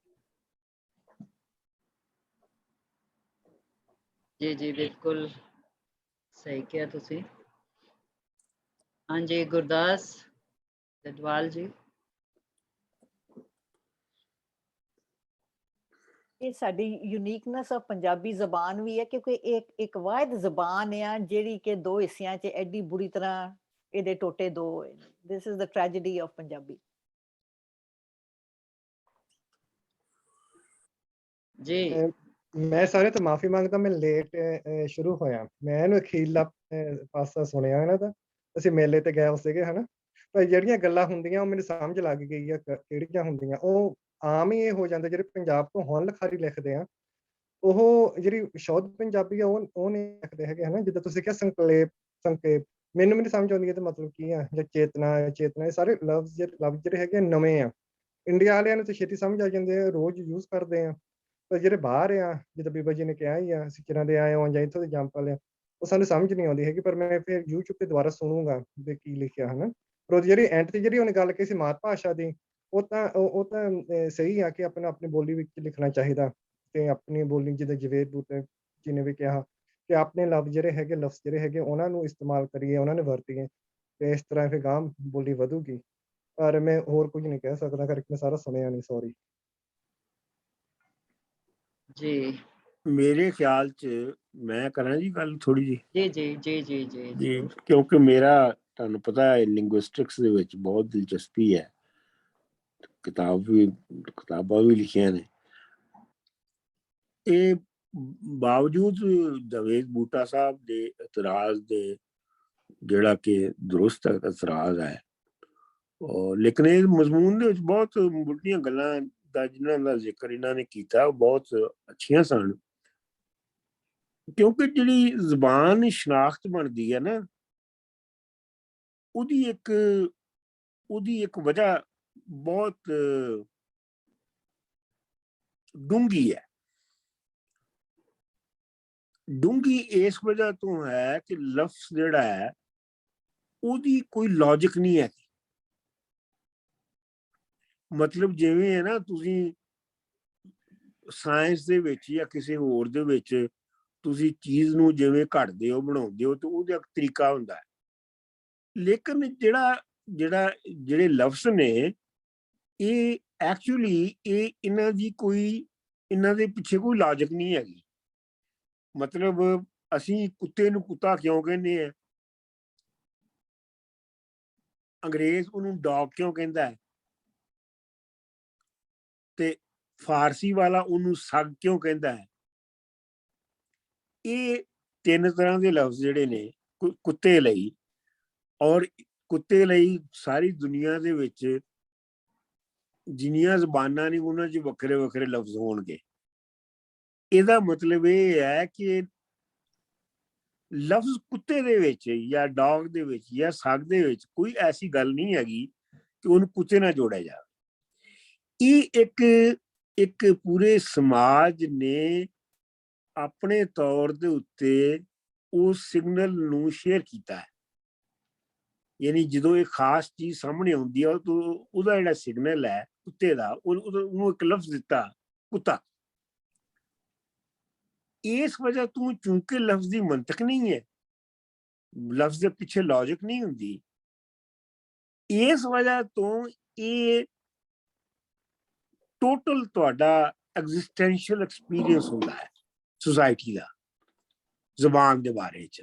ਜੀ ਜੀ ਬਿਲਕੁਲ ਸਹੀ ਕਿਹਾ ਤੁਸੀਂ। ਹਾਂਜੀ ਗੁਰਦਾਸ ਜਦਵਾਲ ਜੀ। ਇਹ ਸਾਡੀ ਯੂਨੀਕਨੈਸ ਆਫ ਪੰਜਾਬੀ ਜ਼ਬਾਨ ਵੀ ਹੈ ਕਿਉਂਕਿ ਇੱਕ ਵਾਹਿਦ ਜ਼ਬਾਨ ਆ ਜਿਹੜੀ ਕਿ ਦੋ ਹਿੱਸਿਆਂ 'ਚ ਐਡੀ ਬੁਰੀ ਤਰ੍ਹਾਂ ਇਹਦੇ ਟੋਟੇ ਦੋ ਹੋਏ ਨੇ। This is the tragedy of Punjabi. ਜੀ ਮੈਂ ਸਾਰੇ ਤੋਂ ਮਾਫੀ ਮੰਗਦਾ, ਮੈਂ ਲੇਟ ਸ਼ੁਰੂ ਹੋਇਆ। ਮੈਂ ਇਹਨੂੰ ਅਖੀਰਲਾ ਪਾਸਾ ਸੁਣਿਆ ਇਹਨਾਂ ਦਾ। ਅਸੀਂ ਮੇਲੇ ਤੇ ਗਏ ਸੀਗੇ ਹਨਾ, ਪਰ ਜਿਹੜੀਆਂ ਗੱਲਾਂ ਹੁੰਦੀਆਂ ਉਹ ਮੈਨੂੰ ਸਮਝ ਲੱਗ ਗਈ ਆ ਕਿਹੜੀਆਂ ਹੁੰਦੀਆਂ। ਉਹ ਆਮ ਹੀ ਇਹ ਹੋ ਜਾਂਦਾ ਜਿਹੜੇ ਪੰਜਾਬ ਤੋਂ ਹੁਣ ਲਿਖਾਰੀ ਲਿਖਦੇ ਆ, ਉਹ ਜਿਹੜੀ ਸ਼ੁੱਧ ਪੰਜਾਬੀ ਆ ਉਹ ਨਹੀਂ ਲਿਖਦੇ ਹੈਗੇ ਹਨਾ। ਜਿੱਦਾਂ ਤੁਸੀਂ ਕਿਹਾ ਸੰਕੇਪ ਮੈਨੂੰ ਵੀ ਨਹੀਂ ਸਮਝ ਆਉਂਦੀ ਇਹਦਾ ਮਤਲਬ ਕੀ ਆ, ਜਾਂ ਚੇਤਨਾ ਇਹ ਸਾਰੇ ਲਫ਼ਜ਼ ਜਿਹੜੇ ਹੈਗੇ ਨਵੇਂ ਆ। ਇੰਡੀਆ ਵਾਲਿਆਂ ਨੂੰ ਤਾਂ ਛੇਤੀ ਸਮਝ ਆ ਜਾਂਦੇ ਆ, ਰੋਜ਼ ਯੂਜ਼ ਕਰਦੇ ਆ। ਪਰ ਜਿਹੜੇ ਬਾਹਰ ਆ, ਜਿੱਦਾਂ ਬੀਬਾ ਜੀ ਨੇ ਕਿਹਾ ਹੀ ਆ, ਅਸੀਂ ਕਿਰਾਂ ਦੇ ਆਏ ਹੋ ਜਾਂ ਇੱਥੋਂ ਦੇ ਜੰਪ ਵਾਲੇ ਆ, ਉਹ ਸਾਨੂੰ ਸਮਝ ਨਹੀਂ ਆਉਂਦੀ ਹੈਗੀ। ਪਰ ਮੈਂ ਫਿਰ YouTube ਤੇ ਦੁਬਾਰਾ ਸੁਣੂਗਾ ਵੀ ਕੀ ਲਿਖਿਆ ਹਨਾ। ਪਰ ਉਹਦੀ ਜਿਹੜੀ ਐਂਡ ਤੇ ਜਿਹੜੀ ਉਹਨੇ ਗੱਲ ਕਹੀ ਸੀ ਮਾਤ ਭਾਸ਼ਾ ਦੀ, ਉਹ ਤਾਂ ਸਹੀ ਆ ਕਿ ਆਪਣੀ ਬੋਲੀ ਵਿੱਚ ਲਿਖਣਾ ਚਾਹੀਦਾ। ਤੇ ਆਪਣੀ ਬੋਲੀ ਜਿੱਦਾਂ ਜਵੇਦ ਬੂਟਾ ਜੀ ਨੇ ਵੀ ਕਿਹਾ ਕਿ ਆਪਣੇ ਲਫ਼ਜ਼ ਜਿਹੜੇ ਹੈਗੇ ਉਹਨਾਂ ਨੂੰ ਇਸਤੇਮਾਲ ਕਰੀਏ, ਉਹਨਾਂ ਨੂੰ ਵਰਤੀਏ, ਤੇ ਇਸ ਤਰ੍ਹਾਂ ਫਿਰ ਗਾਂਹ ਬੋਲੀ ਵਧੂਗੀ। ਪਰ ਮੈਂ ਹੋਰ ਕੁਝ ਨਹੀਂ ਕਹਿ ਸਕਦਾ ਕਰਕੇ ਮੈਂ ਸਾਰਾ ਸੁਣਿਆ ਨਹੀਂ, ਸੌਰੀ। ਜੀ ਮੇਰੇ ਖਿਆਲ 'ਚ ਮੈਂ ਕਰਾਂ ਜੀ ਗੱਲ ਥੋੜੀ ਜੀ। ਜੀ ਜੀ ਜੀ ਜੀ ਜੀ ਜੀ ਕਿਉਂਕਿ ਮੇਰਾ ਤੁਹਾਨੂੰ ਪਤਾ ਹੈ ਲਿੰਗੁਇਸਟਿਕਸ ਦੇ ਵਿੱਚ ਬਹੁਤ ਦਿਲਚਸਪੀ ਹੈ, ਕਿਤਾਬਾਂ ਵੀ ਲਿਖੀਆਂ ਨੇ। ਇਹ ਬਾਵਜੂਦ ਜਵੇਦ ਬੂਟਾ ਸਾਹਿਬ ਦੇ ਇਤਰਾਜ਼ ਦੇ, ਜਿਹੜਾ ਕਿ ਦਰੁਸਤ ਇਤਰਾਜ਼ ਹੈ, ਲੇਕਿਨ ਇਹ ਮਜ਼ਮੂਨ ਦੇ ਵਿੱਚ ਬਹੁਤ ਮੁੱਢਲੀਆਂ ਗੱਲਾਂ ਦਾ ਜਿਨ੍ਹਾਂ ਦਾ ਜ਼ਿਕਰ ਇਹਨਾਂ ਨੇ ਕੀਤਾ ਉਹ ਬਹੁਤ ਅੱਛੀਆਂ ਸਨ। ਕਿਉਂਕਿ ਜਿਹੜੀ ਜ਼ਬਾਨ ਸ਼ਨਾਖਤ ਬਣਦੀ ਹੈ ਨਾ, ਉਹਦੀ ਇੱਕ ਵਜ੍ਹਾ ਬਹੁਤ ਡੂੰਘੀ ਹੈ। ਡੂੰਘੀ ਇਸ ਵਜ੍ਹਾ ਤੋਂ ਹੈ ਕਿ ਲਫ਼ਜ਼ ਜਿਹੜਾ ਹੈ ਉਹਦੀ ਕੋਈ ਲੌਜਿਕ ਨਹੀਂ ਹੈ। ਮਤਲਬ ਜਿਵੇਂ ਹੈ ਨਾ, ਤੁਸੀਂ ਸਾਇੰਸ ਦੇ ਵਿੱਚ ਜਾਂ ਕਿਸੇ ਹੋਰ ਦੇ ਵਿੱਚ ਤੁਸੀਂ ਚੀਜ਼ ਨੂੰ ਜਿਵੇਂ ਘੜਦੇ ਹੋ, ਬਣਾਉਂਦੇ ਹੋ, ਤੇ ਉਹਦਾ ਇੱਕ ਤਰੀਕਾ ਹੁੰਦਾ ਹੈ। ਲੇਕਿਨ ਜਿਹੜੇ ਲਫ਼ਜ਼ ਨੇ ਇਹ ਐਕਚੁਅਲੀ ਇਹਨਾਂ ਦੇ ਪਿੱਛੇ ਕੋਈ ਲੌਜਿਕ ਨਹੀਂ ਹੈਗੀ। ਮਤਲਬ ਅਸੀਂ ਕੁੱਤੇ ਨੂੰ ਕੁੱਤਾ ਕਿਉਂ ਕਹਿੰਦੇ ਆ, ਅੰਗਰੇਜ਼ ਉਹਨੂੰ ਡੌਗ ਕਿਉਂ ਕਹਿੰਦਾ ਹੈ, ਤੇ ਫਾਰਸੀ ਵਾਲਾ ਉਹਨੂੰ ਸੱਗ ਕਿਉਂ ਕਹਿੰਦਾ ਹੈ। ਇਹ ਤਿੰਨ ਤਰ੍ਹਾਂ ਦੇ ਲਫ਼ਜ਼ ਜਿਹੜੇ ਨੇ ਕੁੱਤੇ ਲਈ, ਔਰ ਕੁੱਤੇ ਲਈ ਸਾਰੀ ਦੁਨੀਆ ਦੇ ਵਿੱਚ ਜਿੰਨੀਆਂ ਜ਼ਬਾਨਾਂ ਨੇ ਉਹਨਾਂ 'ਚ ਵੱਖਰੇ ਵੱਖਰੇ ਲਫ਼ਜ਼ ਹੋਣਗੇ। ਇਹਦਾ ਮਤਲਬ ਇਹ ਹੈ ਕਿ ਲਫ਼ਜ਼ ਕੁੱਤੇ ਦੇ ਵਿੱਚ ਜਾਂ ਡੌਗ ਦੇ ਵਿੱਚ ਜਾਂ ਸੱਗ ਦੇ ਵਿੱਚ ਕੋਈ ਐਸੀ ਗੱਲ ਨਹੀਂ ਹੈਗੀ ਕਿ ਉਹਨੂੰ ਕੁੱਤੇ ਨਾਲ ਜੋੜਿਆ ਜਾਵੇ। ਇਹ ਇੱਕ ਪੂਰੇ ਸਮਾਜ ਨੇ ਆਪਣੇ ਤੌਰ ਦੇ ਉੱਤੇ ਉਸ ਸਿਗਨਲ ਨੂੰ ਸ਼ੇਅਰ ਕੀਤਾ ਹੈ। ਯਾਨੀ ਜਦੋਂ ਇਹ ਖਾਸ ਚੀਜ਼ ਸਾਹਮਣੇ ਆਉਂਦੀ ਹੈ ਤਾਂ ਉਹਦਾ ਜਿਹੜਾ ਸਿਗਨਲ ਹੈ ਕੁੱਤੇ ਦਾ, ਉਹਨੂੰ ਇੱਕ ਲਫ਼ਜ਼ ਦਿੱਤਾ ਕੁੱਤਾ। इस वजह तो चूंकि लफ्ज की मंतक नहीं है, लफ्ज के पिछे लॉजिक नहीं होंगी, इस वजह तो ये टोटल तुहाडा एग्जिस्टेंशियल एक्सपीरियंस होता है सोसाइटी का जबान के बारे च।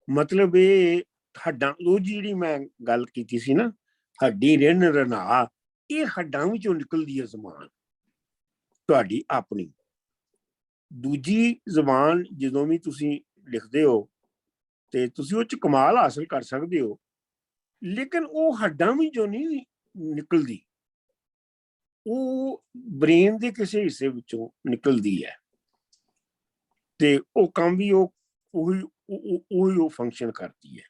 मतलब ये हड्डां जी मैं गल की सी ना, हड्डी रिन रना, ये हड्डां विचों निकलदी है जबान तुहाडी अपनी। दूजी जबान जदों भी तुसी लिखदे हो ते तुसी उह च कमाल हासिल कर सकदे हो, लेकिन वो हड्डां विचों नहीं निकलदी, वो ब्रेन के किसी हिस्से विचों निकलदी है ते वो काम भी वो फंक्शन करती है।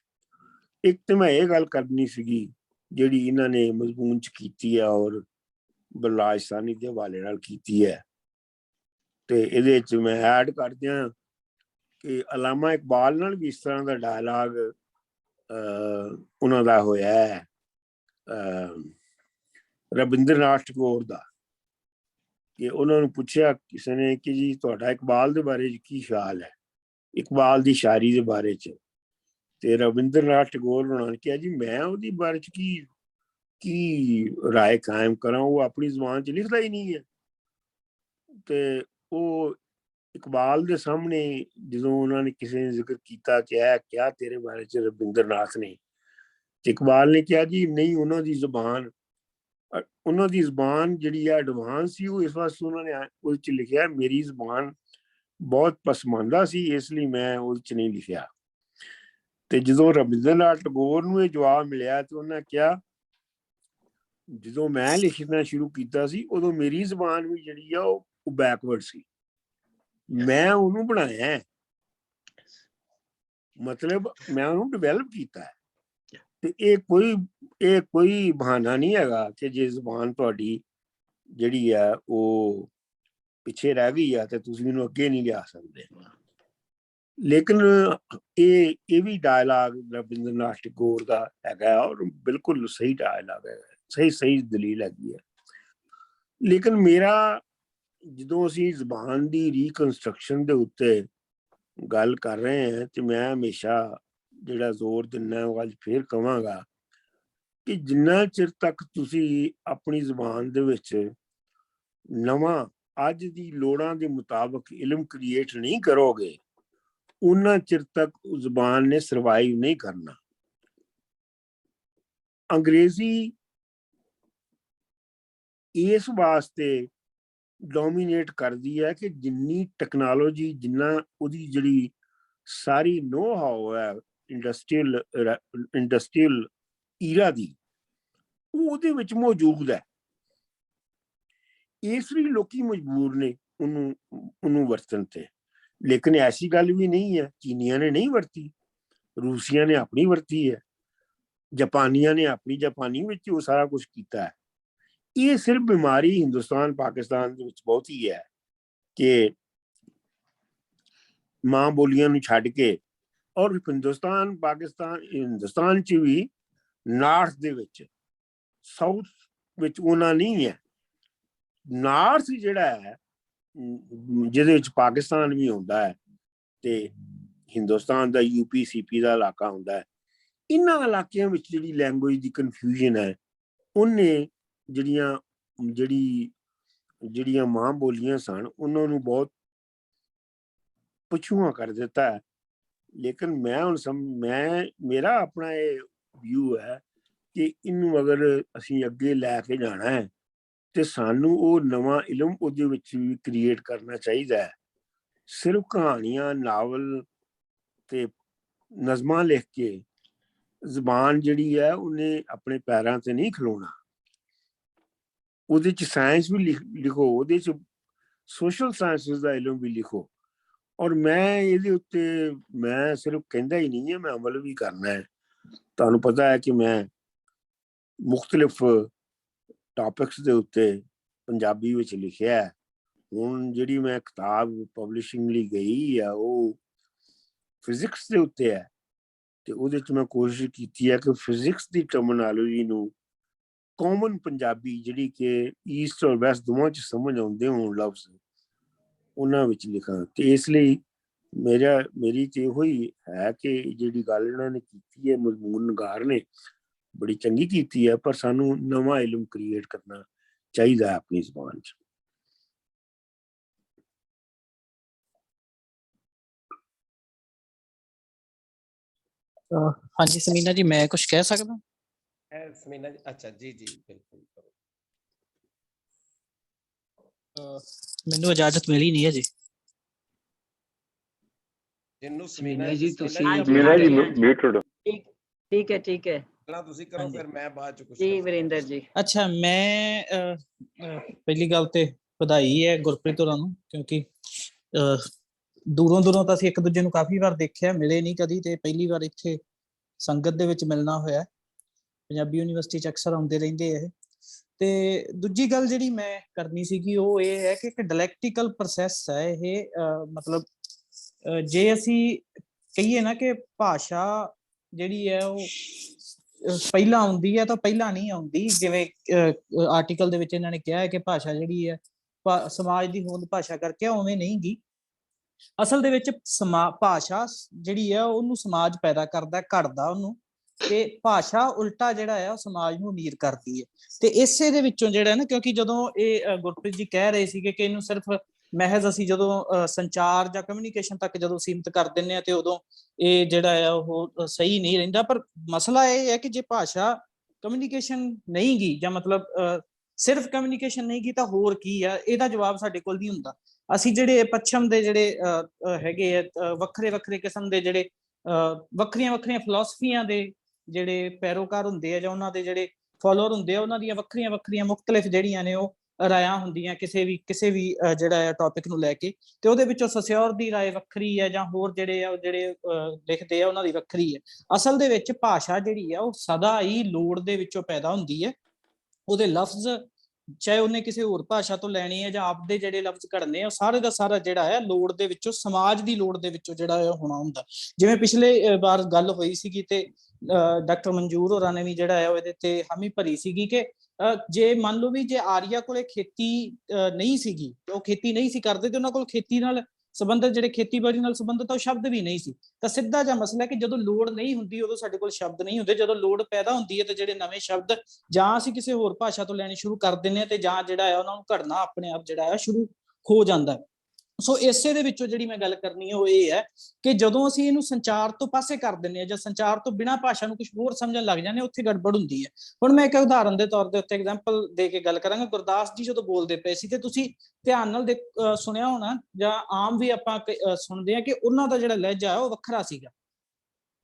एक तो मैं ये गल करनी सीगी जिहड़ी इन्हां ने मजमून च कीती है और बलराज साहनी के हवाले नाल कीती है, ते इहदे च मैं ऐड कर दियां कि अलामा इकबाल नाल भी इस तरह का डायलॉग उन्हां दा होया है, रविंद्रनाथ टैगोर दा, कि उन्होंने पूछा किसी ने कि जी तुहाडा इकबाल के बारे की ख्याल है, इकबाल की शायरी के बारे च, ते रविंद्रनाथ टैगोर उन्होंने कहा जी मैं उसदी बारे च की राय कायम करा, वो अपनी जबान च लिखता ही नहीं है। ते वो इकबाल के सामने जो उन्होंने किसी ने जिक्र किया कि है क्या तेरे बारे च रविंद्रनाथ ने, इकबाल ने कहा जी नहीं, उन्होंने जबान उन्होंने जबान जी एडवांस सी, इस वास्ते उन्होंने लिखा मेरी जबान बहुत पसमानदा सी, इसलिए मैं उस नहीं लिखा। तो जो रविंद्रनाथ टैगोर नूं ये जवाब मिलिया तो उन्हें कहा जो मैं लिखना शुरू किया सी उदों मेरी जबान भी जी बैकवर्ड सी, मैं उन्होंने बनाया है, मतलब मैं उन्होंने डिवेलप किया है। तो ये कोई बहाना नहीं है कि जे जबान तुहाडी जिहड़ी है वो पिछे रह गई है तो तुसीं इहनूं अगे नहीं लिया सकते। लेकिन ये भी डायलॉग रविंद्रनाथ टैगोर का है और बिल्कुल सही डायलॉग है, सही दलील हैगी है। लेकिन मेरा जो असीं जबान की रीकनस्ट्रक्शन के उत्ते गल कर रहे हैं तो मैं हमेशा जिहड़ा जोर दिना वो अज फिर कहांगा कि जिन्ना चिर तक तुसी अपनी जबान दे विच नवां अज दी लोड़ां दे मुताबिक इल्म क्रिएट नहीं करोगे, उन्ना चिर तक जबान ने सरवाइव नहीं करना। अंग्रेजी इस वास्ते डोमीनेट करती है कि जिन्नी टेक्नोलॉजी जिन्ना उदी जिहड़ी सारी नो हाउ है इंडस्ट्रीयल ईरा दी उहदे विच मौजूद है, इसलिए लोकी मजबूर ने उन्होंने वरतन ते। लेकिन ऐसी गल भी नहीं है, चीनिया ने नहीं वरती, रूसिया ने अपनी वरती है, जापानिया ने अपनी जापानी विच वो सारा कुछ किया है। ये सिर्फ बीमारी हिंदुस्तान पाकिस्तान दे विच बहुत ही है कि मां बोलियां नूं छड्ड के, और हिंदुस्तान पाकिस्तान हिंदुस्तान च भी नॉर्थ दे विच साउथ विच उन्ना नहीं है। नॉर्थ जिहड़ा है जिहदे विच पाकिस्तान भी हुंदा है ते हिंदुस्तान दा यूपी सीपी दा इलाका हुंदा है, इन्हां इलाकियां विच जिहड़ी लैंग्वेज दी कन्फ्यूजन है उन्हें जिहड़ियां मां बोलियां सन उन्होंने बहुत पछुआ कर दिता है। लेकिन मैं मेरा अपना ये व्यू है कि इनू अगर असीं अगे लैके जाना है तो सानू वो नवां इलम उहदे विच भी क्रिएट करना चाहिए है। सिर्फ कहानियां नावल ते नज़मां लिख के जबान जिहड़ी है उन्हें अपने पैरों से नहीं खलोना, उहदे च साइंस भी लिखो, उहदे च सोशल साइंसिस का इलम भी लिखो। और मैं ये उत्ते मैं सिर्फ कहता ही नहीं है, मैं अमल भी करना है। तुहानूं पता है कि मैं मुख्तलिफ टॉपिक्स के उत्ते पंजाबी विच लिखिया है। हुण जिहड़ी मैं किताब पब्लिशिंग लई गई है वो फिजिक्स के उत्ते है, तो उहदे च मैं कोशिश की है कि फिजिक्स की टर्मिनोलॉजी नूं कॉमन पंजाबी जिहड़ी कि ईस्ट और वैस्ट दोवां च समझ आउंदे होण लफ्ज़ ਉਹਨਾਂ ਵਿੱਚ ਲਿਖਾਂ। ਤੇ ਇਸ ਲਈ ਮੇਰੀ ਤੇ ਇਹੋ ਹੀ ਹੈ ਕਿ ਜਿਹੜੀ ਗੱਲ ਇਹਨਾਂ ਨੇ ਕੀਤੀ ਹੈ ਮਜ਼ਮੂਨ ਨਗਾਰ ਨੇ ਬੜੀ ਚੰਗੀ ਕੀਤੀ ਹੈ, ਪਰ ਸਾਨੂੰ ਨਵਾਂ ਇਲਮ ਕ੍ਰੀਏਟ ਕਰਨਾ ਚਾਹੀਦਾ ਹੈ ਆਪਣੀ ਜ਼ਬਾਨ 'ਚ। ਹਾਂਜੀ ਸਮੀਨਾ ਜੀ, ਮੈਂ ਕੁਝ ਕਹਿ ਸਕਦਾ? ਸਮੀਨਾ ਜੀ, ਅੱਛਾ ਜੀ ਬਿਲਕੁਲ। ਮੈਨੂੰ ਇਜਾਜ਼ਤ ਮਿਲੀ ਨਹੀਂ ਹੈ ਜੀ। ਜਿੰਨੂੰ ਸਮੀਨਾ ਜੀ ਤੁਸੀਂ ਮਿਊਟਡ। ਠੀਕ ਹੈ ਪਹਿਲਾਂ ਤੁਸੀਂ ਕਰੋ, ਫਿਰ ਮੈਂ ਬਾਅਦ ਚ ਕੁਝ ਜੀ। ਵਰਿੰਦਰ ਜੀ, ਅੱਛਾ, ਮੈਂ ਪਹਿਲੀ ਗੱਲ ਤੇ ਵਧਾਈ ਹੈ ਗੁਰਪ੍ਰੀਤ ਹੋਰਾਂ ਨੂੰ, ਕਿਉਂਕਿ ਦੂਰੋਂ ਤਾਂ ਅਸੀਂ ਇੱਕ ਦੂਜੇ ਨੂੰ ਕਾਫੀ ਵਾਰ ਦੇਖਿਆ, ਮਿਲੇ ਨਹੀਂ ਕਦੀ, ਤੇ ਪਹਿਲੀ ਵਾਰ ਇੱਥੇ ਸੰਗਤ ਦੇ ਵਿੱਚ ਮਿਲਣਾ ਹੋਇਆ। ਪੰਜਾਬੀ ਯੂਨੀਵਰਸਿਟੀ 'ਚ ਅਕਸਰ ਆਉਂਦੇ ਰਹਿੰਦੇ ਇਹ। ਤੇ ਦੂਜੀ ਗੱਲ ਜਿਹੜੀ ਮੈਂ ਕਰਨੀ ਸੀਗੀ ਉਹ ਇਹ ਹੈ ਕਿ ਇੱਕ ਡਾਇਲੈਕਟੀਕਲ ਪ੍ਰੋਸੈਸ ਹੈ ਇਹ। ਮਤਲਬ ਜੇ ਅਸੀਂ ਕਹੀਏ ਨਾ ਕਿ ਭਾਸ਼ਾ ਜਿਹੜੀ ਹੈ ਉਹ ਪਹਿਲਾਂ ਆਉਂਦੀ ਹੈ ਤਾਂ ਪਹਿਲਾਂ ਨਹੀਂ ਆਉਂਦੀ। ਜਿਵੇਂ ਆਰਟੀਕਲ ਦੇ ਵਿੱਚ ਇਹਨਾਂ ਨੇ ਕਿਹਾ ਹੈ ਕਿ ਭਾਸ਼ਾ ਜਿਹੜੀ ਹੈ ਸਮਾਜ ਦੀ ਹੋਂਦ ਭਾਸ਼ਾ ਕਰਕੇ, ਉਵੇਂ ਨਹੀਂ ਗੀ। ਅਸਲ ਦੇ ਵਿੱਚ ਭਾਸ਼ਾ ਜਿਹੜੀ ਹੈ ਉਹਨੂੰ ਸਮਾਜ ਪੈਦਾ ਕਰਦਾ, ਘੜਦਾ ਉਹਨੂੰ, ਤੇ ਭਾਸ਼ਾ ਉਲਟਾ ਜਿਹੜਾ ਹੈ ਉਹ ਸਮਾਜ ਨੂੰ ਅਮੀਰ ਕਰਦੀ ਹੈ। ਤੇ ਇਸੇ ਦੇ ਵਿੱਚੋਂ ਜਿਹੜਾ ਨਾ, ਕਿਉਂਕਿ ਜਦੋਂ ਇਹ ਗੁਰਪ੍ਰੀਤ ਜੀ ਕਹਿ ਰਹੇ ਸੀਗੇ ਕਿ ਇਹਨੂੰ ਸਿਰਫ ਮਹਿਜ਼ ਅਸੀਂ ਜਦੋਂ ਸੰਚਾਰ ਜਾਂ ਕਮਿਊਨੀਕੇਸ਼ਨ ਤੱਕ ਜਦੋਂ ਸੀਮਿਤ ਕਰ ਦਿੰਦੇ ਹਾਂ ਤੇ ਉਦੋਂ ਇਹ ਜਿਹੜਾ ਹੈ ਉਹ ਸਹੀ ਨਹੀਂ ਰਹਿੰਦਾ। ਪਰ ਮਸਲਾ ਇਹ ਹੈ ਕਿ ਜੇ ਭਾਸ਼ਾ ਕਮਿਊਨੀਕੇਸ਼ਨ ਨਹੀਂ ਗੀ, ਜਾਂ ਮਤਲਬ ਸਿਰਫ ਕਮਿਊਨੀਕੇਸ਼ਨ ਨਹੀਂ ਗੀ, ਤਾਂ ਹੋਰ ਕੀ ਆ? ਇਹਦਾ ਜਵਾਬ ਸਾਡੇ ਕੋਲ ਨਹੀਂ ਹੁੰਦਾ। ਅਸੀਂ ਜਿਹੜੇ ਪੱਛਮ ਦੇ ਜਿਹੜੇ ਹੈਗੇ ਆ ਵੱਖਰੇ ਕਿਸਮ ਦੇ ਜਿਹੜੇ ਵੱਖਰੀਆਂ ਫਿਲਾਸਫੀਆਂ ਦੇ ਜਿਹੜੇ ਪੈਰੋਕਾਰ ਹੁੰਦੇ ਆ ਜਾਂ ਉਹਨਾਂ ਦੇ ਜਿਹੜੇ ਫਾਲੋਅਰ ਹੁੰਦੇ ਆ, ਉਹਨਾਂ ਦੀਆਂ ਵੱਖਰੀਆਂ ਮੁਖਤਲਿਫ ਜਿਹੜੀਆਂ ਨੇ ਉਹ ਰਾਇਆਂ ਹੁੰਦੀਆਂ ਕਿਸੇ ਵੀ ਜਿਹੜਾ ਹੈ ਟੌਪਿਕ ਨੂੰ ਲੈ ਕੇ, ਤੇ ਉਹਦੇ ਵਿੱਚੋਂ ਸਸਿਓਰ ਦੀ ਰਾਏ ਵੱਖਰੀ ਹੈ ਜਾਂ ਹੋਰ ਜਿਹੜੇ ਲਿਖਦੇ ਆ ਉਹਨਾਂ ਦੀ ਵੱਖਰੀ ਹੈ। ਅਸਲ ਦੇ ਵਿੱਚ ਭਾਸ਼ਾ ਜਿਹੜੀ ਆ ਉਹ ਸਦਾ ਹੀ ਲੋੜ ਦੇ ਵਿੱਚੋਂ ਪੈਦਾ ਹੁੰਦੀ ਹੈ। ਉਹਦੇ ਲਫ਼ਜ਼ ਚਾਹੇ ਉਹਨੇ ਕਿਸੇ ਹੋਰ ਭਾਸ਼ਾ ਤੋਂ ਲੈਣੇ ਆ ਜਾਂ ਆਪਦੇ ਜਿਹੜੇ ਲਫ਼ਜ਼ ਘੜਨੇ ਆ, ਉਹ ਸਾਰੇ ਦਾ ਸਾਰਾ ਜਿਹੜਾ ਹੈ ਲੋੜ ਦੇ ਵਿੱਚੋਂ, ਸਮਾਜ ਦੀ ਲੋੜ ਦੇ ਵਿੱਚੋਂ ਜਿਹੜਾ ਹੈ ਹੋਣਾ ਹੁੰਦਾ। ਜਿਵੇਂ ਪਿਛਲੇ ਵਾਰ ਗੱਲ ਹੋਈ ਸੀਗੀ ਤੇ ਡਾਕਟਰ ਮਨਜੂਰ ਹੋਰਾਂ ਨੇ ਵੀ ਜਿਹੜਾ ਹੈ ਇਹਦੇ ਤੇ ਹਾਮੀ ਭਰੀ ਸੀਗੀ ਕਿ ਜੇ ਮੰਨ ਲਓ ਵੀ ਜੇ ਆਰੀਆ ਕੋਲੇ ਖੇਤੀ ਨਹੀਂ ਸੀਗੀ, ਉਹ ਖੇਤੀ ਨਹੀਂ ਸੀ ਕਰਦੇ, ਤੇ ਉਹਨਾਂ ਕੋਲ ਖੇਤੀ ਨਾਲ ਸੰਬੰਧਿਤ ਜਿਹੜੇ ਖੇਤੀਬਾੜੀ ਨਾਲ ਸੰਬੰਧਿਤ ਉਹ ਸ਼ਬਦ ਵੀ ਨਹੀਂ ਸੀ, ਤਾਂ ਸਿੱਧਾ ਜਿਹਾ ਮਸਲਾ ਕਿ ਜਦੋਂ ਲੋੜ ਨਹੀਂ ਹੁੰਦੀ ਉਦੋਂ ਸਾਡੇ ਕੋਲ ਸ਼ਬਦ ਨਹੀਂ ਹੁੰਦੇ। ਜਦੋਂ ਲੋੜ ਪੈਦਾ ਹੁੰਦੀ ਹੈ ਤੇ ਜਿਹੜੇ ਨਵੇਂ ਸ਼ਬਦ ਜਾਂ ਅਸੀਂ ਕਿਸੇ ਹੋਰ ਭਾਸ਼ਾ ਤੋਂ ਲੈਣੇ ਸ਼ੁਰੂ ਕਰ ਦਿੰਦੇ ਹਾਂ, ਤੇ ਜਾਂ ਜਿਹੜਾ ਹੈ ਉਹਨਾਂ ਨੂੰ ਘੜਨਾ ਆਪਣੇ ਆਪ ਜਿਹੜਾ ਹੈ ਸ਼ੁਰੂ ਹੋ ਜਾਂਦਾ ਹੈ। ਸੋ ਇਸੇ ਦੇ ਵਿੱਚੋਂ ਜਿਹੜੀ ਮੈਂ ਗੱਲ ਕਰਨੀ ਹੈ ਉਹ ਇਹ ਹੈ ਕਿ ਜਦੋਂ ਅਸੀਂ ਇਹਨੂੰ ਸੰਚਾਰ ਤੋਂ ਪਾਸੇ ਕਰ ਦਿੰਦੇ ਹਾਂ ਜਾਂ ਸੰਚਾਰ ਤੋਂ ਬਿਨਾਂ ਭਾਸ਼ਾ ਨੂੰ ਕੁਝ ਹੋਰ ਸਮਝਣ ਲੱਗ ਜਾਂਦੇ, ਉੱਥੇ ਗੜਬੜ ਹੁੰਦੀ ਹੈ। ਹੁਣ ਮੈਂ ਇੱਕ ਉਦਾਹਰਨ ਦੇ ਤੌਰ ਦੇ ਉੱਤੇ ਐਗਜ਼ਾਮਪਲ ਦੇ ਕੇ ਗੱਲ ਕਰਾਂਗਾ। ਗੁਰਦਾਸ ਜੀ ਜਦੋਂ ਬੋਲਦੇ ਪਏ ਸੀ ਤੇ ਤੁਸੀਂ ਧਿਆਨ ਨਾਲ ਸੁਣਿਆ ਹੋਣਾ, ਜਾਂ ਆਮ ਵੀ ਆਪਾਂ ਸੁਣਦੇ ਹਾਂ ਕਿ ਉਹਨਾਂ ਦਾ ਜਿਹੜਾ ਲਹਿਜਾ ਹੈ ਉਹ ਵੱਖਰਾ ਸੀਗਾ।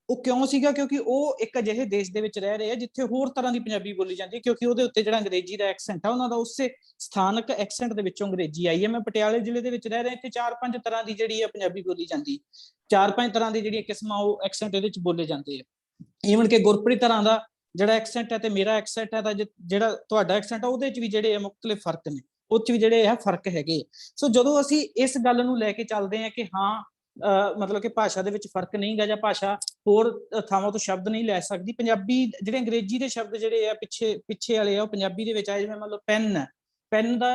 ਉਹ ਕਿਉਂ ਸੀਗਾ? ਕਿਉਂਕਿ ਉਹ ਇੱਕ ਅਜਿਹੇ ਦੇਸ਼ ਦੇ ਵਿੱਚ ਰਹਿ ਰਹੇ ਆ ਜਿੱਥੇ ਹੋਰ ਤਰ੍ਹਾਂ ਦੀ ਪੰਜਾਬੀ ਬੋਲੀ ਜਾਂਦੀ ਹੈ, ਕਿਉਂਕਿ ਉਹਦੇ ਉੱਤੇ ਜਿਹੜਾ ਅੰਗਰੇਜ਼ੀ ਦਾ ਐਕਸੈਂਟ ਆ ਉਹਨਾਂ ਦਾ ਉਸੇ ਸਥਾਨਕ ਐਕਸੈਂਟ ਦੇ ਵਿੱਚੋਂ ਅੰਗਰੇਜ਼ੀ ਆਈ ਹੈ। ਮੈਂ ਪਟਿਆਲੇ ਜ਼ਿਲ੍ਹੇ ਦੇ ਵਿੱਚ ਰਹਿ ਰਿਹਾ, ਇੱਥੇ 4-5 ਤਰ੍ਹਾਂ ਦੀ ਜਿਹੜੀ ਹੈ ਪੰਜਾਬੀ ਬੋਲੀ ਜਾਂਦੀ, 4-5 ਤਰ੍ਹਾਂ ਦੀ ਜਿਹੜੀਆਂ ਕਿਸਮਾਂ ਉਹ ਐਕਸੈਂਟ ਇਹਦੇ ਵਿੱਚ ਬੋਲੇ ਜਾਂਦੇ ਆ। ਈਵਨ ਕਿ ਗੁਰਪ੍ਰੀਤ ਤਰ੍ਹਾਂ ਦਾ ਜਿਹੜਾ ਐਕਸੈਂਟ ਹੈ ਤੇ ਮੇਰਾ ਐਕਸੈਂਟ ਹੈ, ਤਾਂ ਜਿਹੜਾ ਤੁਹਾਡਾ ਐਕਸੈਂਟ ਆ ਉਹਦੇ ਚ ਵੀ ਜਿਹੜੇ ਮੁਖਤਲਿਫ ਫਰਕ ਨੇ, ਉਹ ਚ ਵੀ ਜਿਹੜੇ ਆ ਫਰਕ ਹੈਗੇ। ਸੋ ਜਦੋਂ ਅਸੀਂ ਇਸ ਗੱਲ ਨੂੰ ਲੈ ਕੇ ਚੱਲਦੇ ਹਾਂ ਕਿ ਹਾਂ ਮਤਲਬ ਕਿ ਭਾਸ਼ਾ ਦੇ ਵਿੱਚ ਫਰਕ ਨਹੀਂ ਗਾ ਜਾਂ ਭਾਸ਼ਾ ਹੋਰ ਥਾਵਾਂ ਤੋਂ ਸ਼ਬਦ ਨਹੀਂ ਲੈ ਸਕਦੀ, ਪੰਜਾਬੀ ਜਿਹੜੇ ਅੰਗਰੇਜ਼ੀ ਦੇ ਸ਼ਬਦ ਜਿਹੜੇ ਆ ਪਿੱਛੇ ਵਾਲੇ ਆ ਉਹ ਪੰਜਾਬੀ ਦੇ ਵਿੱਚ ਆਏ। ਜਿਵੇਂ ਮੰਨ ਲਓ ਪੈਨ ਹੈ, ਪੈਨ ਦਾ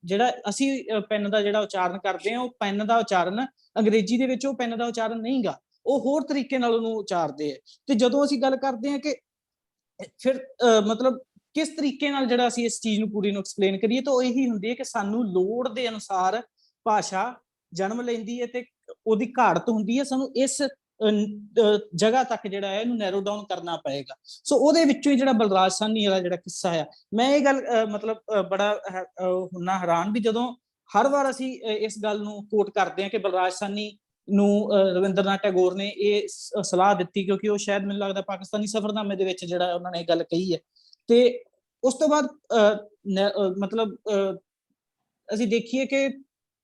ਜਿਹੜਾ ਅਸੀਂ ਪੈਨ ਦਾ ਜਿਹੜਾ ਉਚਾਰਨ ਕਰਦੇ ਹਾਂ, ਉਹ ਪੈਨ ਦਾ ਉਚਾਰਨ ਅੰਗਰੇਜ਼ੀ ਦੇ ਵਿੱਚ ਉਹ ਪੈਨ ਦਾ ਉਚਾਰਨ ਨਹੀਂ ਗਾ, ਉਹ ਹੋਰ ਤਰੀਕੇ ਨਾਲ ਉਹਨੂੰ ਉਚਾਰਦੇ ਆ। ਤੇ ਜਦੋਂ ਅਸੀਂ ਗੱਲ ਕਰਦੇ ਹਾਂ ਕਿ ਫਿਰ ਮਤਲਬ ਕਿਸ ਤਰੀਕੇ ਨਾਲ ਜਿਹੜਾ ਅਸੀਂ ਇਸ ਚੀਜ਼ ਨੂੰ ਪੂਰੀ ਨੂੰ ਐਕਸਪਲੇਨ ਕਰੀਏ, ਤਾਂ ਉਹ ਇਹੀ ਹੁੰਦੀ ਹੈ ਕਿ ਸਾਨੂੰ ਲੋੜ ਦੇ ਅਨੁਸਾਰ ਭਾਸ਼ਾ ਜਨਮ ਲੈਂਦੀ ਹੈ ਤੇ ਉਹਦੀ ਘਾੜਤ ਹੁੰਦੀ ਹੈ। ਸਾਨੂੰ ਇਸ ਜਗ੍ਹਾ ਤੱਕ ਜਿਹੜਾ ਹੈ ਇਹਨੂੰ ਨੈਰੋ ਡਾਊਨ ਕਰਨਾ ਪਏਗਾ। ਸੋ ਉਹਦੇ ਵਿੱਚੋਂ ਹੀ ਜਿਹੜਾ ਬਲਰਾਜ ਸਾਹਨੀ ਵਾਲਾ ਜਿਹੜਾ ਕਿੱਸਾ ਆ, ਮੈਂ ਇਹ ਗੱਲ ਮਤਲਬ ਬੜਾ ਹੁੰਨਾ ਹੈਰਾਨ ਵੀ ਜਦੋਂ ਹਰ ਵਾਰ ਅਸੀਂ ਇਸ ਗੱਲ ਨੂੰ ਕੋਟ ਕਰਦੇ ਹਾਂ ਕਿ ਬਲਰਾਜ ਸਾਹਨੀ ਨੂੰ ਰਵਿੰਦਰਨਾਥ ਟੈਗੋਰ ਨੇ ਇਹ ਸਲਾਹ ਦਿੱਤੀ, ਕਿਉਂਕਿ ਉਹ ਸ਼ਾਇਦ ਮੈਨੂੰ ਲੱਗਦਾ ਪਾਕਿਸਤਾਨੀ ਸਫ਼ਰਨਾਮੇ ਦੇ ਵਿੱਚ ਜਿਹੜਾ ਉਹਨਾਂ ਨੇ ਇਹ ਗੱਲ ਕਹੀ ਹੈ। ਤੇ ਉਸ ਤੋਂ ਬਾਅਦ ਮਤਲਬ ਅਸੀਂ ਦੇਖੀਏ ਕਿ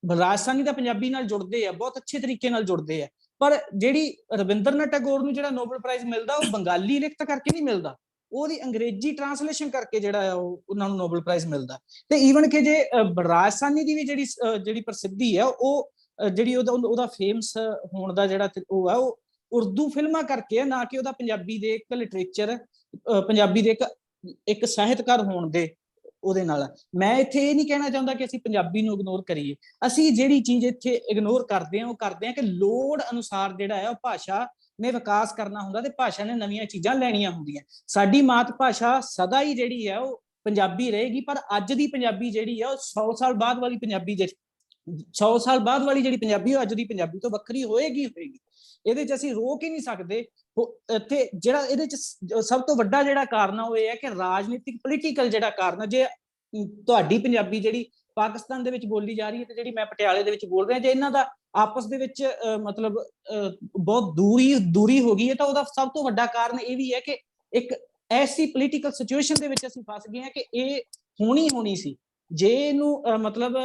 ਬਲਰਾਜ ਸਾਹਨੀ ਦਾ ਪੰਜਾਬੀ ਨਾਲ ਜੁੜਦੇ ਆ, ਬਹੁਤ ਅੱਛੇ ਤਰੀਕੇ ਨਾਲ ਜੁੜਦੇ ਆ, ਪਰ ਜਿਹੜੀ ਰਵਿੰਦਰਨਾਥ ਟੈਗੋਰ ਨੂੰ ਜਿਹੜਾ ਨੋਬਲ ਪ੍ਰਾਈਜ਼ ਮਿਲਦਾ ਉਹ ਬੰਗਾਲੀ ਲਿਖਤ ਕਰਕੇ ਨਹੀਂ ਮਿਲਦਾ, ਉਹਦੀ ਅੰਗਰੇਜ਼ੀ ਟ੍ਰਾਂਸਲੇਸ਼ਨ ਕਰਕੇ ਜਿਹੜਾ ਆ ਉਹ ਉਹਨਾਂ ਨੂੰ ਨੋਬਲ ਪ੍ਰਾਈਜ਼ ਮਿਲਦਾ। ਤੇ ਈਵਨ ਕਿ ਜੇ ਬਲਰਾਜ ਸਾਹਨੀ ਦੀ ਵੀ ਜਿਹੜੀ ਪ੍ਰਸਿੱਧੀ ਹੈ ਉਹ ਜਿਹੜੀ ਉਹਦਾ ਫੇਮਸ ਹੋਣ ਦਾ ਜਿਹੜਾ ਉਹ ਹੈ ਉਹ ਉਰਦੂ ਫਿਲਮਾਂ ਕਰਕੇ ਹੈ, ਨਾ ਕਿ ਉਹਦਾ ਪੰਜਾਬੀ ਦੇ ਇੱਕ ਲਿਟਰੇਚਰ ਪੰਜਾਬੀ ਦੇ ਇੱਕ ਸਾਹਿਤਕਾਰ ਹੋਣ ਦੇ ਉਹਦੇ ਨਾਲ। ਮੈਂ ਇੱਥੇ ਇਹ ਨਹੀਂ ਕਹਿਣਾ ਚਾਹੁੰਦਾ ਕਿ ਅਸੀਂ ਪੰਜਾਬੀ ਨੂੰ ਇਗਨੋਰ ਕਰੀਏ। ਅਸੀਂ ਜਿਹੜੀ ਚੀਜ਼ ਇੱਥੇ ਇਗਨੋਰ ਕਰਦੇ ਹਾਂ ਉਹ ਕਰਦੇ ਹਾਂ ਕਿ ਲੋੜ ਅਨੁਸਾਰ ਜਿਹੜਾ ਹੈ ਉਹ ਭਾਸ਼ਾ ਨੇ ਵਿਕਾਸ ਕਰਨਾ ਹੁੰਦਾ ਤੇ ਭਾਸ਼ਾ ਨੇ ਨਵੀਆਂ ਚੀਜ਼ਾਂ ਲੈਣੀਆਂ ਹੁੰਦੀਆਂ। ਸਾਡੀ ਮਾਤ ਭਾਸ਼ਾ ਸਦਾ ਹੀ ਜਿਹੜੀ ਹੈ ਉਹ ਪੰਜਾਬੀ ਰਹੇਗੀ, ਪਰ ਅੱਜ ਦੀ ਪੰਜਾਬੀ ਜਿਹੜੀ ਆ ਉਹ 100 ਸਾਲ ਬਾਅਦ ਵਾਲੀ ਪੰਜਾਬੀ 100 ਸਾਲ ਬਾਅਦ ਵਾਲੀ ਜਿਹੜੀ ਪੰਜਾਬੀ ਉਹ ਅੱਜ ਦੀ ਪੰਜਾਬੀ ਤੋਂ ਵੱਖਰੀ ਹੋਏਗੀ। ਇਹਦੇ 'ਚ ਅਸੀਂ ਰੋਕ ਹੀ ਨਹੀਂ ਸਕਦੇ। ਇੱਥੇ ਜਿਹੜਾ ਇਹਦੇ 'ਚ ਸਭ ਤੋਂ ਵੱਡਾ ਜਿਹੜਾ ਕਾਰਨ ਆ ਉਹ ਇਹ ਹੈ ਕਿ ਰਾਜਨੀਤਿਕ ਪੋਲੀਟੀਕਲ ਜਿਹੜਾ ਕਾਰਨ ਆ। ਜੇ ਤੁਹਾਡੀ ਪੰਜਾਬੀ ਜਿਹੜੀ ਪਾਕਿਸਤਾਨ ਦੇ ਵਿੱਚ ਬੋਲੀ ਜਾ ਰਹੀ ਹੈ ਤੇ ਜਿਹੜੀ ਮੈਂ ਪਟਿਆਲੇ ਦੇ ਵਿੱਚ ਬੋਲ ਰਿਹਾ, ਜੇ ਇਹਨਾਂ ਦਾ ਆਪਸ ਦੇ ਵਿੱਚ ਮਤਲਬ ਬਹੁਤ ਦੂਰੀ ਹੋ ਗਈ ਹੈ ਤਾਂ ਉਹਦਾ ਸਭ ਤੋਂ ਵੱਡਾ ਕਾਰਨ ਇਹ ਵੀ ਹੈ ਕਿ ਇੱਕ ਐਸੀ ਪੋਲੀਟੀਕਲ ਸਿਚੁਏਸ਼ਨ ਦੇ ਵਿੱਚ ਅਸੀਂ ਫਸ ਗਏ ਹਾਂ ਕਿ ਇਹ ਹੋਣੀ ਸੀ। ਜੇ ਇਹਨੂੰ ਮਤਲਬ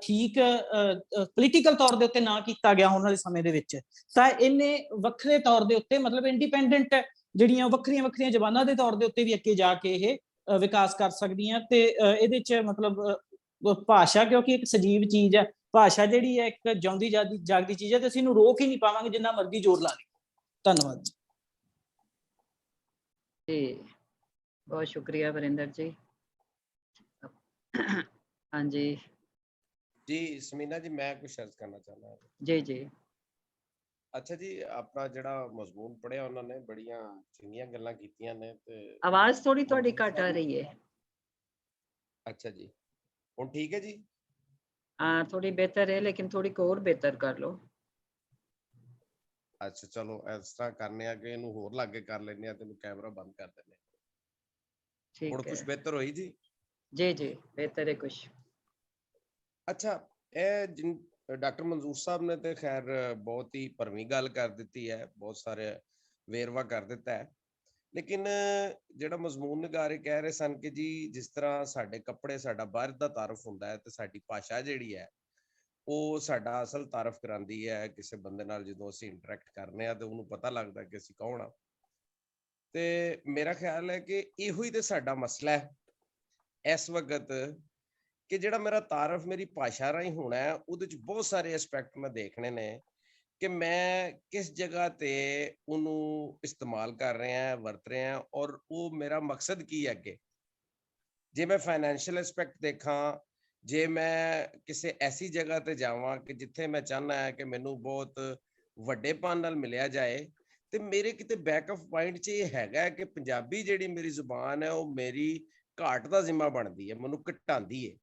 ਠੀਕ ਪੋਲੀਟੀਕਲ ਤੌਰ ਦੇ ਉੱਤੇ ਨਾ ਕੀਤਾ ਗਿਆ ਆਉਣ ਵਾਲੇ ਸਮੇਂ ਦੇ ਵਿੱਚ, ਤਾਂ ਇਹਨੇ ਵੱਖਰੇ ਤੌਰ ਦੇ ਉੱਤੇ ਮਤਲਬ ਇੰਡੀਪੈਂਡੈਂਟ ਜਿਹੜੀਆਂ ਵੱਖਰੀਆਂ ਜ਼ਬਾਨਾਂ ਦੇ ਤੌਰ ਦੇ ਉੱਤੇ ਵੀ ਅੱਗੇ ਜਾ ਕੇ ਇਹ ਵਿਕਾਸ ਕਰ ਸਕਦੀਆਂ। ਤੇ ਇਹਦੇ 'ਚ ਮਤਲਬ ਭਾਸ਼ਾ ਕਿਉਂਕਿ ਇੱਕ ਸਜੀਵ ਚੀਜ਼ ਹੈ, ਭਾਸ਼ਾ ਜਿਹੜੀ ਹੈ ਇੱਕ ਜਿਉਂਦੀ ਜਾਗਦੀ ਚੀਜ਼ ਹੈ ਤੇ ਅਸੀਂ ਇਹਨੂੰ ਰੋਕ ਹੀ ਨਹੀਂ ਪਾਵਾਂਗੇ ਜਿੰਨਾ ਮਰਜ਼ੀ ਜ਼ੋਰ ਲਾ ਲਈਏ। ਧੰਨਵਾਦ ਜੀ, ਬਹੁਤ ਸ਼ੁਕਰੀਆ ਵਰਿੰਦਰ ਜੀ। ਹਾਂਜੀ ਜੀ ਸਮੀਨਾ ਜੀ, ਮੈਂ ਕੁਝ अर्ज करना चाहना है। जी। अच्छा जी, अपना जड़ा मजमून पढ़िया उन्होंने बड़ियां चंगियां गल्लां कीतियां ने ते आवाज थोड़ी थोड़ी घट आ रही है। अच्छा जी, हुण ठीक है जी? हाँ थोड़ी बेहतर है, लेकिन थोड़ी को और बेहतर कर लो। अच्छा चलो इस तरह करने आ कि इनू होर लागे कर लेने आ ते कैमरा बंद कर देने। ठीक हुण है कुछ बेहतर होई जी? जी बेहतर है कुछ। अच्छा, डॉक्टर मंजूर साहब ने तो खैर बहुत ही भरवी गल कर दी है, बहुत सारे वेरवा कर दिता है, लेकिन ਜਿਹੜਾ ਮਜ਼ਮੂਨ ਨਿਗਾਰੇ ਕਹਿ ਰਹੇ ਸਨ ਕਿ ਜੀ ਜਿਸ ਤਰ੍ਹਾਂ ਸਾਡੇ ਕੱਪੜੇ ਸਾਡਾ ਬਾਹਰ ਦਾ ਤਾਰਫ ਹੁੰਦਾ ਹੈ ਤੇ ਸਾਡੀ ਭਾਸ਼ਾ ਜਿਹੜੀ ਹੈ ਉਹ ਸਾਡਾ ਅਸਲ ਤਾਰਫ ਕਰਾਂਦੀ ਹੈ ਕਿਸੇ ਬੰਦੇ ਨਾਲ। ਜਦੋਂ ਅਸੀਂ ਇੰਟਰੈਕਟ ਕਰਨੇ ਆ ਤੇ ਉਹਨੂੰ ਪਤਾ ਲੱਗਦਾ ਕਿ ਅਸੀਂ ਕੌਣ ਆ। ਤੇ ਮੇਰਾ ਖਿਆਲ ਹੈ ਕਿ ਇਹੋ ਹੀ ਤੇ ਸਾਡਾ ਮਸਲਾ ਹੈ ਇਸ ਵਕਤ ਕਿ ਜਿਹੜਾ ਮੇਰਾ ਤਾਰਫ ਮੇਰੀ ਭਾਸ਼ਾ ਰਾਹੀਂ ਹੋਣਾ ਹੈ ਉਹਦੇ 'ਚ ਬਹੁਤ ਸਾਰੇ ਐਸਪੈਕਟ ਮੈਂ ਦੇਖਣੇ ਨੇ ਕਿ ਮੈਂ ਕਿਸ ਜਗ੍ਹਾ ਤੇ ਉਹਨੂੰ ਇਸਤੇਮਾਲ ਕਰ ਰਿਹਾ, ਵਰਤ ਰਿਹਾ, ਔਰ ਉਹ ਮੇਰਾ ਮਕਸਦ ਕੀ ਹੈ ਅੱਗੇ। ਜੇ ਮੈਂ ਫਾਈਨੈਂਸ਼ੀਅਲ ਐਸਪੈਕਟ ਦੇਖਾਂ, ਜੇ ਮੈਂ ਕਿਸੇ ਐਸੀ ਜਗ੍ਹਾ ਤੇ ਜਾਵਾਂ ਕਿ ਜਿੱਥੇ ਮੈਂ ਚਾਹੁੰਦਾ ਹੈ ਕਿ ਮੈਨੂੰ ਬਹੁਤ ਵੱਡੇਪਨ ਨਾਲ ਮਿਲਿਆ ਜਾਏ, ਤੇ ਮੇਰੇ ਕਿਤੇ ਬੈਕਅਪ ਪੁਆਇੰਟ 'ਚ ਇਹ ਹੈਗਾ ਕਿ ਪੰਜਾਬੀ ਜਿਹੜੀ ਮੇਰੀ ਜ਼ੁਬਾਨ ਹੈ ਉਹ ਮੇਰੀ ਘਾਟ ਦਾ ਜ਼ਿੰਮਾ ਬਣਦੀ ਹੈ, ਮੈਨੂੰ ਘਟਾਉਂਦੀ ਹੈ।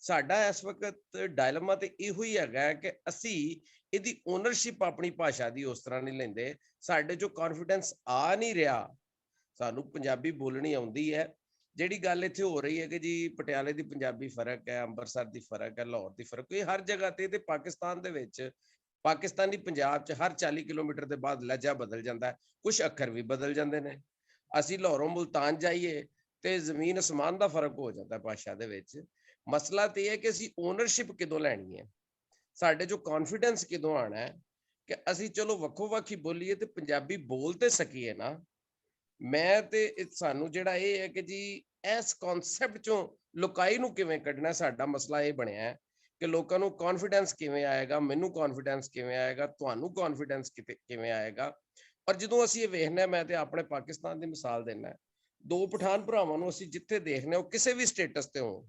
ਸਾਡਾ ਇਸ ਵਕਤ ਡਾਇਲਮਾ ਤੇ ਇਹੋ ਹੀ ਹੈਗਾ ਕਿ ਅਸੀਂ ਇਹਦੀ ਓਨਰਸ਼ਿਪ ਆਪਣੀ ਭਾਸ਼ਾ ਦੀ ਉਸ ਤਰ੍ਹਾਂ ਨਹੀਂ ਲੈਂਦੇ, ਸਾਡੇ 'ਚੋਂ ਕੌਨਫੀਡੈਂਸ ਆ ਨਹੀਂ ਰਿਹਾ। ਸਾਨੂੰ ਪੰਜਾਬੀ ਬੋਲਣੀ ਆਉਂਦੀ ਹੈ। ਜਿਹੜੀ ਗੱਲ ਇੱਥੇ ਹੋ ਰਹੀ ਹੈ ਕਿ ਜੀ ਪਟਿਆਲੇ ਦੀ ਪੰਜਾਬੀ ਫਰਕ ਹੈ, ਅੰਮ੍ਰਿਤਸਰ ਦੀ ਫਰਕ ਹੈ, ਲਾਹੌਰ ਦੀ ਫਰਕ, ਇਹ ਹਰ ਜਗ੍ਹਾ ਤੇ ਪਾਕਿਸਤਾਨ ਦੇ ਵਿੱਚ, ਪਾਕਿਸਤਾਨੀ ਪੰਜਾਬ 'ਚ ਹਰ 40 ਕਿਲੋਮੀਟਰ ਦੇ ਬਾਅਦ ਲਹਿਜਾ ਬਦਲ ਜਾਂਦਾ ਹੈ, ਕੁਝ ਅੱਖਰ ਵੀ ਬਦਲ ਜਾਂਦੇ ਨੇ। ਅਸੀਂ ਲਾਹੌਰੋਂ ਮੁਲਤਾਨ ਜਾਈਏ ਤੇ ਜ਼ਮੀਨ ਅਸਮਾਨ ਦਾ ਫਰਕ ਹੋ ਜਾਂਦਾ ਭਾਸ਼ਾ ਦੇ ਵਿੱਚ। ਮਸਲਾ ਤੇ ਇਹ ਹੈ ਕਿ ਅਸੀਂ ਓਨਰਸ਼ਿਪ ਕਿਦੋਂ ਲੈਣੀ ਹੈ, ਸਾਡੇ 'ਚੋਂ ਕੌਨਫੀਡੈਂਸ ਕਿਦੋਂ ਆਉਣਾ ਹੈ ਕਿ ਅਸੀਂ ਚਲੋ ਵੱਖੋ ਵੱਖ ਹੀ ਬੋਲੀਏ ਤੇ ਪੰਜਾਬੀ ਬੋਲ ਤੇ ਸਕੀਏ ਨਾ। ਮੈਂ ਤੇ ਸਾਨੂੰ ਜਿਹੜਾ ਇਹ ਹੈ ਕਿ ਜੀ ਇਸ ਕਨਸੈਪਟ 'ਚੋਂ ਲੁਕਾਈ ਨੂੰ ਕਿਵੇਂ ਕੱਢਣਾ, ਸਾਡਾ ਮਸਲਾ ਇਹ ਬਣਿਆ ਹੈ ਕਿ ਲੋਕਾਂ ਨੂੰ ਕੌਨਫੀਡੈਂਸ ਕਿਵੇਂ ਆਏਗਾ, ਮੈਨੂੰ ਕੌਨਫੀਡੈਂਸ ਕਿਵੇਂ ਆਏਗਾ, ਤੁਹਾਨੂੰ ਕੌਨਫੀਡੈਂਸ ਕਿਵੇਂ ਆਏਗਾ। ਔਰ ਜਦੋਂ ਅਸੀਂ ਇਹ ਵੇਖਣਾ, ਮੈਂ ਤੇ ਆਪਣੇ ਪਾਕਿਸਤਾਨ ਦੀ ਮਿਸਾਲ ਦੇਣਾ, ਦੋ ਪਠਾਨ ਭਰਾਵਾਂ ਨੂੰ ਅਸੀਂ ਜਿੱਥੇ ਦੇਖਦੇ ਉਹ ਕਿਸੇ ਵੀ ਸਟੇਟਸ ਤੇ ਹੋਣ,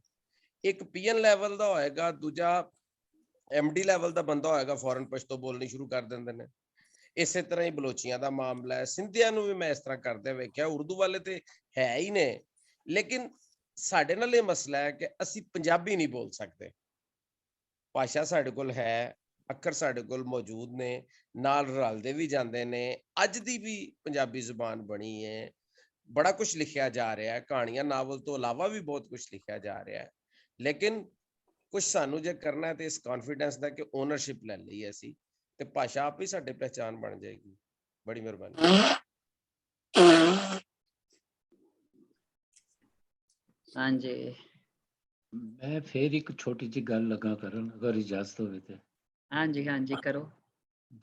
ਇੱਕ ਪੀਐਨ ਲੈਵਲ ਦਾ ਹੋਏਗਾ, ਦੂਜਾ ਐਮਡੀ ਲੈਵਲ ਦਾ ਬੰਦਾ ਹੋਏਗਾ, ਫੌਰਨ ਪਸ਼ਤੋ ਬੋਲਣੀ ਸ਼ੁਰੂ ਕਰ ਦਿੰਦੇ ਨੇ। ਇਸੇ ਤਰ੍ਹਾਂ ਹੀ ਬਲੋਚੀਆਂ ਦਾ ਮਾਮਲਾ ਹੈ, ਸਿੰਧੀਆਂ ਨੂੰ ਵੀ ਮੈਂ ਇਸ ਤਰ੍ਹਾਂ ਕਰਦੇ ਵੇਖਿਆ। ਉਰਦੂ ਵਾਲੇ ਤੇ ਹੈ ਹੀ ਨੇ, ਲੇਕਿਨ ਸਾਡੇ ਨਾਲ ਇਹ ਮਸਲਾ ਹੈ ਕਿ ਅਸੀਂ ਪੰਜਾਬੀ ਨਹੀਂ ਬੋਲ ਸਕਦੇ। ਭਾਸ਼ਾ ਸਾਡੇ ਕੋਲ ਹੈ, ਅੱਖਰ ਸਾਡੇ ਕੋਲ ਮੌਜੂਦ ਨੇ, ਨਾਲ ਰਲਦੇ ਵੀ ਜਾਂਦੇ ਨੇ। ਅੱਜ ਦੀ ਵੀ ਪੰਜਾਬੀ ਜ਼ੁਬਾਨ ਬਣੀ ਹੈ, ਬੜਾ ਕੁਝ ਲਿਖਿਆ ਜਾ ਰਿਹਾ ਹੈ, ਕਹਾਣੀਆਂ, ਨਾਵਲ ਤੋਂ ਇਲਾਵਾ ਵੀ ਬਹੁਤ ਕੁਝ ਲਿਖਿਆ ਜਾ ਰਿਹਾ ਹੈ। ਲੇਕਿਨ ਕੁਝ ਸਾਨੂੰ ਜੇ ਕਰਨਾ ਹੈ ਤੇ ਇਸ ਕੌਨਫੀਡੈਂਸ ਦਾ ਕਿ ਓਨਰਸ਼ਿਪ ਲੈ ਲਈਏ ਅਸੀਂ, ਤੇ ਭਾਸ਼ਾ ਆਪ ਹੀ ਸਾਡੀ ਪਹਿਚਾਨ ਬਣ ਜਾਏਗੀ। ਬੜੀ ਮਿਹਰਬਾਨੀ। ਹਾਂਜੀ, ਮੈਂ ਫੇਰ ਇੱਕ ਛੋਟੀ ਜਿਹੀ ਗੱਲ ਲਗਾ ਕਰਨ, ਅਗਰ ਇਜਾਜ਼ਤ ਹੋਵੇ ਤੇ। ਹਾਂਜੀ ਕਰੋ।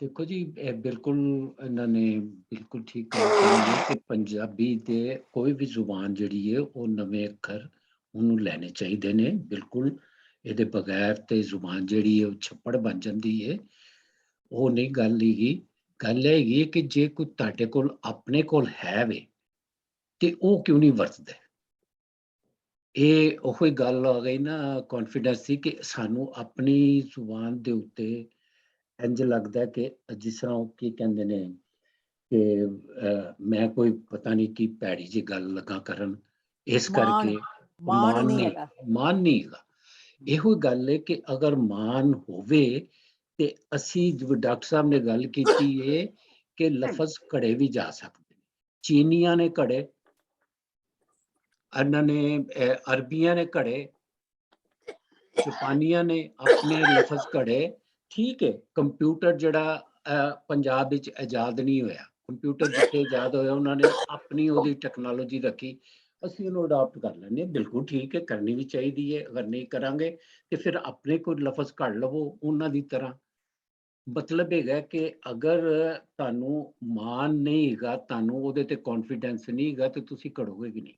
ਦੇਖੋ ਜੀ, ਇਹ ਬਿਲਕੁਲ ਇਹਨਾਂ ਨੇ ਬਿਲਕੁਲ ਠੀਕ ਗੱਲ ਕਹੀ ਹੈ ਕਿ ਪੰਜਾਬੀ ਦੇ ਕੋਈ ਵੀ ਜ਼ੁਬਾਨ ਜਿਹੜੀ ਹੈ ਉਹ ਨਵੇਂ ਅੱਖਰ ਉਹਨੂੰ ਲੈਣੇ ਚਾਹੀਦੇ ਨੇ। ਬਿਲਕੁਲ ਇਹਦੇ ਬਗੈਰ ਤੇ ਜ਼ੁਬਾਨ ਜਿਹੜੀ ਹੈ ਉਹ ਛੱਪੜ ਬਣ ਜਾਂਦੀ ਹੈ। ਉਹ ਨਹੀਂ ਗੱਲ ਹੈਗੀ। ਗੱਲ ਇਹ ਹੈਗੀ ਕਿ ਜੇ ਕੋਈ ਤੁਹਾਡੇ ਕੋਲ ਆਪਣੇ ਕੋਲ ਹੈ ਵੇ ਤੇ ਉਹ ਕਿਉਂ ਨਹੀਂ ਵਰਤਦੇ। ਇਹ ਉਹੀ ਗੱਲ ਆ ਗਈ ਨਾ ਕੌਨਫੀਡੈਂਸ ਦੀ, ਕਿ ਸਾਨੂੰ ਆਪਣੀ ਜ਼ੁਬਾਨ ਦੇ ਉੱਤੇ ਇੰਝ ਲੱਗਦਾ ਕਿ ਜਿਸ ਤਰ੍ਹਾਂ ਉਹ ਕੀ ਕਹਿੰਦੇ ਨੇ ਕਿ ਮੈਂ ਕੋਈ ਪਤਾ ਨਹੀਂ ਕੀ ਭੈੜੀ ਜਿਹੀ ਗੱਲ ਲੱਗਾ ਕਰਨ, ਇਸ ਕਰਕੇ ਮਾਣ ਨਹੀਂ ਹੈਗਾ। ਮਾਣ ਨਹੀਂ ਹੈਗਾ। ਇਹੋ ਗੱਲ ਹੈ ਕਿ ਅਗਰ ਮਾਣ ਹੋਵੇ ਤੇ ਅਸੀਂ, ਜਿਵੇਂ ਡਾਕਟਰ ਸਾਹਿਬ ਨੇ ਗੱਲ ਕੀਤੀ ਹੈ ਕਿ ਲਫ਼ਜ਼ ਘੜੇ ਵੀ ਜਾ ਸਕਦੇ ਨੇ। ਚੀਨੀਆਂ ਨੇ ਘੜੇ, ਇਹਨਾਂ ਨੇ ਅਰਬੀਆਂ ਨੇ ਘੜੇ, ਜਾਪਾਨੀਆਂ ਨੇ ਆਪਣੇ ਲਫ਼ਜ਼ ਘੜੇ। ਠੀਕ ਹੈ, ਕੰਪਿਊਟਰ ਜਿਹੜਾ ਪੰਜਾਬ ਵਿੱਚ ਆਜ਼ਾਦ ਨਹੀਂ ਹੋਇਆ, ਕੰਪਿਊਟਰ ਜਿੱਥੇ ਆਜ਼ਾਦ ਹੋਇਆ ਉਹਨਾਂ ਨੇ ਆਪਣੀ ਉਹਦੀ ਟੈਕਨੋਲੋਜੀ ਰੱਖੀ, ਅਸੀਂ ਉਹਨੂੰ ਅਡਾਪਟ ਕਰ ਲੈਂਦੇ ਹਾਂ। ਬਿਲਕੁਲ ਠੀਕ ਹੈ, ਕਰਨੀ ਵੀ ਚਾਹੀਦੀ ਹੈ। ਅਗਰ ਨਹੀਂ ਕਰਾਂਗੇ ਤੇ ਫਿਰ ਆਪਣੇ ਕੋਈ ਲਫ਼ਜ਼ ਘੜ ਲਵੋ ਉਹਨਾਂ ਦੀ ਤਰ੍ਹਾਂ। ਮਤਲਬ ਹੈਗਾ ਕਿ ਅਗਰ ਤੁਹਾਨੂੰ ਮਾਣ ਨਹੀਂ ਹੈਗਾ, ਤੁਹਾਨੂੰ ਉਹਦੇ ਤੇ ਕੌਨਫੀਡੈਂਸ ਨਹੀਂ ਹੈਗਾ, ਤੇ ਤੁਸੀਂ ਘੜੋਗੇ ਵੀ ਨਹੀਂ।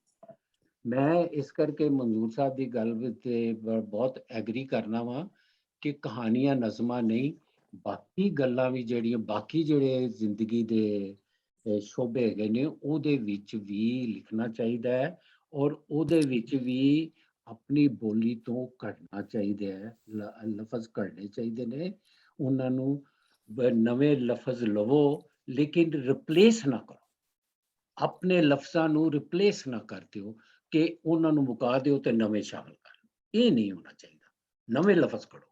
ਮੈਂ ਇਸ ਕਰਕੇ ਮਨਜ਼ੂਰ ਸਾਹਿਬ ਦੀ ਗੱਲ ਤੇ ਬਹੁਤ ਐਗਰੀ ਕਰਨਾ ਵਾ ਕਿ ਕਹਾਣੀਆਂ ਨਜ਼ਮਾਂ ਨਹੀਂ, ਬਾਕੀ ਗੱਲਾਂ ਵੀ ਜਿਹੜੀਆਂ ਬਾਕੀ ਜਿਹੜੇ ਜ਼ਿੰਦਗੀ ਦੇ ਸ਼ੋਭੇ ਹੈਗੇ ਨੇ ਉਹਦੇ ਵਿੱਚ ਵੀ ਲਿਖਣਾ ਚਾਹੀਦਾ ਹੈ, ਔਰ ਉਹਦੇ ਵਿੱਚ ਵੀ ਆਪਣੀ ਬੋਲੀ ਤੋਂ ਘੜਨਾ ਚਾਹੀਦਾ ਹੈ। ਲਫ਼ਜ਼ ਘੜਨੇ ਚਾਹੀਦੇ ਨੇ, ਉਹਨਾਂ ਨੂੰ ਨਵੇਂ ਲਫ਼ਜ਼ ਲਵੋ, ਲੇਕਿਨ ਰਿਪਲੇਸ ਨਾ ਕਰੋ। ਆਪਣੇ ਲਫ਼ਜ਼ਾਂ ਨੂੰ ਰਿਪਲੇਸ ਨਾ ਕਰ ਦਿਓ ਕਿ ਉਹਨਾਂ ਨੂੰ ਮੁਕਾ ਦਿਓ ਤੇ ਨਵੇਂ ਸ਼ਾਮਲ ਕਰ ਲਓ। ਇਹ ਨਹੀਂ ਹੋਣਾ ਚਾਹੀਦਾ। ਨਵੇਂ ਲਫ਼ਜ਼ ਘੜੋ,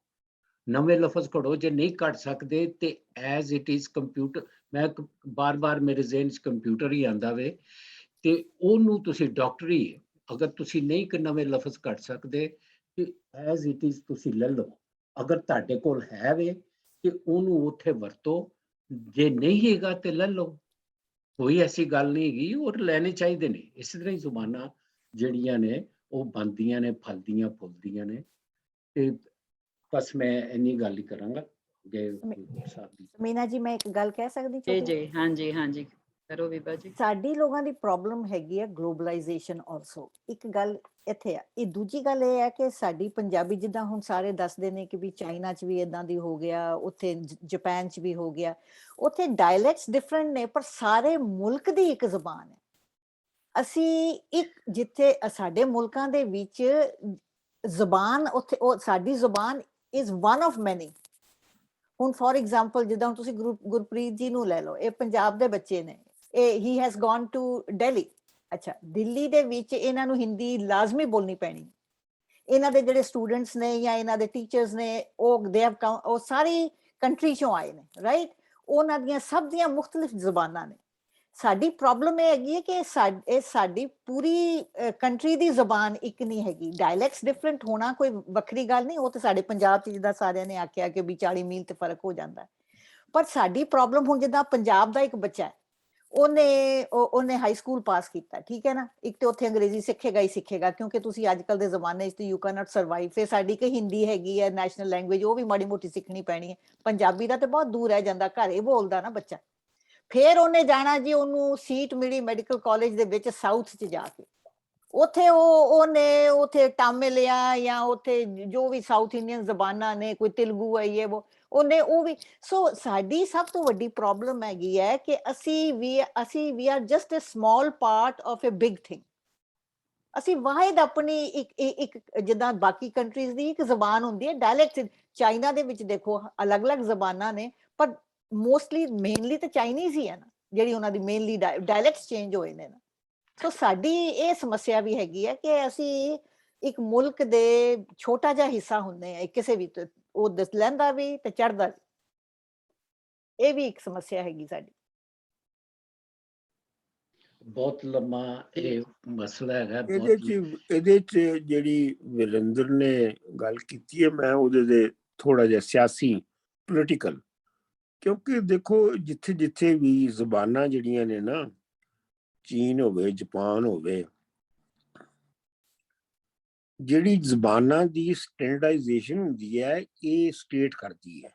ਨਵੇਂ ਲਫ਼ਜ਼ ਘੜੋ। ਜੇ ਨਹੀਂ ਕੱਢ ਸਕਦੇ ਤੇ ਐਜ਼ ਇਟ ਇਜ਼ ਕੰਪਿਊਟਰ, ਮੈਂ ਬਾਰ-ਬਾਰ ਮੇਰੇ ਜ਼ਿਹਨ 'ਚ ਕੰਪਿਊਟਰ ਹੀ ਆਉਂਦਾ ਵੇ, ਤੇ ਉਹਨੂੰ ਤੁਸੀਂ ਡਾਕਟਰੀ, ਅਗਰ ਤੁਸੀਂ ਨਹੀਂ ਕਿ ਨਵੇਂ ਲਫ਼ਜ਼ ਕੱਢ ਸਕਦੇ ਤੇ ਐਜ਼ ਇਟ ਇਜ਼ ਤੁਸੀਂ ਲੈ ਲਓ। ਅਗਰ ਤੁਹਾਡੇ ਕੋਲ ਹੈ ਵੇ ਤੇ ਉਹਨੂੰ ਉੱਥੇ ਵਰਤੋ, ਜੇ ਨਹੀਂ ਹੈਗਾ ਤੇ ਲੈ ਲਓ, ਕੋਈ ਐਸੀ ਗੱਲ ਨਹੀਂ ਹੈਗੀ। ਔਰ ਲੈਣੇ ਚਾਹੀਦੇ ਨੇ। ਇਸੇ ਤਰ੍ਹਾਂ ਹੀ ਜ਼ੁਬਾਨਾਂ ਜਿਹੜੀਆਂ ਨੇ ਉਹ ਬਣਦੀਆਂ ਨੇ, ਫਲਦੀਆਂ ਫੁੱਲਦੀਆਂ ਨੇ। ਤੇ ਬਸ ਮੈਂ ਇੰਨੀ ਗੱਲ ਹੀ ਕਰਾਂਗਾ। ਮੀਨਾ ਜੀ, ਮੈਂ ਇੱਕ ਗੱਲ ਕਹਿ ਸਕਦੀ ਜੀ ਜੀ, ਹਾਂਜੀ ਹਾਂਜੀ, ਕਰੋ ਬੀਬਾ ਜੀ। ਸਾਡੀ ਲੋਕਾਂ ਦੀ ਪ੍ਰੋਬਲਮ ਹੈਗੀ ਹੈ ਗਲੋਬਲਾਈਜੇਸ਼ਨ ਆਲਸੋ। ਇੱਕ ਗੱਲ ਇੱਥੇ ਆ। ਇਹ ਦੂਜੀ ਗੱਲ ਇਹ ਹੈ ਕਿ ਸਾਡੀ ਪੰਜਾਬੀ, ਜਿੱਦਾਂ ਹੁਣ ਸਾਰੇ ਦੱਸਦੇ ਨੇ ਕਿ ਵੀ ਚਾਈਨਾ 'ਚ ਵੀ ਇੱਦਾਂ ਦੀ ਹੋ ਗਿਆ, ਉੱਥੇ ਜਾਪਾਨ 'ਚ ਵੀ ਹੋ ਗਿਆ, ਉੱਥੇ ਡਾਇਲੈਕਟਸ ਡਿਫਰੈਂਟ ਨੇ ਪਰ ਸਾਰੇ ਮੁਲਕ ਦੀ ਇੱਕ ਜ਼ੁਬਾਨ ਹੈ। ਅਸੀਂ ਇੱਕ, ਜਿੱਥੇ ਸਾਡੇ ਮੁਲਕਾਂ ਦੇ ਵਿੱਚ ਜ਼ੁਬਾਨ, ਉੱਥੇ ਉਹ ਸਾਡੀ ਜ਼ੁਬਾਨ ਇਜ਼ ਵਨ ਆਫ ਮੈਨੀ। ਹੁਣ ਫੋਰ ਐਗਜ਼ਾਮਪਲ ਜਿੱਦਾਂ ਹੁਣ ਤੁਸੀਂ ਗੁਰਪ੍ਰੀਤ ਜੀ ਨੂੰ ਲੈ ਲਓ, ਇਹ ਪੰਜਾਬ ਦੇ ਬੱਚੇ ਨੇ, ਇਹ he has gone to Delhi. ਅੱਛਾ, ਦਿੱਲੀ ਦੇ ਵਿੱਚ ਇਹਨਾਂ ਨੂੰ ਹਿੰਦੀ ਲਾਜ਼ਮੀ ਬੋਲਣੀ ਪੈਣੀ। ਇਹਨਾਂ ਦੇ ਜਿਹੜੇ ਸਟੂਡੈਂਟਸ ਨੇ ਜਾਂ ਇਹਨਾਂ ਦੇ ਟੀਚਰਸ ਨੇ, ਉਹ ਸਾਰੀ ਕੰਟਰੀ ਚੋਂ ਆਏ ਨੇ, ਰਾਈਟ। ਉਹਨਾਂ ਦੀਆਂ ਸਭ ਦੀਆਂ ਮੁਖਤਲਿਫ ਜ਼ੁਬਾਨਾਂ ਨੇ। ਸਾਡੀ ਪ੍ਰੋਬਲਮ ਇਹ ਹੈਗੀ ਹੈ ਕਿ ਸਾਡੀ ਪੂਰੀ ਕੰਟਰੀ ਦੀ ਜ਼ੁਬਾਨ ਇੱਕ ਨਹੀਂ ਹੈਗੀ। ਡਾਇਲੈਕਟਸ ਡਿਫਰੈਂਟ ਹੋਣਾ ਕੋਈ ਵੱਖਰੀ ਗੱਲ ਨਹੀਂ, ਉਹ ਤਾਂ ਸਾਡੇ ਪੰਜਾਬ 'ਚ ਜਿੱਦਾਂ ਸਾਰਿਆਂ ਨੇ ਆਖਿਆ ਕਿ ਵੀ 40 ਮੀਲ ਤੇ ਫਰਕ ਹੋ ਜਾਂਦਾ। ਪਰ ਸਾਡੀ ਪ੍ਰੋਬਲਮ ਹੁਣ ਜਿੱਦਾਂ ਪੰਜਾਬ ਦਾ ਇੱਕ ਬੱਚਾ ਹੈ, ਉਹਨੇ ਹਾਈ ਸਕੂਲ ਪਾਸ ਕੀਤਾ, ਠੀਕ ਹੈ ਨਾ, ਇੱਕ ਤੇ ਉੱਥੇ ਅੰਗਰੇਜ਼ੀ ਸਿੱਖੇਗਾ ਹੀ ਸਿੱਖੇਗਾ, ਕਿਉਂਕਿ ਤੁਸੀਂ ਅੱਜ ਕੱਲ ਦੇ ਜ਼ਮਾਨੇ 'ਚ ਯੂ ਕੈਨ ਨਾਟ ਸਰਵਾਈਵ। ਫਿਰ ਸਾਡੀ ਕਿ ਹਿੰਦੀ ਹੈਗੀ ਹੈ ਨੈਸ਼ਨਲ ਲੈਂਗੁਏਜ, ਉਹ ਵੀ ਮਾੜੀ ਮੋਟੀ ਸਿੱਖਣੀ ਪੈਣੀ ਹੈ। ਪੰਜਾਬੀ ਦਾ ਤੇ ਬਹੁਤ ਦੂਰ ਰਹਿ ਜਾਂਦਾ, ਘਰੇ ਬੋਲਦਾ ਨਾ ਬੱਚਾ। ਫਿਰ ਉਹਨੇ ਜਾਣਾ ਜੀ, ਉਹਨੂੰ ਸੀਟ ਮਿਲੀ ਮੈਡੀਕਲ ਕਾਲਜ ਦੇ ਵਿੱਚ ਸਾਊਥ 'ਚ ਜਾ ਕੇ, ਉੱਥੇ ਉਹਨੇ ਉੱਥੇ ਤਾਮਿਲ ਆ ਜਾਂ ਉੱਥੇ ਜੋ ਵੀ ਸਾਊਥ ਇੰਡੀਅਨ ਜ਼ਬਾਨਾਂ ਨੇ, ਕੋਈ ਤੇਲਗੂ ਹੈ ਇਹ ਉਹਨੇ ਉਹ ਵੀ। ਸੋ ਸਾਡੀ ਸਭ ਤੋਂ ਵੱਡੀ ਪ੍ਰੋਬਲਮ ਹੈਗੀ ਹੈ ਕਿ we are just a small part of a big thing. ਅਸੀਂ ਵਾਹਿਦ ਆਪਣੀ ਇੱਕ ਜਿੱਦਾਂ ਬਾਕੀ ਕੰਟਰੀਜ਼ ਦੀ ਇੱਕ ਜ਼ਬਾਨ ਹੁੰਦੀ ਹੈ ਡਾਇਲੈਕਟ। ਚਾਈਨਾ ਦੇ ਵਿੱਚ ਦੇਖੋ ਅਲੱਗ-ਅਲੱਗ ਜ਼ਬਾਨਾਂ ਨੇ, ਪਰ ਮੋਸਟਲੀ ਮੇਨਲੀ ਤਾਂ ਚਾਈਨੀਜ਼ ਹੀ ਹੈ ਨਾ, ਜਿਹੜੀ ਉਹਨਾਂ ਦੀ ਮੇਨਲੀ ਡਾਇਲੈਕਟਸ ਚੇਂਜ ਹੋਏ ਨੇ ਨਾ। ਸੋ ਸਾਡੀ ਇਹ ਸਮੱਸਿਆ ਵੀ ਹੈਗੀ ਹੈ ਕਿ ਅਸੀਂ ਇੱਕ ਮੁਲਕ ਦੇ ਛੋਟਾ ਜਿਹਾ ਹਿੱਸਾ ਹੁੰਦੇ ਆ ਕਿਸੇ ਵੀ, ਉਹ ਦਸ ਲੈਂਦਾ ਵੀ ਤੇ ਚੜ੍ਹਦਾ ਵੀ। ਇਹ ਵੀ ਇੱਕ ਸਮੱਸਿਆ ਹੈਗੀ ਸਾਡੀ। ਬਹੁਤ ਲੰਮਾ ਇਹ ਮਸਲਾ ਹੈਗਾ। ਇਹਦੇ 'ਚ ਜਿਹੜੀ ਵਿਰਿੰਦਰ ਨੇ ਗੱਲ ਕੀਤੀ ਹੈ, ਮੈਂ ਉਹਦੇ ਦੇ ਥੋੜਾ ਜਿਹਾ ਸਿਆਸੀ ਪੋਲੀਟੀਕਲ, ਕਿਉਂਕਿ ਦੇਖੋ ਜਿੱਥੇ ਜਿੱਥੇ ਵੀ ਜ਼ਬਾਨਾਂ ਜਿਹੜੀਆਂ ਨੇ ਨਾ, ਚੀਨ ਹੋਵੇ, ਜਾਪਾਨ ਹੋਵੇ, ਜਿਹੜੀ ਜ਼ਬਾਨਾਂ ਦੀ ਸਟੈਂਡਰਡਾਈਜੇਸ਼ਨ ਹੁੰਦੀ ਹੈ ਇਹ ਸਟੇਟ ਕਰਦੀ ਹੈ।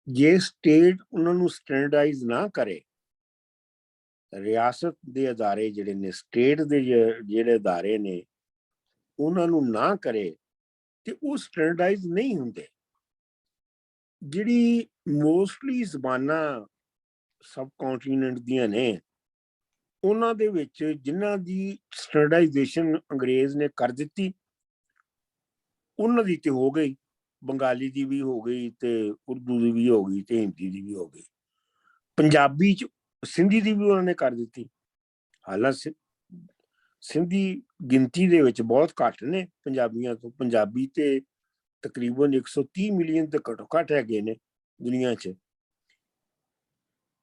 ਜੇ ਸਟੇਟ ਉਹਨਾਂ ਨੂੰ ਸਟੈਂਡਰਡਾਈਜ਼ ਨਾ ਕਰੇ, ਰਿਆਸਤ ਦੇ ਅਦਾਰੇ ਜਿਹੜੇ ਨੇ, ਸਟੇਟ ਦੇ ਜਿਹੜੇ ਅਦਾਰੇ ਨੇ, ਉਹਨਾਂ ਨੂੰ ਨਾ ਕਰੇ ਤੇ ਉਹ ਸਟੈਂਡਰਡਾਈਜ਼ ਨਹੀਂ ਹੁੰਦੇ। ਜਿਹੜੀ ਮੋਸਟਲੀ ਜ਼ਬਾਨਾਂ ਸਬ ਕੌਂਟੀਨੈਂਟ ਦੀਆਂ ਨੇ, ਉਹਨਾਂ ਦੇ ਵਿੱਚ ਜਿਨ੍ਹਾਂ ਦੀ ਸਟੈਂਡਰਡਾਈਜੇਸ਼ਨ ਅੰਗਰੇਜ਼ ਨੇ ਕਰ ਦਿੱਤੀ, ਉਹਨਾਂ ਦੀ ਤੇ ਹੋ ਗਈ, ਬੰਗਾਲੀ ਦੀ ਵੀ ਹੋ ਗਈ ਤੇ ਉਰਦੂ ਦੀ ਵੀ ਹੋ ਗਈ ਤੇ ਹਿੰਦੀ ਦੀ ਵੀ ਹੋ ਗਈ। ਪੰਜਾਬੀ ਚ ਸਿੰਧੀ ਦੀ ਵੀ ਉਹਨਾਂ ਨੇ ਕਰ ਦਿੱਤੀ। ਹਾਲਾਂਕਿ ਸਿੰਧੀ ਗਿਣਤੀ ਦੇ ਵਿੱਚ ਬਹੁਤ ਘੱਟ ਨੇ ਪੰਜਾਬੀਆਂ ਤੋਂ। ਪੰਜਾਬੀ ਤੇ ਤਕਰੀਬਨ 130 ਮਿਲੀਅਨ ਤੇ ਘੱਟੋ ਘੱਟ ਹੈਗੇ ਨੇ ਦੁਨੀਆ 'ਚ।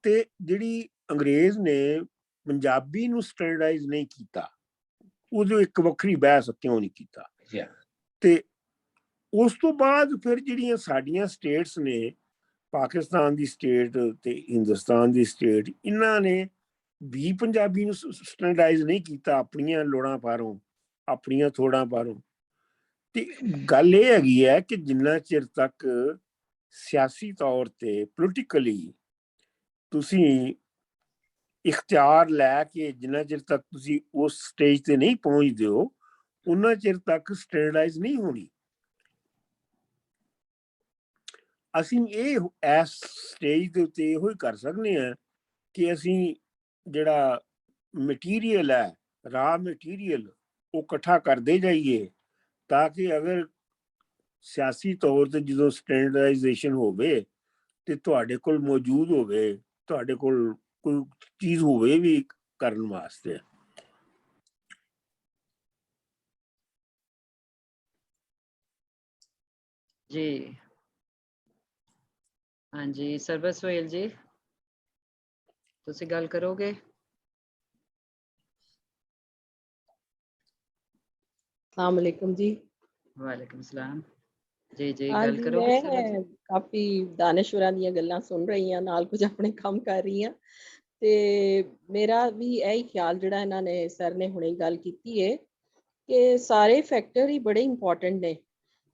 ਤੇ ਜਿਹੜੀ ਅੰਗਰੇਜ਼ ਨੇ ਪੰਜਾਬੀ ਨੂੰ ਸਟੈਂਡਰਡਾਈਜ਼ ਨਹੀਂ ਕੀਤਾ, ਉਹਦੇ ਇੱਕ ਵੱਖਰੀ ਬਹਿਸ ਕਿਉਂ ਨਹੀਂ ਕੀਤਾ। ਤੇ ਉਸ ਤੋਂ ਬਾਅਦ ਫਿਰ ਜਿਹੜੀਆਂ ਸਾਡੀਆਂ ਸਟੇਟਸ ਨੇ, ਪਾਕਿਸਤਾਨ ਦੀ ਸਟੇਟ ਤੇ ਹਿੰਦੁਸਤਾਨ ਦੀ ਸਟੇਟ, ਇਹਨਾਂ ਨੇ ਵੀ ਪੰਜਾਬੀ ਨੂੰ ਸਟੈਂਡਰਡਾਈਜ਼ ਨਹੀਂ ਕੀਤਾ ਆਪਣੀਆਂ ਲੋੜਾਂ ਪਾਰੋਂ, ਆਪਣੀਆਂ ਥੋੜਾਂ ਪਾਰੋਂ। ਤੇ ਗੱਲ ਇਹ ਹੈਗੀ ਹੈ ਕਿ ਜਿੰਨਾ ਚਿਰ ਤੱਕ ਸਿਆਸੀ ਤੌਰ ਤੇ ਪੋਲੀਟੀਕਲੀ ਤੁਸੀਂ ਇਖਤਿਆਰ ਲੈ ਕੇ ਜਿੰਨਾ ਚਿਰ ਤੱਕ ਤੁਸੀਂ ਉਸ ਸਟੇਜ ਤੇ ਨਹੀਂ ਪਹੁੰਚਦੇ ਹੋ, ਉਹਨਾਂ ਚਿਰ ਤੱਕ ਸਟੈਂਡਰਡਾਈਜ਼ ਨਹੀਂ ਹੋਣੀ। ਅਸੀਂ ਇਹ ਇਸ ਸਟੇਜ ਦੇ ਉੱਤੇ ਇਹੋ ਹੀ ਕਰ ਸਕਦੇ ਹਾਂ ਕਿ ਅਸੀਂ ਜਿਹੜਾ ਮਟੀਰੀਅਲ ਹੈ, ਰਾ ਮਟੀਰੀਅਲ, ਉਹ ਇਕੱਠਾ ਕਰਦੇ ਜਾਈਏ, ਤਾਂ ਕਿ ਅਗਰ ਸਿਆਸੀ ਤੌਰ ਤੇ ਜਦੋਂ ਸਟੈਂਡਰਡਾਈਜੇਸ਼ਨ ਹੋਵੇ ਤੇ ਤੁਹਾਡੇ ਕੋਲ ਮੌਜੂਦ ਹੋਵੇ, ਤੁਹਾਡੇ ਕੋਲ ਕੋਈ ਚੀਜ਼ ਹੋਵੇ ਵੀ ਕਰਨ ਵਾਸਤੇ। ਜੀ ਹਾਂਜੀ, ਸਰਬਤ ਸੋਹੇਲ ਜੀ, ਤੁਸੀਂ ਗੱਲ ਕਰੋਗੇ? अस्सलाम वालेकुम जी। ਵਾਲੇकुम ਸਲਾਮ ਜੀ। ਜੀ हाँ ਗੱਲ जी, ਕਰੋਗੇ ਸਰਬਤ ਜੀ? मैं काफी दानिशवरां ਦੀਆਂ ਗੱਲਾਂ ਸੁਣ ਰਹੀ ਹਾਂ, ਨਾਲ ਕੁਝ ਆਪਣੇ ਕੰਮ ਕਰ ਰਹੀ ਹਾਂ। ਤੇ ਮੇਰਾ ਵੀ ਇਹੀ ਖਿਆਲ ਜਿਹੜਾ ਇਹਨਾਂ ਨੇ ਸਰ ਨੇ ਹੁਣੇ ਗੱਲ ਕੀਤੀ ਹੈ ਕਿ ਸਾਰੇ ਫੈਕਟਰ ਹੀ ਬੜੇ ਇੰਪੋਰਟੈਂਟ ਨੇ,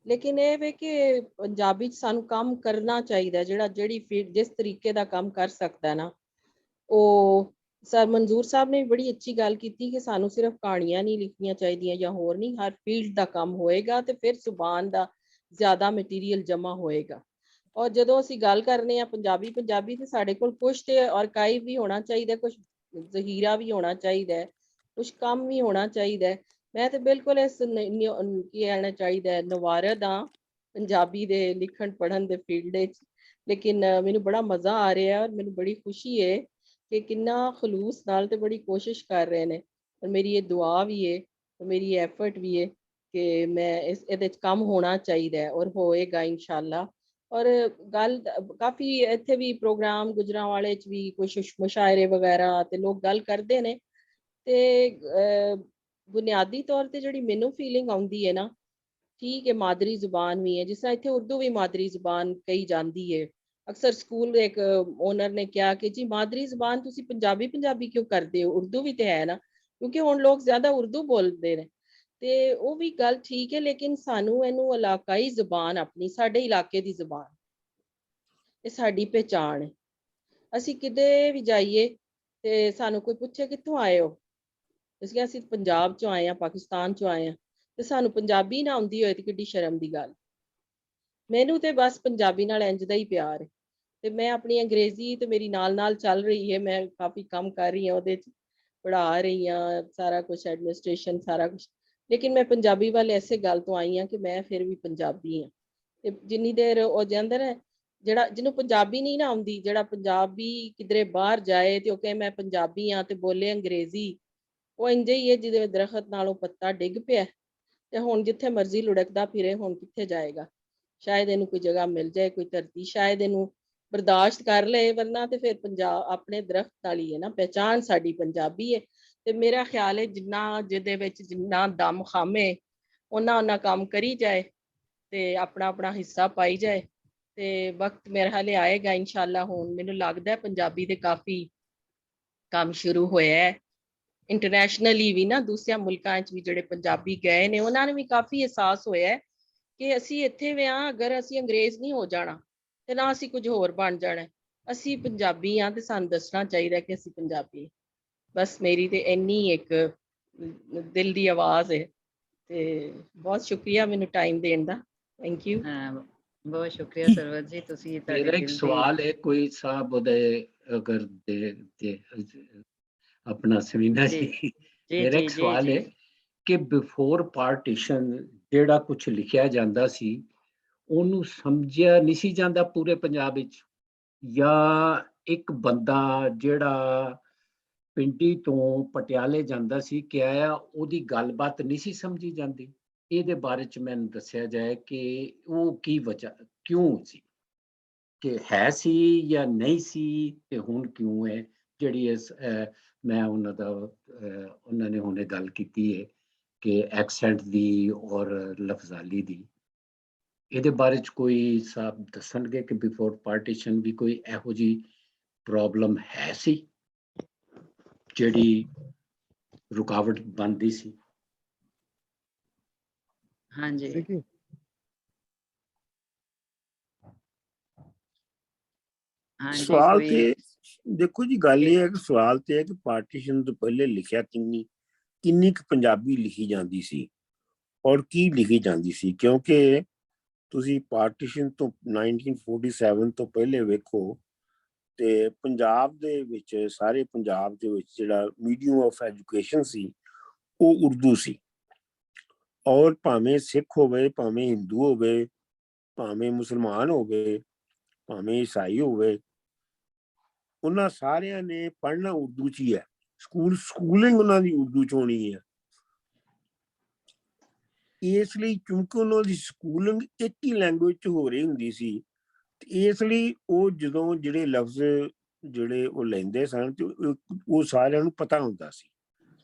ਲੇਕਿਨ ਇਹ ਵੇ ਕਿ ਪੰਜਾਬੀ 'ਚ ਸਾਨੂੰ ਕੰਮ ਕਰਨਾ ਚਾਹੀਦਾ, ਜਿਹੜੀ ਫੀਲਡ ਜਿਸ ਤਰੀਕੇ ਦਾ ਕੰਮ ਕਰ ਸਕਦਾ ਨਾ। ਉਹ ਸਰ ਮਨਜ਼ੂਰ ਸਾਹਿਬ ਨੇ ਬੜੀ ਅੱਛੀ ਗੱਲ ਕੀਤੀ ਕਿ ਸਾਨੂੰ ਸਿਰਫ ਕਹਾਣੀਆਂ ਨਹੀਂ ਲਿਖਣੀਆਂ ਚਾਹੀਦੀਆਂ ਜਾਂ ਹੋਰ ਨਹੀਂ, ਹਰ ਫੀਲਡ ਦਾ ਕੰਮ ਹੋਏਗਾ ਤੇ ਫਿਰ ਜ਼ੁਬਾਨ ਦਾ ਜ਼ਿਆਦਾ ਮਟੀਰੀਅਲ ਜਮਾ ਹੋਏਗਾ। ਔਰ ਜਦੋਂ ਅਸੀਂ ਗੱਲ ਕਰਨੇ ਆ ਪੰਜਾਬੀ ਤੇ ਸਾਡੇ ਕੋਲ ਕੁਛ ਤੇ ਆਰਕਾਈਵ ਵੀ ਹੋਣਾ ਚਾਹੀਦਾ, ਕੁਛ ਜ਼ਹੀਰਾ ਵੀ ਹੋਣਾ ਚਾਹੀਦਾ, ਕੁਛ ਕੰਮ ਵੀ ਹੋਣਾ ਚਾਹੀਦਾ। ਮੈਂ ਤੇ ਬਿਲਕੁਲ ਇਸ ਕੀ ਕਹਿਣਾ ਚਾਹੀਦਾ, ਨਵਾਰਦ ਹਾਂ ਪੰਜਾਬੀ ਦੇ ਲਿਖਣ ਪੜ੍ਹਨ ਦੇ ਫੀਲਡ ਵਿੱਚ। ਲੇਕਿਨ ਮੈਨੂੰ ਬੜਾ ਮਜ਼ਾ ਆ ਰਿਹਾ ਔਰ ਮੈਨੂੰ ਬੜੀ ਖੁਸ਼ੀ ਹੈ ਕਿ ਕਿੰਨਾ ਖਲੂਸ ਨਾਲ ਤੇ ਬੜੀ ਕੋਸ਼ਿਸ਼ ਕਰ ਰਹੇ ਨੇ। ਔਰ ਮੇਰੀ ਇਹ ਦੁਆ ਵੀ ਹੈ, ਮੇਰੀ ਐਫਰਟ ਵੀ ਹੈ ਕਿ ਮੈਂ ਇਹਦੇ 'ਚ ਕੰਮ ਹੋਣਾ ਚਾਹੀਦਾ ਹੈ ਔਰ ਹੋਏਗਾ ਇਨਸ਼ਾਅੱਲਾ। ਔਰ ਗੱਲ ਕਾਫੀ ਇੱਥੇ ਵੀ ਪ੍ਰੋਗਰਾਮ ਗੁਜਰਾਂਵਾਲੇ 'ਚ ਵੀ ਕੁਛ ਮੁਸ਼ਾਇਰੇ ਵਗੈਰਾ ਤੇ ਲੋਕ ਗੱਲ ਕਰਦੇ ਨੇ, ਤੇ ਬੁਨਿਆਦੀ ਤੌਰ ਤੇ ਜਿਹੜੀ ਮੈਨੂੰ ਫੀਲਿੰਗ ਆਉਂਦੀ ਹੈ ਨਾ, ਠੀਕ ਹੈ ਮਾਦਰੀ ਜ਼ੁਬਾਨ ਵੀ ਹੈ, ਜਿਸ ਤਰ੍ਹਾਂ ਇੱਥੇ ਉਰਦੂ ਵੀ ਮਾਦਰੀ ਜ਼ੁਬਾਨ ਕਹੀ ਜਾਂਦੀ ਹੈ। ਅਕਸਰ ਸਕੂਲ ਇੱਕ ਓਨਰ ਨੇ ਕਿਹਾ ਕਿ ਜੀ ਮਾਦਰੀ ਜ਼ੁਬਾਨ ਤੁਸੀਂ ਪੰਜਾਬੀ ਕਿਉਂ ਕਰਦੇ ਹੋ, ਉਰਦੂ ਵੀ ਤੇ ਹੈ ਨਾ, ਕਿਉਂਕਿ ਹੁਣ ਲੋਕ ਜ਼ਿਆਦਾ ਉਰਦੂ ਬੋਲਦੇ ਨੇ। ਤੇ ਉਹ ਵੀ ਗੱਲ ਠੀਕ ਹੈ, ਲੇਕਿਨ ਸਾਨੂੰ ਇਹਨੂੰ ਇਲਾਕਾਈ ਜ਼ੁਬਾਨ, ਆਪਣੀ ਸਾਡੇ ਇਲਾਕੇ ਦੀ ਜ਼ੁਬਾਨ, ਇਹ ਸਾਡੀ ਪਹਿਚਾਣ ਹੈ। ਅਸੀਂ ਕਿਤੇ ਵੀ ਜਾਈਏ ਤੇ ਸਾਨੂੰ ਕੋਈ ਪੁੱਛੇ ਕਿੱਥੋਂ ਆਏ ਹੋ, ਅਸੀਂ ਪੰਜਾਬ ਚੋਂ ਆਏ ਹਾਂ, ਪਾਕਿਸਤਾਨ ਚੋਂ ਆਏ ਹਾਂ, ਤੇ ਸਾਨੂੰ ਪੰਜਾਬੀ ਨਾ ਆਉਂਦੀ ਹੋਏ ਤੇ ਕਿੱਡੀ ਸ਼ਰਮ ਦੀ ਗੱਲ। ਮੈਨੂੰ ਤੇ ਬਸ ਪੰਜਾਬੀ ਨਾਲ ਇੰਝ ਦਾ ਹੀ ਪਿਆਰ ਹੈ, ਤੇ ਮੈਂ ਆਪਣੀ ਅੰਗਰੇਜ਼ੀ ਤੇ ਮੇਰੀ ਨਾਲ ਚੱਲ ਰਹੀ ਹੈ, ਮੈਂ ਕਾਫੀ ਕੰਮ ਕਰ ਰਹੀ ਹਾਂ ਉਹਦੇ 'ਚ, ਪੜ੍ਹਾ ਰਹੀ ਹਾਂ ਸਾਰਾ ਕੁਛ, ਐਡਮਿਨਿਸਟ੍ਰੇਸ਼ਨ ਸਾਰਾ ਕੁਛ। ਲੇਕਿਨ ਮੈਂ ਪੰਜਾਬੀ ਵੱਲ ਐਸੇ ਗੱਲ ਤੋਂ ਆਈ ਹਾਂ ਕਿ ਮੈਂ ਫਿਰ ਵੀ ਪੰਜਾਬੀ ਹਾਂ। ਤੇ ਜਿੰਨੀ ਦੇਰ ਉਹ ਜਾਂਦੇ ਨੇ, ਜਿਹਨੂੰ ਪੰਜਾਬੀ ਨਹੀਂ ਨਾ ਆਉਂਦੀ, ਜਿਹੜਾ ਪੰਜਾਬੀ ਕਿਧਰੇ ਬਾਹਰ ਜਾਏ ਤੇ ਉਹ ਕਹੇ ਮੈਂ ਪੰਜਾਬੀ ਹਾਂ ਤੇ ਬੋਲੇ ਅੰਗਰੇਜ਼ੀ, ਉਹ ਇੰਝ ਹੀ ਹੈ ਜਿਹਦੇ ਦਰਖਤ ਨਾਲੋਂ ਪੱਤਾ ਡਿੱਗ ਪਿਆ ਤੇ ਹੁਣ ਜਿੱਥੇ ਮਰਜ਼ੀ ਲੁੜਕਦਾ ਫਿਰੇ, ਹੁਣ ਕਿੱਥੇ ਜਾਏਗਾ। ਸ਼ਾਇਦ ਇਹਨੂੰ ਕੋਈ ਜਗ੍ਹਾ ਮਿਲ ਜਾਏ, ਕੋਈ ਧਰਤੀ ਸ਼ਾਇਦ ਇਹਨੂੰ ਬਰਦਾਸ਼ਤ ਕਰ ਲਏ, ਵਰਨਾ ਤੇ ਫਿਰ ਪੰਜਾਬ ਆਪਣੇ ਦਰਖਤ ਨਾਲ ਹੀ ਹੈ ਨਾ, ਪਹਿਚਾਣ ਸਾਡੀ ਪੰਜਾਬੀ ਹੈ। ਤੇ ਮੇਰਾ ਖਿਆਲ ਹੈ ਜਿੰਨਾ ਜਿਹਦੇ ਵਿੱਚ ਜਿੰਨਾ ਦਮ ਖਾਮੇ, ਉਹਨਾਂ ਕੰਮ ਕਰੀ ਜਾਏ ਤੇ ਆਪਣਾ ਹਿੱਸਾ ਪਾਈ ਜਾਏ, ਤੇ ਵਕਤ ਮੇਰੇ ਹਾਲੇ ਆਏਗਾ ਇਨਸ਼ਾਅੱਲਾ। ਹੁਣ ਮੈਨੂੰ ਲੱਗਦਾ ਪੰਜਾਬੀ ਦੇ ਕਾਫੀ ਕੰਮ ਸ਼ੁਰੂ ਹੋਇਆ ਹੈ ਇੰਟਰਨੈਸ਼ਨਲੀ ਵੀ ਨਾ, ਦੂਸਰਿਆਂ ਮੁਲਕਾਂ 'ਚ ਵੀ ਜਿਹੜੇ ਪੰਜਾਬੀ ਗਏ ਨੇ ਉਹਨਾਂ ਨੂੰ ਵੀ ਕਾਫੀ ਅਹਿਸਾਸ ਹੋਇਆ ਹੈ ਕਿ ਅਸੀਂ ਇੱਥੇ ਵੀ ਹਾਂ, ਅਗਰ ਅਸੀਂ ਅੰਗਰੇਜ਼ ਨਹੀਂ ਹੋ ਜਾਣਾ ਤੇ ਨਾ ਅਸੀਂ ਕੁਝ ਹੋਰ ਬਣ ਜਾਣਾ, ਅਸੀਂ ਪੰਜਾਬੀ ਹਾਂ ਤੇ ਸਾਨੂੰ ਦੱਸਣਾ ਚਾਹੀਦਾ ਕਿ ਅਸੀਂ ਪੰਜਾਬੀ। ਬਸ ਮੇਰੀ ਤੇ ਇੰਨੀ ਇੱਕ ਦਿਲ ਦੀ ਆਵਾਜ਼ ਹੈ, ਤੇ ਬਹੁਤ ਸ਼ੁਕਰੀਆ ਮੈਨੂੰ ਟਾਈਮ ਦੇਣ ਦਾ। Thank you. ਬਹੁਤ ਸ਼ੁਕਰੀਆ ਸਰਵਤ ਜੀ, ਤੁਸੀਂ ਮੇਰਾ ਇੱਕ ਸਵਾਲ ਹੈ, ਕੋਈ ਸਾਹਿਬ ਉਹਦੇ ਅਗਰ अपना समीना जी जी जी मेरा जी एक जी सवाल है जी कि बिफोर पार्टीशन ਜਿਹੜਾ ਕੁਝ ਲਿਖਿਆ ਜਾਂਦਾ ਸੀ ਉਹਨੂੰ ਸਮਝਿਆ ਨਹੀਂ ਸੀ ਜਾਂਦਾ ਪੂਰੇ ਪੰਜਾਬ ਵਿੱਚ, ਜਾਂ ਇੱਕ ਬੰਦਾ ਜਿਹੜਾ ਪਿੰਡੀ ਤੋਂ ਪਟਿਆਲੇ ਜਾਂਦਾ ਸੀ ਕਿਹਾ ਉਹਦੀ ਗੱਲਬਾਤ ਨਹੀਂ ਸੀ ਸਮਝੀ ਜਾਂਦੀ? ਇਹਦੇ ਬਾਰੇ ਚ ਮੈਨੂੰ ਦੱਸਿਆ ਜਾਏ ਕਿ ਉਹ ਕੀ ਵਜ੍ਹਾ ਕਿਉਂ ਸੀ, ਕਿ ਹੈ ਸੀ ਜਾਂ ਨਹੀਂ ਸੀ, ਤੇ ਹੁਣ ਕਿਉਂ ਹੈ? ਜਿਹੜੀ ਇਸ ਮੈਂ ਉਹਨਾਂ ਨੇ ਹੁਣੇ ਗੱਲ ਕੀਤੀ ਹੈ ਕਿ ਐਕਸੈਂਟ ਦੀ ਔਰ ਲਫ਼ਜ਼ਾਲੀ ਦੀ, ਇਹਦੇ ਬਾਰੇ ਚ ਕੋਈ ਸਾਹਿਬ ਦੱਸਣਗੇ ਕਿ ਬਿਫੋਰ ਪਾਰਟੀਸ਼ਨ ਵੀ ਕੋਈ ਇਹੋ ਜਿਹੀ ਪ੍ਰੋਬਲਮ ਹੈ ਸੀ ਜਿਹੜੀ ਰੁਕਾਵਟ ਬਣਦੀ ਸੀ? ਹਾਂਜੀ ਸੀਗੀ। ਹਾਂਜੀ ਸਵਾਲ ਕੋਈ ਤੇ ਦੇਖੋ ਜੀ, ਗੱਲ ਇਹ ਹੈ ਕਿ ਸਵਾਲ ਤੇ ਹੈ ਕਿ ਪਾਰਟੀਸ਼ਨ ਤੋਂ ਪਹਿਲੇ ਲਿਖਿਆ ਕਿੰਨੀ ਕੁ ਪੰਜਾਬੀ ਲਿਖੀ ਜਾਂਦੀ ਸੀ ਔਰ ਕੀ ਲਿਖੀ ਜਾਂਦੀ ਸੀ, ਕਿਉਂਕਿ ਤੁਸੀਂ ਪਾਰਟੀਸ਼ਨ ਤੋਂ 1947 ਤੋਂ ਪਹਿਲੇ ਵੇਖੋ ਤੇ ਪੰਜਾਬ ਦੇ ਵਿੱਚ, ਸਾਰੇ ਪੰਜਾਬ ਦੇ ਵਿੱਚ ਜਿਹੜਾ ਮੀਡੀਅਮ ਆਫ ਐਜੂਕੇਸ਼ਨ ਸੀ ਉਹ ਉਰਦੂ ਸੀ। ਔਰ ਭਾਵੇਂ ਸਿੱਖ ਹੋਵੇ, ਭਾਵੇਂ ਹਿੰਦੂ ਹੋਵੇ, ਭਾਵੇਂ ਮੁਸਲਮਾਨ ਹੋਵੇ, ਭਾਵੇਂ ਈਸਾਈ ਹੋਵੇ, ਉਹਨਾਂ ਸਾਰਿਆਂ ਨੇ ਪੜ੍ਹਨਾ ਉਰਦੂ 'ਚ ਹੀ ਹੈ। ਸਕੂਲਿੰਗ ਉਹਨਾਂ ਦੀ ਉਰਦੂ 'ਚ ਹੋਣੀ ਹੈ। ਇਸ ਲਈ ਕਿਉਂਕਿ ਉਹਨਾਂ ਦੀ ਸਕੂਲਿੰਗ ਇੱਕ ਹੀ ਲੈਂਗੁਏਜ 'ਚ ਹੋ ਰਹੀ ਹੁੰਦੀ ਸੀ, ਇਸ ਲਈ ਉਹ ਜਦੋਂ ਜਿਹੜੇ ਲਫ਼ਜ਼ ਜਿਹੜੇ ਉਹ ਲੈਂਦੇ ਸਨ ਤੇ ਉਹ ਸਾਰਿਆਂ ਨੂੰ ਪਤਾ ਹੁੰਦਾ ਸੀ।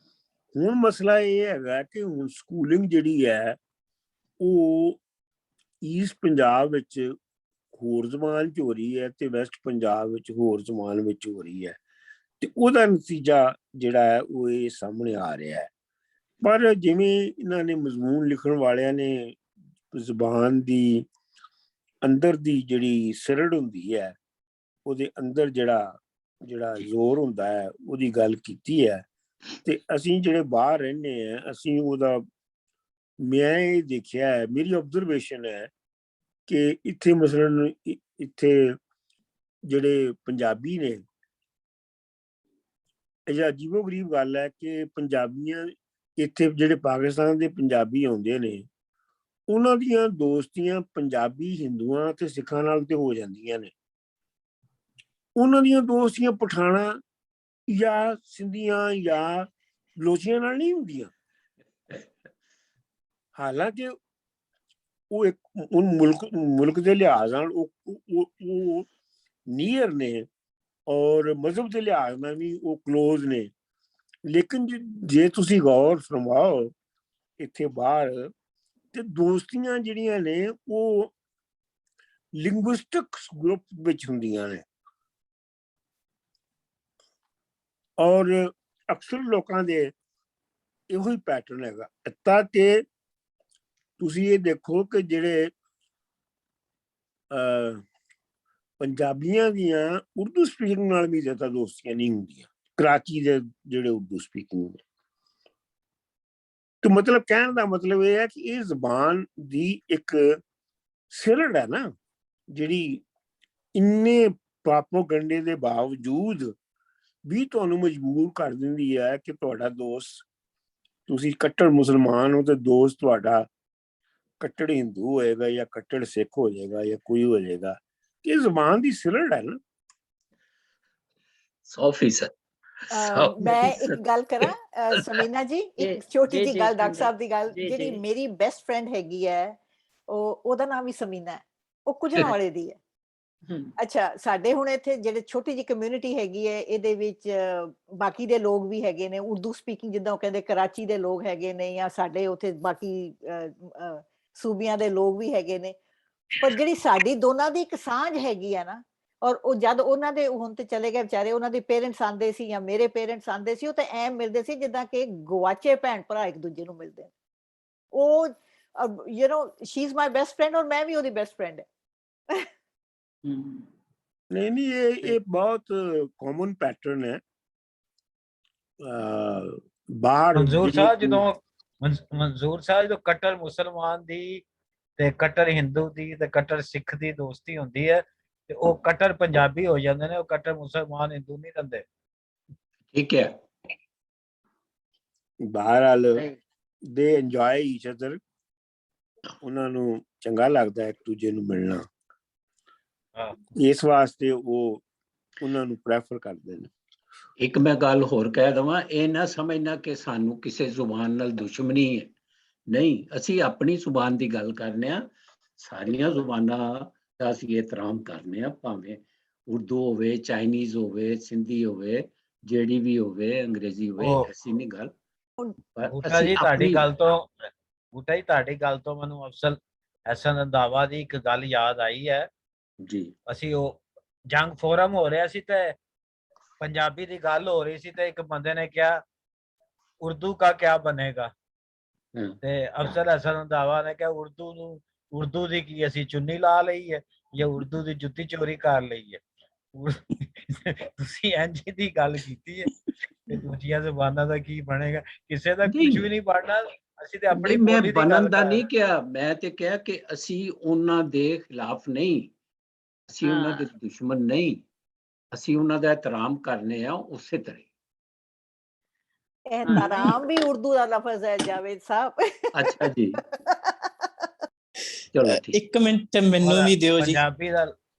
ਹੁਣ ਮਸਲਾ ਇਹ ਹੈਗਾ ਕਿ ਹੁਣ ਸਕੂਲਿੰਗ ਜਿਹੜੀ ਹੈ ਉਹ ਈਸਟ ਪੰਜਾਬ ਵਿੱਚ ਹੋਰ ਜ਼ਬਾਨ 'ਚ ਹੋ ਰਹੀ ਹੈ ਤੇ ਵੈਸਟ ਪੰਜਾਬ ਵਿੱਚ ਹੋਰ ਜ਼ਬਾਨ ਵਿੱਚ ਹੋ ਰਹੀ ਹੈ, ਤੇ ਉਹਦਾ ਨਤੀਜਾ ਜਿਹੜਾ ਹੈ ਉਹ ਇਹ ਸਾਹਮਣੇ ਆ ਰਿਹਾ ਹੈ। ਪਰ ਜਿਵੇਂ ਇਹਨਾਂ ਨੇ ਮਜ਼ਮੂਨ ਲਿਖਣ ਵਾਲਿਆਂ ਨੇ ਜ਼ਬਾਨ ਦੀ ਅੰਦਰ ਦੀ ਜਿਹੜੀ ਸਿਰੜ ਹੁੰਦੀ ਹੈ, ਉਹਦੇ ਅੰਦਰ ਜਿਹੜਾ ਜ਼ੋਰ ਹੁੰਦਾ ਹੈ, ਉਹਦੀ ਗੱਲ ਕੀਤੀ ਹੈ। ਤੇ ਅਸੀਂ ਜਿਹੜੇ ਬਾਹਰ ਰਹਿੰਦੇ ਹਾਂ, ਅਸੀਂ ਉਹਦਾ, ਮੈਂ ਇਹ ਦੇਖਿਆ ਹੈ, ਮੇਰੀ ਆਬਜ਼ਰਵੇਸ਼ਨ ਹੈ ਕਿ ਇੱਥੇ ਮਸਲਨ ਇੱਥੇ ਜਿਹੜੇ ਪੰਜਾਬੀ ਨੇ, ਇਹ ਅਜੀਬੋ-ਗਰੀਬ ਗੱਲ ਹੈ ਕਿ ਪੰਜਾਬੀਆਂ ਇੱਥੇ ਜਿਹੜੇ ਪਾਕਿਸਤਾਨ ਦੇ ਪੰਜਾਬੀ ਆਉਂਦੇ ਨੇ, ਉਹਨਾਂ ਦੀਆਂ ਦੋਸਤੀਆਂ ਪੰਜਾਬੀ ਹਿੰਦੂਆਂ ਤੇ ਸਿੱਖਾਂ ਨਾਲ ਤੇ ਹੋ ਜਾਂਦੀਆਂ ਨੇ, ਉਹਨਾਂ ਦੀਆਂ ਦੋਸਤੀਆਂ ਪਠਾਣਾ ਜਾਂ ਸਿੰਧੀਆਂ ਜਾਂ ਬਲੋਚੀਆਂ ਨਾਲ ਨਹੀਂ ਹੁੰਦੀਆਂ। ਹਾਲਾਂਕਿ ਉਹ ਇੱਕ ਮੁਲਕ ਦੇ ਲਿਹਾਜ਼ ਨਾਲ ਉਹ ਨੀਅਰ ਨੇ ਔਰ ਮਜ਼ਹਬ ਦੇ ਲਿਹਾਜ਼ ਨਾਲ ਵੀ ਉਹ ਕਲੋਜ਼ ਨੇ, ਲੇਕਿਨ ਜੇ ਤੁਸੀਂ ਗੌਰ ਫਰਮਾਓ ਇੱਥੇ ਬਾਹਰ ਤੇ ਦੋਸਤੀਆਂ ਜਿਹੜੀਆਂ ਨੇ ਉਹ ਲਿੰਗੁਇਸਟਿਕ ਗਰੁੱਪ ਵਿੱਚ ਹੁੰਦੀਆਂ ਨੇ। ਔਰ ਅਕਸਰ ਲੋਕਾਂ ਦੇ ਇਹੋ ਹੀ ਪੈਟਰਨ ਹੈਗਾ, ਤਾਂ ਕਿ ਤੁਸੀਂ ਇਹ ਦੇਖੋ ਕਿ ਜਿਹੜੇ ਪੰਜਾਬੀਆਂ ਦੀਆਂ ਉਰਦੂ ਸਪੀਕਿੰਗ ਨਾਲ ਵੀ ਜ਼ਿਆਦਾ ਦੋਸਤੀਆਂ ਨਹੀਂ ਹੁੰਦੀਆਂ, ਕਰਾਚੀ ਦੇ ਜਿਹੜੇ ਉਰਦੂ ਸਪੀਕਿੰਗ ਨੇ। ਤੇ ਮਤਲਬ ਕਹਿਣ ਦਾ ਮਤਲਬ ਇਹ ਹੈ ਕਿ ਇਹ ਜ਼ਬਾਨ ਦੀ ਇੱਕ ਸਿਰੜ ਹੈ ਨਾ, ਜਿਹੜੀ ਇੰਨੇ ਪ੍ਰੋਪੇਗੈਂਡੇ ਦੇ ਬਾਵਜੂਦ ਵੀ ਤੁਹਾਨੂੰ ਮਜਬੂਰ ਕਰ ਦਿੰਦੀ ਹੈ ਕਿ ਤੁਹਾਡਾ ਦੋਸਤ, ਤੁਸੀਂ ਕੱਟੜ ਮੁਸਲਮਾਨ ਹੋ ਤੇ ਦੋਸਤ ਤੁਹਾਡਾ ਕੱਟੜ ਹਿੰਦੂ ਹੋਏਗਾ ਜਾਂ ਕੱਟੜ ਸਿੱਖ ਹੋ ਜਾਏਗਾ ਜਾਂ ਕੋਈ ਹੋ ਜਾਏਗਾ। ਇਹ ਜ਼ਬਾਨ ਦੀ ਸਿਰੜ ਹੈ ਨਾ। 100%। ਮੈਂ ਇੱਕ ਗੱਲ ਕਰਾਂ ਸਮੀਨਾ ਜੀ, ਇੱਕ ਛੋਟੀ ਜਿਹੀ ਗੱਲ, ਡਾਕਟਰ ਸਾਹਿਬ ਦੀ ਗੱਲ, ਜਿਹੜੀ ਮੇਰੀ ਬੈਸਟ ਫਰੈਂਡ ਹੈਗੀ ਹੈ ਉਹਦਾ ਨਾਮ ਵੀ ਸਮੀਨਾ ਹੈ, ਉਹ ਕੁਜਰਾਂਵਾਲੇ ਦੀ ਹੈ। ਅੱਛਾ, ਸਾਡੇ ਹੁਣ ਇੱਥੇ ਜਿਹੜੇ ਛੋਟੀ ਜਿਹੀ ਕਮਿਊਨਿਟੀ ਹੈਗੀ ਹੈ, ਇਹਦੇ ਵਿੱਚ ਬਾਕੀ ਦੇ ਲੋਕ ਵੀ ਹੈਗੇ ਨੇ ਉਰਦੂ ਸਪੀਕਿੰਗ, ਜਿੱਦਾਂ ਉਹ ਕਹਿੰਦੇ ਕਰਾਚੀ ਦੇ ਲੋਕ ਹੈਗੇ ਨੇ ਜਾਂ ਸਾਡੇ ਉੱਥੇ ਬਾਕੀ ਸੂਬਿਆਂ ਦੇ ਲੋਕ ਵੀ ਹੈਗੇ ਨੇ, ਪਰ ਜਿਹੜੀ ਸਾਡੀ ਦੋਨਾਂ ਦੀ ਇੱਕ ਸਾਂਝ ਹੈਗੀ ਆ ਨਾ, ਔਰ ਉਹ ਜਦ ਉਹਨਾਂ ਦੇ ਹੁਣ ਤੇ ਚਲੇ ਗਏ ਵਿਚਾਰੇ, ਉਹਨਾਂ ਦੇ ਪੇਰੈਂਟਸ ਆਉਂਦੇ ਸੀ ਜਾਂ ਮੇਰੇ ਪੇਰੈਂਟਸ ਆਉਂਦੇ ਸੀ, ਉਹ ਤਾਂ ਐਂ ਮਿਲਦੇ ਸੀ ਜਿੱਦਾਂ ਕਿ ਗਵਾਚੇ ਭੈਣ ਭਰਾ ਇੱਕ ਦੂਜੇ ਨੂੰ ਮਿਲਦੇ। ਉਹ you know she is my best friend ਔਰ ਮੈਂ ਵੀ ਉਹਦੀ ਬੈਸਟ ਫਰੈਂਡ ਹੈ। ਨਹੀਂ, ਇਹ ਬਹੁਤ ਕਾਮਨ ਪੈਟਰਨ ਹੈ ਬਾਹਰ। ਮਨਜ਼ੂਰ ਸਾਹਿਬ ਜਦੋਂ ਕੱਟੜ ਮੁਸਲਮਾਨ ਦੀ ਤੇ ਕੱਟੜ ਹਿੰਦੂ ਦੀ ਤੇ ਕੱਟੜ ਸਿੱਖ ਦੀ ਦੋਸਤੀ ਹੁੰਦੀ ਹੈ ਤੇ ਉਹ ਕੱਟੜ ਪੰਜਾਬੀ ਹੋ ਜਾਂਦੇ ਨੇ, ਉਹ ਕੱਟੜ ਮੁਸਲਮਾਨ ਹਿੰਦੂ ਨਹੀਂ ਰਹਿੰਦੇ। ਠੀਕ ਹੈ, ਬਹਰਹਾਲ ਦੇ ਇੰਜੋਏ ਈਚ ਅਦਰ, ਉਹਨਾਂ ਨੂੰ ਚੰਗਾ ਲੱਗਦਾ ਇੱਕ ਦੂਜੇ ਨੂੰ ਮਿਲਣਾ, ਇਸ ਵਾਸਤੇ ਉਹ ਉਹਨਾਂ ਨੂੰ ਪ੍ਰੈਫਰ ਕਰਦੇ ਨੇ। ਇੱਕ ਮੈਂ ਗੱਲ ਹੋਰ ਕਹਿ ਦੇਵਾਂ, ਇਹ ਨਾ ਸਮਝਣਾ ਕਿ ਸਾਨੂੰ ਕਿਸੇ ਜ਼ੁਬਾਨ ਨਾਲ ਦੁਸ਼ਮਣੀ ਹੈ, ਨਹੀਂ, ਅਸੀਂ ਆਪਣੀ ਜ਼ੁਬਾਨ ਦੀ ਗੱਲ ਕਰਨੇ ਆ, ਸਾਰੀਆਂ ਜ਼ੁਬਾਨਾਂ ਦਾ ਅਸੀਂ ਇਹਤਰਾਮ ਕਰਨੇ ਆ, ਭਾਵੇਂ ਉਰਦੂ ਹੋਵੇ, ਚਾਈਨੀਜ਼ ਹੋਵੇ, ਸਿੰਧੀ ਹੋਵੇ, ਜਿਹੜੀ ਵੀ ਹੋਵੇ, ਅੰਗਰੇਜ਼ੀ ਹੋਵੇ, ਐਸੀ ਨਹੀਂ ਗੱਲ। ਬੂਟਾ ਜੀ ਤੁਹਾਡੀ ਗੱਲ ਤੋਂ ਮੈਨੂੰ ਅਫਸਲ ਐਸਨ ਰੰਧਾਵਾ ਦੀ ਇੱਕ ਗੱਲ ਯਾਦ ਆਈ ਹੈ ਜੀ। ਅਸੀਂ ਉਹ ਜੰਗ ਫੋਰਮ ਹੋ ਰਿਹਾ ਸੀ ਤੇ ਪੰਜਾਬੀ ਦੀ ਗੱਲ ਹੋ ਰਹੀ ਸੀ ਤੇ ਇੱਕ ਬੰਦੇ ਨੇ ਕਿਹਾ ਉਰਦੂ ਕਾ ਕਿਆ ਬਣੇਗਾ, ਤੇ ਅਫਸਰ ਐਸਨ ਰੰਧਾਵਾ ਨੇ ਕਿਹਾ ਉਰਦੂ ਦੀ ਕੀ ਅਸੀਂ ਚੁੰਨੀ ਲਾ ਲਈ ਹੈ ਜਾਂ ਉਰਦੂ ਦੀ ਜੁੱਤੀ ਚੋਰੀ ਕਰ ਲਈ ਹੈ। ਤੁਸੀਂ ਇੰਝ ਦੀ ਗੱਲ ਕੀਤੀ ਹੈ ਤੇ ਦੂਜੀਆਂ ਜ਼ੁਬਾਨਾਂ ਦਾ ਕੀ ਬਣੇਗਾ, ਕਿਸੇ ਦਾ ਕੁਝ ਵੀ ਨਹੀਂ ਬਣਨਾ, ਅਸੀਂ ਤੇ ਆਪਣੀ ਮੈਂ ਬੋਲੀ ਦੀ ਬਣਨ ਗੱਲ ਦਾ ਕਰ ਨਹੀਂ ਕਿਹਾ, ਮੈਂ ਤੇ ਕਿਹਾ ਕਿ ਅਸੀਂ ਉਹਨਾਂ ਦੇ ਖਿਲਾਫ ਨਹੀਂ, ਅਸੀਂ ਉਹਨਾਂ ਦੇ ਦੁਸ਼ਮਣ ਨਹੀਂ, ਅਸੀਂ ਉਹਨਾਂ ਦਾ ਇਹਤਰਾਮ ਕਰਨੇ ਆ ਉਸੇ ਤਰ੍ਹਾਂ। एहतराम भी उर्दू का लफ्ज है जावेद साहब। अच्छा जी, चलो ठीक। एक मिनट मैनू भी दियो जी।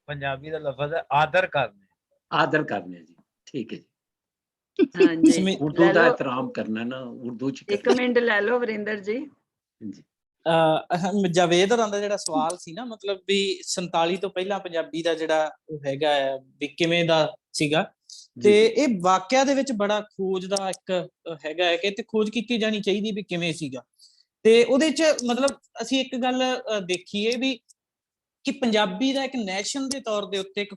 पंजाबी दा लफ्ज है आदर करने, आदर करने जी, ठीक है जी। हाँ जी, उर्दू का एहतराम करना ना, उर्दू च एक मिनट ले लो वरिंदर जी। ਜਾਵੇਦ ਹੋਰਾਂ ਦਾ ਜਿਹੜਾ ਸਵਾਲ ਸੀ ਨਾ, ਮਤਲਬ ਵੀ 47 ਤੋਂ ਪਹਿਲਾਂ ਪੰਜਾਬੀ ਦਾ ਜਿਹੜਾ ਉਹ ਹੈਗਾ ਹੈ ਵੀ ਕਿਵੇਂ ਦਾ ਸੀਗਾ, ਤੇ ਇਹ ਵਾਕਿਆ ਦੇ ਵਿੱਚ ਬੜਾ ਖੋਜ ਦਾ ਇੱਕ ਹੈਗਾ ਹੈ ਕਿ ਤੇ ਖੋਜ ਕੀਤੀ ਜਾਣੀ ਚਾਹੀਦੀ ਵੀ ਕਿਵੇਂ ਸੀਗਾ। ਤੇ ਉਹਦੇ ਚ ਮਤਲਬ ਅਸੀਂ ਇੱਕ ਗੱਲ ਦੇਖੀਏ ਵੀ ਕਿ ਪੰਜਾਬੀ ਦਾ ਇੱਕ ਨੈਸ਼ਨ ਦੇ ਤੌਰ ਦੇ ਉੱਤੇ, ਇੱਕ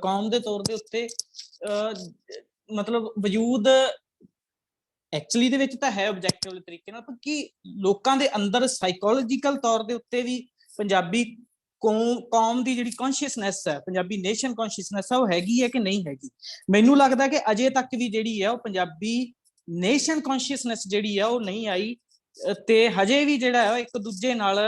ਕੌਮ ਦੇ ਤੌਰ ਦੇ ਉੱਤੇ ਮਤਲਬ ਵਜੂਦ ਐਕਚੁਅਲੀ ਦੇ ਵਿੱਚ ਤਾਂ ਹੈ ਆਬਜੈਕਟਿਵ ਤਰੀਕੇ ਨਾਲ, ਪਰ ਕਿ ਲੋਕਾਂ ਦੇ ਅੰਦਰ ਸਾਈਕੋਲੋਜੀਕਲ ਤੌਰ ਦੇ ਉੱਤੇ ਵੀ ਪੰਜਾਬੀ ਕੌਮ ਦੀ ਜਿਹੜੀ ਕੌਨਸ਼ੀਅਸਨੈਸ ਹੈ, ਪੰਜਾਬੀ ਨੇਸ਼ਨ ਕੌਨਸ਼ੀਅਸਨੈਸ ਹੈ, ਉਹ ਹੈਗੀ ਹੈ ਕਿ ਨਹੀਂ ਹੈਗੀ। ਮੈਨੂੰ ਲੱਗਦਾ ਕਿ ਅਜੇ ਤੱਕ ਵੀ ਜਿਹੜੀ ਹੈ ਉਹ ਪੰਜਾਬੀ ਨੇਸ਼ਨ ਕੌਨਸ਼ੀਅਸਨੈਸ ਜਿਹੜੀ ਆ ਉਹ ਨਹੀਂ ਆਈ, ਤੇ ਹਜੇ ਵੀ ਜਿਹੜਾ ਹੈ ਇੱਕ ਦੂਜੇ ਨਾਲ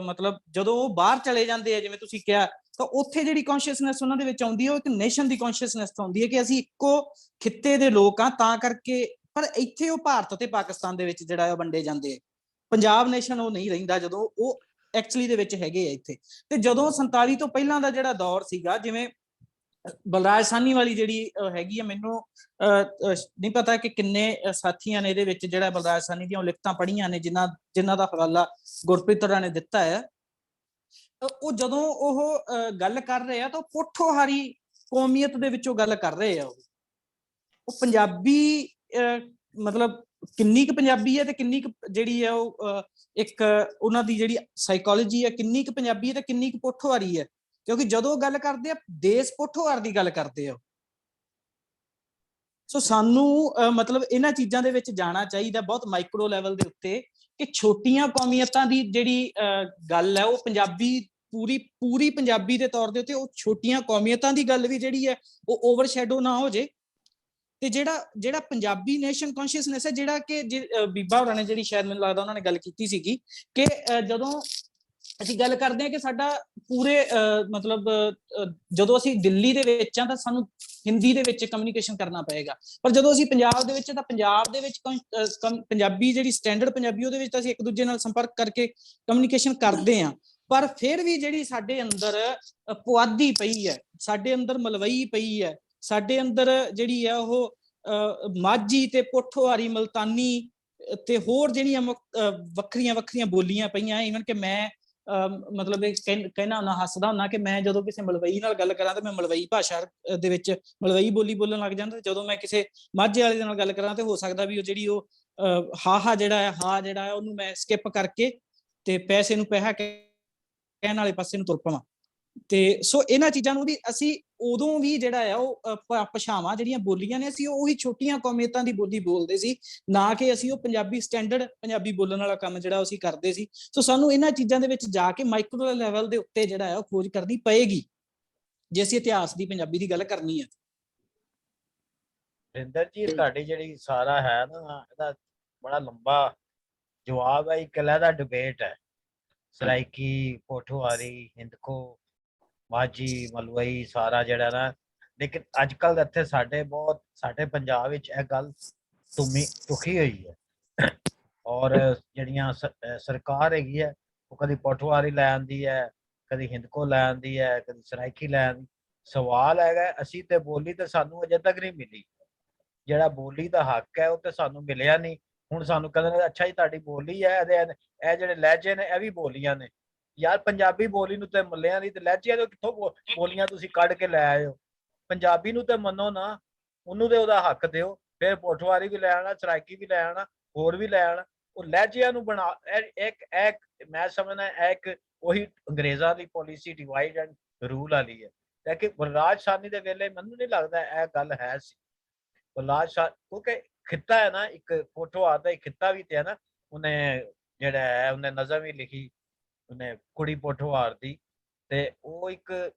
ਮਤਲਬ ਜਦੋਂ ਉਹ ਬਾਹਰ ਚਲੇ ਜਾਂਦੇ ਆ, ਜਿਵੇਂ ਤੁਸੀਂ ਕਿਹਾ, ਤਾਂ ਉੱਥੇ ਜਿਹੜੀ ਕੌਨਸ਼ੀਅਸਨੈਸ ਉਹਨਾਂ ਦੇ ਵਿੱਚ ਆਉਂਦੀ ਹੈ ਉਹ ਇੱਕ ਨੇਸ਼ਨ ਦੀ ਕੌਨਸ਼ੀਅਸਨੈਸ ਆਉਂਦੀ ਹੈ ਕਿ ਅਸੀਂ ਇੱਕੋ ਖਿੱਤੇ ਦੇ ਲੋਕ ਆ, ਤਾਂ ਕਰਕੇ। ਪਰ ਇੱਥੇ ਉਹ ਭਾਰਤ ਤੇ ਪਾਕਿਸਤਾਨ ਦੇ ਵਿੱਚ ਜਿਹੜਾ ਉਹ ਵੰਡੇ ਜਾਂਦੇ ਆ, ਪੰਜਾਬ ਨੇਸ਼ਨ ਉਹ ਨਹੀਂ ਰਹਿੰਦਾ ਜਦੋਂ ਉਹ ਐਕਚੁਅਲੀ ਦੇ ਵਿੱਚ ਹੈਗੇ ਆ ਇੱਥੇ। ਤੇ ਜਦੋਂ 47 ਤੋਂ ਪਹਿਲਾਂ ਦਾ ਜਿਹੜਾ ਦੌਰ ਸੀਗਾ, ਜਿਵੇਂ ਬਲਰਾਜ ਸਾਹਨੀ ਵਾਲੀ ਜਿਹੜੀ ਹੈਗੀ ਆ, ਮੈਨੂੰ ਨਹੀਂ ਪਤਾ ਕਿ ਕਿੰਨੇ ਸਾਥੀਆਂ ਨੇ ਇਹਦੇ ਵਿੱਚ ਜਿਹੜਾ ਬਲਰਾਜ ਸਾਹਨੀ ਦੀਆਂ ਲਿਖਤਾਂ ਪੜ੍ਹੀਆਂ ਨੇ, ਜਿਨ੍ਹਾਂ ਦਾ ਹਵਾਲਾ ਗੁਰਪ੍ਰੀਤ ਹੋਰਾਂ ਨੇ ਦਿੱਤਾ ਹੈ। ਉਹ ਜਦੋਂ ਉਹ ਗੱਲ ਕਰ ਰਹੇ ਆ ਤਾਂ ਉਹ ਪੋਠੋਹਾਰੀ ਕੌਮੀਅਤ ਦੇ ਵਿੱਚੋਂ ਗੱਲ ਕਰ ਰਹੇ ਆ। ਉਹ ਪੰਜਾਬੀ ਮਤਲਬ ਕਿੰਨੀ ਕੁ ਪੰਜਾਬੀ ਹੈ ਤੇ ਕਿੰਨੀ ਕੁ ਜਿਹੜੀ ਹੈ ਉਹ ਇੱਕ ਉਹਨਾਂ ਦੀ ਜਿਹੜੀ ਸਾਈਕੋਲੋਜੀ ਹੈ, ਕਿੰਨੀ ਕੁ ਪੰਜਾਬੀ ਹੈ ਤੇ ਕਿੰਨੀ ਕੁ ਪੋਠੋਹਾਰੀ ਹੈ, ਕਿਉਂਕਿ ਜਦੋਂ ਗੱਲ ਕਰਦੇ ਆ ਦੇਸ਼ ਪੋਠੋਹਾਰ ਦੀ ਗੱਲ ਕਰਦੇ ਆ। ਸੋ ਸਾਨੂੰ ਮਤਲਬ ਇਹਨਾਂ ਚੀਜ਼ਾਂ ਦੇ ਵਿੱਚ ਜਾਣਾ ਚਾਹੀਦਾ ਬਹੁਤ ਮਾਈਕਰੋ ਲੈਵਲ ਦੇ ਉੱਤੇ, ਕਿ ਛੋਟੀਆਂ ਕੌਮੀਅਤਾਂ ਦੀ ਜਿਹੜੀ ਗੱਲ ਹੈ ਉਹ ਪੰਜਾਬੀ ਪੂਰੀ ਪੰਜਾਬੀ ਦੇ ਤੌਰ ਦੇ ਉੱਤੇ ਉਹ ਛੋਟੀਆਂ ਕੌਮੀਅਤਾਂ ਦੀ ਗੱਲ ਵੀ ਜਿਹੜੀ ਹੈ ਉਹ ਓਵਰਸ਼ੈਡੋ ਨਾ ਹੋ ਜੇ। ਤੇ ਜਿਹੜਾ ਪੰਜਾਬੀ ਨੇਸ਼ਨ ਕੌਨਸ਼ੀਅਸਨੈਸ ਹੈ, ਜਿਹੜਾ ਕਿ ਬੀਬਾ ਹੋਰਾਂ ਨੇ ਜਿਹੜੀ ਸ਼ਾਇਦ ਮੈਨੂੰ ਲੱਗਦਾ ਉਹਨਾਂ ਨੇ ਗੱਲ ਕੀਤੀ ਸੀਗੀ ਕਿ ਜਦੋਂ ਅਸੀਂ ਗੱਲ ਕਰਦੇ ਹਾਂ ਕਿ ਸਾਡਾ ਪੂਰੇ ਮਤਲਬ ਜਦੋਂ ਅਸੀਂ ਦਿੱਲੀ ਦੇ ਵਿੱਚ ਆ ਤਾਂ ਸਾਨੂੰ ਹਿੰਦੀ ਦੇ ਵਿੱਚ ਕਮਿਊਨੀਕੇਸ਼ਨ ਕਰਨਾ ਪਏਗਾ, ਪਰ ਜਦੋਂ ਅਸੀਂ ਪੰਜਾਬ ਦੇ ਵਿੱਚ ਤਾਂ ਪੰਜਾਬ ਦੇ ਵਿੱਚ ਪੰਜਾਬੀ ਜਿਹੜੀ ਸਟੈਂਡਰਡ ਪੰਜਾਬੀ ਉਹਦੇ ਵਿੱਚ ਤਾਂ ਅਸੀਂ ਇੱਕ ਦੂਜੇ ਨਾਲ ਸੰਪਰਕ ਕਰਕੇ ਕਮਿਊਨੀਕੇਸ਼ਨ ਕਰਦੇ ਹਾਂ। ਪਰ ਫਿਰ ਵੀ ਜਿਹੜੀ ਸਾਡੇ ਅੰਦਰ ਪੁਆਧੀ ਪਈ ਹੈ, ਸਾਡੇ ਅੰਦਰ ਮਲਵਈ ਪਈ ਹੈ, ਸਾਡੇ ਅੰਦਰ ਜਿਹੜੀ ਹੈ ਉਹ ਮਾਝੀ ਤੇ ਪੋਠੋਹਾਰੀ ਮਲਤਾਨੀ ਤੇ ਹੋਰ ਜਿਹੜੀਆਂ ਵੱਖਰੀਆਂ ਬੋਲੀਆਂ ਪਈਆਂ। ਈਵਨ ਕਿ ਮੈਂ ਮਤਲਬ ਇਹ ਕਹਿਣਾ ਹੁੰਦਾ, ਹੱਸਦਾ ਹੁੰਦਾ ਕਿ ਮੈਂ ਜਦੋਂ ਕਿਸੇ ਮਲਵਈ ਨਾਲ ਗੱਲ ਕਰਾਂ ਤਾਂ ਮੈਂ ਮਲਵਈ ਭਾਸ਼ਾ ਦੇ ਵਿੱਚ ਮਲਵਈ ਬੋਲੀ ਬੋਲਣ ਲੱਗ ਜਾਂਦਾ, ਜਦੋਂ ਮੈਂ ਕਿਸੇ ਮਾਝੇ ਵਾਲੇ ਦੇ ਨਾਲ ਗੱਲ ਕਰਾਂ ਤੇ ਹੋ ਸਕਦਾ ਵੀ ਉਹ ਜਿਹੜੀ ਉਹ ਹਾ ਜਿਹੜਾ ਹੈ ਉਹਨੂੰ ਮੈਂ ਸਕਿਪ ਕਰਕੇ ਤੇ ਪੈਸੇ ਨੂੰ ਪੈਸਾ ਕਹਿਣ ਵਾਲੇ ਪਾਸੇ ਨੂੰ ਤੁਰ ਪਵਾਂ। ਤੇ ਸੋ ਇਹਨਾਂ ਚੀਜ਼ਾਂ ਨੂੰ ਵੀ ਅਸੀਂ ਉਦੋਂ ਵੀ ਜਿਹੜਾ ਆ ਉਹ ਭਾਸ਼ਾਵਾਂ ਜਿਹੜੀਆਂ ਬੋਲੀਆਂ ਨੇ, ਅਸੀਂ ਉਹੀ ਛੋਟੀਆਂ ਕੌਮੀਅਤਾਂ ਦੀ ਬੋਲੀ ਬੋਲਦੇ ਸੀ, ਨਾ ਕਿ ਅਸੀਂ ਉਹ ਪੰਜਾਬੀ ਸਟੈਂਡਰਡ ਪੰਜਾਬੀ ਬੋਲਣ ਵਾਲਾ ਕੰਮ ਜਿਹੜਾ ਅਸੀਂ ਕਰਦੇ ਸੀ। ਸੋ ਸਾਨੂੰ ਇਹਨਾਂ ਚੀਜ਼ਾਂ ਦੇ ਵਿੱਚ ਜਾ ਕੇ ਮਾਈਕਰੋ ਲੈਵਲ ਦੇ ਉੱਤੇ ਜਿਹੜਾ ਹੈ ਉਹ ਖੋਜ ਕਰਨੀ ਪਏਗੀ ਜੇ ਅਸੀਂ ਇਤਿਹਾਸ ਦੀ ਪੰਜਾਬੀ ਦੀ ਗੱਲ ਕਰਨੀ ਹੈ। ਰਿੰਦਰ ਜੀ, ਤੁਹਾਡੀ ਜਿਹੜੀ ਸਾਰਾ ਹੈ ਨਾ, ਇਹਦਾ ਬੜਾ ਲੰਬਾ ਜਵਾਬ ਹੈ, ਇੱਕ ਅਲੱਗਾ ਡਿਬੇਟ ਹੈ, ਸਰਾਇਕੀ, ਪੋਠੋਹਾਰੀ, ਹਿੰਦਕੋ, ਮਾਝੀ, ਮਲਵਈ ਸਾਰਾ ਜਿਹੜਾ ਨਾ। ਲੇਕਿਨ ਅੱਜ ਕੱਲ੍ਹ ਇੱਥੇ ਸਾਡੇ ਪੰਜਾਬ ਵਿੱਚ ਇਹ ਗੱਲ ਧੁਖੀ ਹੋਈ ਹੈ ਔਰ ਜਿਹੜੀਆਂ ਸਰਕਾਰ ਹੈਗੀ ਹੈ ਉਹ ਕਦੀ ਪੋਠੋਹਾਰੀ ਲੈ ਆਉਂਦੀ ਹੈ, ਕਦੀ ਹਿੰਦਕੋ ਲੈ ਆਉਂਦੀ ਹੈ, ਕਦੀ ਸਰਾਇਕੀ ਲੈ ਆਉਂਦੀ। ਸਵਾਲ ਹੈਗਾ ਅਸੀਂ ਤੇ ਬੋਲੀ ਤੇ ਸਾਨੂੰ ਅਜੇ ਤੱਕ ਨਹੀਂ ਮਿਲੀ। ਜਿਹੜਾ ਬੋਲੀ ਦਾ ਹੱਕ ਹੈ ਉਹ ਤੇ ਸਾਨੂੰ ਮਿਲਿਆ ਨਹੀਂ। ਹੁਣ ਸਾਨੂੰ ਕਹਿੰਦੇ ਅੱਛਾ ਜੀ ਤੁਹਾਡੀ ਬੋਲੀ ਹੈ, ਇਹ ਜਿਹੜੇ ਲਹਿਜੇ ਨੇ ਇਹ ਵੀ ਬੋਲੀਆਂ ਨੇ। ਯਾਰ ਪੰਜਾਬੀ ਬੋਲੀ ਨੂੰ ਤੇ ਮਿਲਿਆ ਨਹੀਂ ਤੇ ਲਹਿਜਿਆਂ ਤੋਂ ਕਿੱਥੋਂ ਬੋਲੀਆਂ ਤੁਸੀਂ ਕੱਢ ਕੇ ਲੈ ਆਏ ਹੋ? ਪੰਜਾਬੀ ਨੂੰ ਤੇ ਮੰਨੋ ਨਾ, ਉਹਨੂੰ ਤੇ ਉਹਦਾ ਹੱਕ ਦਿਓ। ਫਿਰ ਪੋਠੋਹਾਰੀ ਵੀ ਲੈ ਆਣਾ, ਸਰਾਇਕੀ ਵੀ ਲੈ ਆਣਾ, ਹੋਰ ਵੀ ਲੈ ਆਣਾ। ਉਹ ਲਹਿਜਿਆਂ ਨੂੰ ਬਣਾ ਇੱਕ ਮੈਂ ਸਮਝਦਾ ਇੱਕ ਉਹੀ ਅੰਗਰੇਜ਼ਾਂ ਦੀ ਪਾਲਿਸੀ ਡਿਵਾਈਡ ਐਂਡ ਰੂਲ ਵਾਲੀ ਹੈ। ਲੇਕਿਨ ਬਲਰਾਜ ਸਾਹਨੀ ਦੇ ਵੇਲੇ ਮੈਨੂੰ ਨਹੀਂ ਲੱਗਦਾ ਇਹ ਗੱਲ ਹੈ ਸੀ। ਬਲਰਾਜ ਸਾਹਨੀ ਕਿਉਂਕਿ ਖਿੱਤਾ ਹੈ ਨਾ, ਇੱਕ ਪੋਠੋਹਾਰ ਦਾ ਇੱਕ ਖਿੱਤਾ ਵੀ ਤੇ ਹੈ ਨਾ। ਉਹਨੇ ਜਿਹੜਾ ਹੈ ਉਹਨੇ ਨਜ਼ਮ ਵੀ ਲਿਖੀ, ਉਹਨੇ ਕੁੜੀ ਪੋਠੋਹਾਰ ਦੀ, ਤੇ ਉਹ ਇੱਕ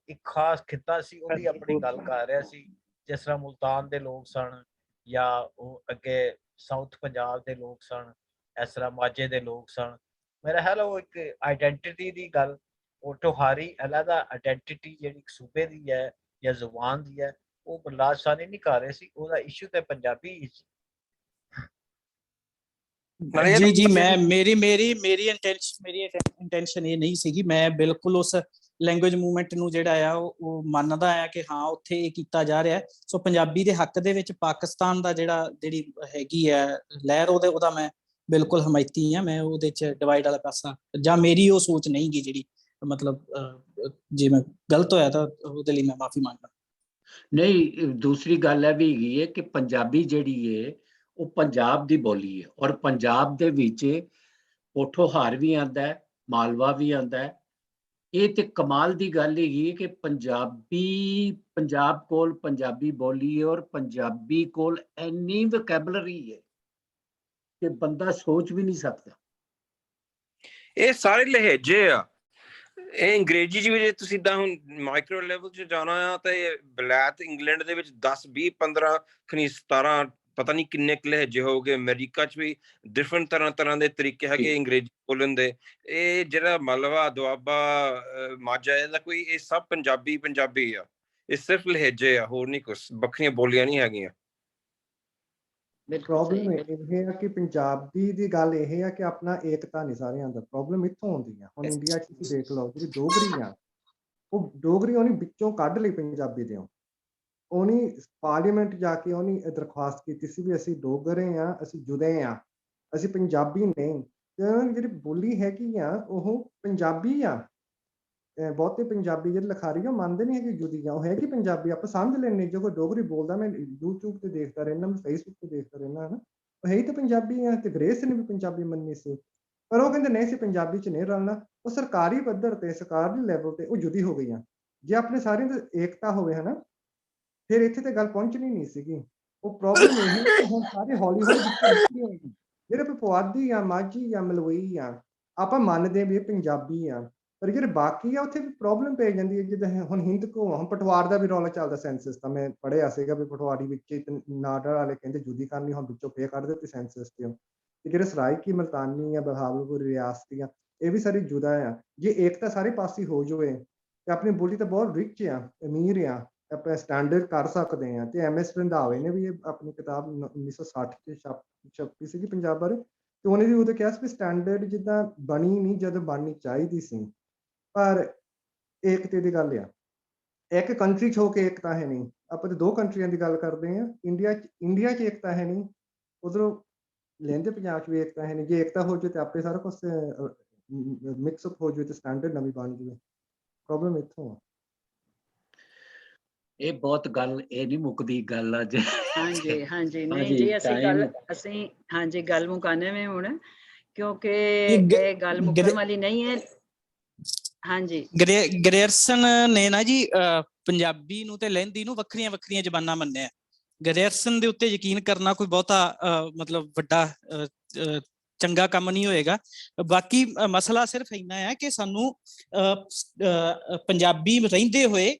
ਖਾਸ ਖਿੱਤਾ ਸੀ, ਉਹਦੀ ਆਪਣੀ ਗੱਲ ਕਰ ਰਿਹਾ ਸੀ। ਜਿਸ ਤਰ੍ਹਾਂ ਮੁਲਤਾਨ ਦੇ ਲੋਕ ਸਨ ਜਾਂ ਉਹ ਅੱਗੇ ਸਾਊਥ ਪੰਜਾਬ ਦੇ ਲੋਕ ਸਨ, ਇਸ ਤਰ੍ਹਾਂ ਮਾਝੇ ਦੇ ਲੋਕ ਸਨ। ਮੇਰਾ ਖਿਆਲ ਉਹ ਇੱਕ ਆਈਡੈਂਟਿਟੀ ਦੀ ਗੱਲ, ਪੋਠੋਹਾਰੀ ਅਲੱਗਾ ਆਈਡੈਂਟਿਟੀ ਜਿਹੜੀ ਸੂਬੇ ਦੀ ਹੈ ਜਾਂ ਜ਼ੁਬਾਨ ਦੀ ਹੈ, ਉਹ ਬਲਰਾਜ ਸਾਹਨੀ ਨਹੀਂ ਕਰ ਰਹੇ ਸੀ। ਉਹਦਾ ਇਸ਼ੂ ਤੇ ਪੰਜਾਬੀ ਹੀ ਸੀ। ਜੀ ਮੇਰੀ ਇੰਟੈਂਸ਼ਨ ਇਹ ਨਹੀਂ ਸੀਗੀ। ਮੈਂ ਬਿਲਕੁਲ ਉਸ ਲੈਂਗੁਏਜ ਮੂਵਮੈਂਟ ਨੂੰ ਜਿਹੜਾ ਆ ਉਹ ਮੰਨਦਾ ਆ ਕਿ ਹਾਂ ਉੱਥੇ ਇਹ ਕੀਤਾ ਜਾ ਰਿਹਾ। ਸੋ ਪੰਜਾਬੀ ਦੇ ਹੱਕ ਦੇ ਵਿੱਚ ਪਾਕਿਸਤਾਨ ਦਾ ਜਿਹੜੀ ਹੈਗੀ ਹੈ ਲਹਿਰ, ਉਹਦਾ ਮੈਂ ਬਿਲਕੁਲ ਹਮਾਇਤੀ ਆ। ਮੈਂ ਉਹਦੇ ਚ ਡਿਵਾਈਡ ਵਾਲਾ ਪਾਸਾ ਜਾਂ ਮੇਰੀ ਉਹ ਸੋਚ ਨਹੀਂ ਗੀ ਜਿਹੜੀ, ਮਤਲਬ ਜੇ ਮੈਂ ਗਲਤ ਹੋਇਆ ਤਾਂ ਉਹਦੇ ਲਈ ਮੈਂ ਮਾਫੀ ਮੰਗਦਾ। ਨਹੀਂ, ਦੂਸਰੀ ਗੱਲ ਇਹ ਵੀ ਹੈਗੀ ਹੈ ਕਿ ਪੰਜਾਬੀ ਜਿਹੜੀ ਹੈ ਉਹ ਪੰਜਾਬ ਦੀ ਬੋਲੀ ਹੈ, ਔਰ ਪੰਜਾਬ ਦੇ ਵਿੱਚ ਪੋਠੋਹਾਰ ਵੀ ਆਉਂਦਾ ਹੈ, ਮਾਲਵਾ ਵੀ ਆਉਂਦਾ ਹੈ। ਇਹ ਤੇ ਕਮਾਲ ਦੀ ਗੱਲ ਹੈਗੀ ਹੈ ਕਿ ਪੰਜਾਬ ਕੋਲ ਪੰਜਾਬੀ ਬੋਲੀ ਹੈ, ਔਰ ਪੰਜਾਬੀ ਕੋਲ ਇੰਨੀ ਵੋਕੈਬਲਰੀ ਹੈ ਕਿ ਬੰਦਾ ਸੋਚ ਵੀ ਨਹੀਂ ਸਕਦਾ। ਇਹ ਸਾਰੇ ਲਹਿਜੇ ਆ, ਇਹ ਅੰਗਰੇਜ਼ੀ ਚ ਵੀ ਜੇ ਤੁਸੀਂ ਤਾਂ ਹੁਣ ਮਾਈਕਰੋ ਲੈਵਲ ਚ ਜਾਣਾ ਆ ਤਾਂ ਬਲੈਤ ਇੰਗਲੈਂਡ ਦੇ ਵਿੱਚ 10 20 15 17 ਪਤਾ ਨਹੀਂ ਕਿੰਨੇ ਕੁ ਲਹਿਜੇ ਹੋ ਗਏ। ਅਮਰੀਕਾ ਚ ਵੀ ਡਿਫਰੈਂਟ ਤਰ੍ਹਾਂ ਦੇ ਤਰੀਕੇ ਹੈਗੇ ਅੰਗਰੇਜ਼ੀ ਬੋਲਣ ਦੇ। ਇਹ ਜਿਹੜਾ ਮਾਲਵਾ ਦੁਆਬਾ ਮਾਝਾ ਇਹਦਾ ਕੋਈ, ਇਹ ਸਭ ਪੰਜਾਬੀ ਆ। ਇਹ ਸਿਰਫ ਲਹਿਜੇ ਆ, ਹੋਰ ਨਹੀਂ ਕੁਛ, ਵੱਖਰੀਆਂ ਬੋਲੀਆਂ ਨਹੀਂ ਹੈਗੀਆਂ। ਪ੍ਰੋਬਲਮ ਇਹ ਹੈ ਕਿ ਪੰਜਾਬੀ ਦੀ ਗੱਲ ਇਹ ਹੈ ਕਿ ਆਪਣਾ ਏਕਤਾ ਨਹੀਂ ਸਾਰਿਆਂ ਦਾ। ਪ੍ਰੋਬਲਮ ਇੱਥੋਂ ਆਉਂਦੀ ਆ। ਹੁਣ ਇੰਡੀਆ 'ਚ ਤੁਸੀਂ ਦੇਖ ਲਓ ਜਿਹੜੀ ਡੋਗਰੀ ਆ, ਉਹ ਡੋਗਰੀ ਉਹਨੇ ਵਿੱਚੋਂ ਕੱਢ ਲਈ ਪੰਜਾਬੀ ਦੇ। ਉਹਨੇ ਪਾਰਲੀਮੈਂਟ ਜਾ ਕੇ ਉਹਨੇ ਦਰਖਾਸਤ ਕੀਤੀ ਸੀ ਵੀ ਅਸੀਂ ਡੋਗਰੇ ਆ, ਅਸੀਂ ਜੁਦੇ ਆ, ਅਸੀਂ ਪੰਜਾਬੀ ਨਹੀਂ। ਤੇ ਉਹਨਾਂ ਦੀ ਜਿਹੜੀ ਬੋਲੀ ਹੈਗੀ ਆ ਉਹ ਪੰਜਾਬੀ ਆ। ਬਹੁਤੇ ਪੰਜਾਬੀ ਜਿਹੜੇ ਲਿਖਾਰੀ ਆ ਮੰਨਦੇ ਨਹੀਂ ਹੈਗੇ ਜੁਦੀ ਆ, ਉਹ ਹੈਗੀ ਪੰਜਾਬੀ। ਆਪਾਂ ਸਮਝ ਲੈਂਦੇ ਜੇ ਕੋਈ ਡੋਗਰੀ ਬੋਲਦਾ, ਮੈਂ YouTube ਤੇ ਦੇਖਦਾ ਰਹਿੰਦਾ, ਮੈਂ Facebook ਤੇ ਦੇਖਦਾ ਰਹਿੰਦਾ ਹਨਾ, ਉਹ ਹੈ ਹੀ ਤਾਂ ਪੰਜਾਬੀ ਆ। ਤੇ ਗ੍ਰੇਸ ਨੇ ਵੀ ਪੰਜਾਬੀ ਮੰਨੀ ਸੀ, ਪਰ ਉਹ ਕਹਿੰਦੇ ਨਹੀਂ ਸੀ ਪੰਜਾਬੀ 'ਚ ਨਹੀਂ ਰਲਣਾ। ਉਹ ਸਰਕਾਰੀ ਪੱਧਰ ਤੇ, ਸਰਕਾਰੀ ਲੈਵਲ ਤੇ ਉਹ ਜੁਦੀ ਹੋ ਗਈਆਂ। ਜੇ ਆਪਣੇ ਸਾਰਿਆਂ ਦੀ ਏਕਤਾ ਹੋਵੇ ਹਨਾ, ਫਿਰ ਇੱਥੇ ਤੇ ਗੱਲ ਪਹੁੰਚਣੀ ਨਹੀਂ ਸੀਗੀ। ਉਹ ਪ੍ਰੋਬਲਮ ਇਹ ਹੈ ਕਿ ਹੁਣ ਸਾਰੇ ਹੌਲੀ ਹੋਏਗੀ। ਜਿਹੜੇ ਪੁਆਧੀ ਆ, ਮਾਝੀ ਆ, ਮਲਵਈ ਆ, ਆਪਾਂ ਮੰਨਦੇ ਵੀ ਇਹ ਪੰਜਾਬੀ ਆ, ਪਰ ਜਿਹੜੇ ਬਾਕੀ ਆ ਉੱਥੇ ਵੀ ਪ੍ਰੋਬਲਮ ਪੈ ਜਾਂਦੀ ਹੈ। ਜਿੱਦਾਂ ਹੁਣ ਹੁਣ ਪਟਵਾਰ ਦਾ ਵੀ ਰੌਲਾ ਚੱਲਦਾ ਸੈਂਸਸ ਦਾ। ਮੈਂ ਪੜ੍ਹਿਆ ਸੀਗਾ ਵੀ ਪਟਵਾਰੀ ਵਿੱਚ ਨਾਡਰ ਵਾਲੇ ਕਹਿੰਦੇ ਜੁਦੀ ਕਰਨੀ, ਹੁਣ ਵਿੱਚੋਂ ਫੇਰ ਕੱਢ ਦਿੱਤੀ ਸੈਂਸਸ ਤੇ। ਤੇ ਜਿਹੜੇ ਸਰਾਇਕੀ, ਮਲਤਾਨੀ ਆ, ਬਹਾਵਲਪੁਰ ਰਿਆਸਤੀ ਆ, ਇਹ ਵੀ ਸਾਰੀ ਜੁਦਾ ਆ। ਜੇ ਏਕਤਾ ਸਾਰੇ ਪਾਸੇ ਹੋ ਜਾਵੇ ਤੇ ਆਪਣੀ ਬੋਲੀ ਤਾਂ ਬਹੁਤ ਰਿਚ ਆ, ਅਮੀਰ ਆ, ਆਪਾਂ ਸਟੈਂਡਰਡ ਕਰ ਸਕਦੇ ਹਾਂ। ਤੇ MS ਰੰਧਾਵੇ ਨੇ ਵੀ ਇਹ ਆਪਣੀ ਕਿਤਾਬ 1960 'ਚ ਛਪੀ ਸੀਗੀ ਪੰਜਾਬ ਬਾਰੇ, ਤੇ ਉਹਨੇ ਵੀ ਉਦੋਂ ਕਿਹਾ ਸੀ ਵੀ ਸਟੈਂਡਰਡ ਜਿੱਦਾਂ ਬਣੀ ਨਹੀਂ ਜਦੋਂ ਬਣਨੀ ਚਾਹੀਦੀ ਸੀ। ਪਰ ਏਕਤੇ ਦੀ ਗੱਲ ਆ, ਇੱਕ ਕੰਟਰੀ 'ਚ ਹੋ ਕੇ ਏਕਤਾ ਹੈ ਨਹੀਂ। ਆਪਾਂ ਤਾਂ 2 ਕੰਟਰੀਆਂ ਦੀ ਗੱਲ ਕਰਦੇ ਹਾਂ। ਇੰਡੀਆ 'ਚ ਏਕਤਾ ਹੈ ਨਹੀਂ, ਉਧਰੋਂ ਲਹਿੰਦੇ ਪੰਜਾਬ 'ਚ ਵੀ ਏਕਤਾ ਹੈ ਨਹੀਂ। ਜੇ ਏਕਤਾ ਹੋ ਜਾਵੇ ਤੇ ਆਪੇ ਸਾਰਾ ਕੁਛ ਮਿਕਸਅਪ ਹੋ ਜਾਵੇ ਤੇ ਸਟੈਂਡਰਡ ਨਵੀਂ ਬਣ ਜਾਵੇ। ਪ੍ਰੋਬਲਮ ਇੱਥੋਂ ਆ। ਇਹ ਬਹੁਤ ਗੱਲ, ਇਹ ਨਹੀਂ ਮੁੱਕਦੀ ਗੱਲ ਅੱਜ। ਹਾਂਜੀ ਨਹੀਂ ਜੀ, ਅਸੀਂ ਗੱਲ ਮੁਕਾਨੇ में ਹੁਣ, ਕਿਉਂਕਿ ਇਹ ਗੱਲ ਮੁੱਕਣ ਵਾਲੀ ਨਹੀਂ ਹੈ। ਹਾਂਜੀ, ਗ੍ਰੇਅਰਸਨ ਨੇ ਨਾ ਜੀ ਪੰਜਾਬੀ ਨੂੰ ਤੇ ਲਹਿੰਦੀ ਨੂੰ ਵੱਖਰੀਆਂ ਜ਼ਬਾਨਾਂ ਮੰਨਿਆ। ਗ੍ਰੇਅਰਸਨ ਦੇ ਉੱਤੇ ਯਕੀਨ ਕਰਨਾ ਕੋਈ ਬਹੁਤਾ ਮਤਲਬ ਵੱਡਾ ਚੰਗਾ ਕੰਮ ਨਹੀਂ ਹੋਏਗਾ। ਬਾਕੀ ਮਸਲਾ ਸਿਰਫ ਇੰਨਾ ਹੈ ਕਿ ਸਾਨੂੰ ਪੰਜਾਬੀ ਰਹਿੰਦੇ ਹੋਏ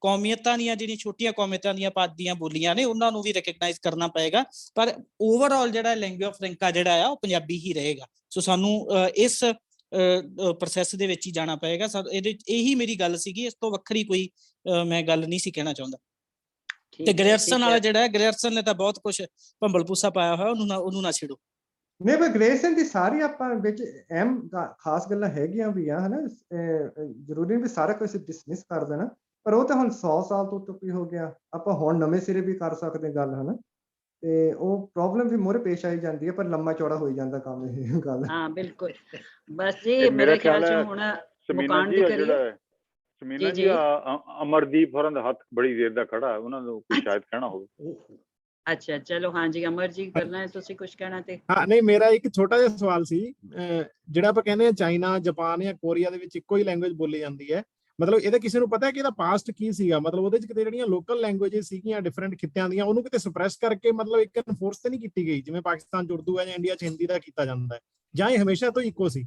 ਕੌਮੀਅਤਾਂ ਦੀਆਂ, ਜਿਹੜੀਆਂ ਛੋਟੀਆਂ ਕੌਮੀਅਤਾਂ ਦੀਆਂ ਦੀਆਂ ਬੋਲੀਆਂ ਨੇ, ਉਹਨਾਂ ਨੂੰ ਵੀ ਰਿਕਗਨਾਈਜ਼ ਕਰਨਾ ਪਏਗਾ। ਪਰ ਓਵਰਆਲ ਜਿਹੜਾ ਲੈਂਗੁਏਜ ਆਫ ਫਰੈਂਕਾ ਜਿਹੜਾ ਆ ਉਹ ਪੰਜਾਬੀ ਹੀ ਰਹੇਗਾ। ਸੋ ਸਾਨੂੰ ਇਸ ਪ੍ਰੋਸੈਸ ਦੇ ਵਿੱਚ ਹੀ ਜਾਣਾ ਪਏਗਾ। ਇਹੀ ਮੇਰੀ ਗੱਲ ਸੀਗੀ, ਇਸ ਤੋਂ ਵੱਖਰੀ ਕੋਈ ਮੈਂ ਗੱਲ ਨਹੀਂ ਸੀ ਕਹਿਣਾ ਚਾਹੁੰਦਾ। ਤੇ ਗ੍ਰੇਅਰਸਨ ਵਾਲਾ ਜਿਹੜਾ, ਗ੍ਰੇਅਰਸਨ ਨੇ ਤਾਂ ਬਹੁਤ ਕੁਛ ਭੰਬਲ ਭੂਸਾ ਪਾਇਆ ਹੋਇਆ, ਉਹਨੂੰ ਨਾ ਛੇੜੋ। ਨਹੀਂ ਪਰ ਗ੍ਰੇਸਨ ਦੀ ਸਾਰੀ ਆਪਾਂ ਵਿੱਚ ਅਹਿਮ ਖਾਸ ਗੱਲਾਂ ਹੈਗੀਆਂ ਵੀ ਆ ਹਨਾ, ਜ਼ਰੂਰੀ ਵੀ ਸਾਰਾ ਕੁਝ ਡਿਸਮਿਸ ਕਰ ਦੇਣਾ, ਪਰ ਉਹ ਤਾਂ ਹੁਣ 100 ਸਾਲ ਤੋਂ ਉੱਪਰ ਹੋ ਗਿਆ, ਆਪਾਂ ਹੁਣ ਨਵੇਂ ਸਿਰੇ ਵੀ ਕਰ ਸਕਦੇ ਗੱਲ ਹਨਾ, ਤੇ ਉਹ ਪ੍ਰੋਬਲਮ ਵੀ ਮੋਰੇ ਪੇਸ਼ ਆਈ ਜਾਂਦੀ ਹੈ, ਪਰ ਲੰਮਾ ਚੌੜਾ ਹੋਈ ਜਾਂਦਾ ਕੰਮ ਇਹ ਗੱਲ। ਹਾਂ ਬਿਲਕੁਲ, ਬਸ ਜੀ ਮੇਰੇ ਖਿਆਲ ਚ ਹੁਣ ਮੁਕਾਣ ਦੀ ਕਰੀਏ। ਸਮੀਨਾ ਜੀ ਅਮਰਦੀਪ ਹੋਰਾਂ ਦਾ ਹੱਥ ਬੜੀ ਦੇਰ ਦਾ ਖੜਾ, ਉਹਨਾਂ ਨੂੰ ਕੋਈ ਸ਼ਾਇਦ ਕਹਿਣਾ ਹੋਵੇ। ਅੱਛਾ ਚਲੋ, ਹਾਂਜੀ ਅਮਰ ਜੀ ਕਰਨਾ ਹੈ ਤੁਸੀਂ ਕੁਝ ਕਹਿਣਾ ਤੇ? ਹਾਂ ਨਹੀਂ, ਮੇਰਾ ਇੱਕ ਛੋਟਾ ਜਿਹਾ ਸਵਾਲ ਸੀ, ਜਿਹੜਾ ਆਪਾਂ ਕਹਿੰਦੇ ਆ ਚਾਈਨਾ, ਜਾਪਾਨ ਜਾਂ ਕੋਰੀਆ ਦੇ ਵਿੱਚ ਇੱਕੋ ਹੀ ਲੈਂਗੁਏਜ ਬੋਲੀ ਜਾਂਦੀ ਹੈ, ਮਤਲਬ ਇਹਦਾ ਕਿਸੇ ਨੂੰ ਪਤਾ ਹੈ ਕਿ ਇਹਦਾ ਪਾਸਟ ਕੀ ਸੀਗਾ? ਮਤਲਬ ਉਹਦੇ ਚ ਕਿਤੇ ਜਿਹੜੀਆਂ ਲੋਕਲ ਲੈਂਗੁਏਜਸ ਸੀਗੀਆਂ ਡਿਫਰੈਂਟ ਖਿੱਤਿਆਂ ਦੀਆਂ, ਉਹਨੂੰ ਕਿਤੇ ਸਪਰੈਸ ਕਰਕੇ ਮਤਲਬ ਇੱਕ ਐਨਫੋਰਸ ਤੇ ਨਹੀਂ ਕੀਤੀ ਗਈ, ਜਿਵੇਂ ਪਾਕਿਸਤਾਨ ਚ ਉਰਦੂ ਹੈ ਜਾਂ ਇੰਡੀਆ ਚ ਹਿੰਦੀ ਦਾ ਕੀਤਾ ਜਾਂਦਾ ਹੈ, ਜਾਂ ਇਹ ਹਮੇਸ਼ਾ ਤੋਂ ਇੱਕੋ ਸੀ?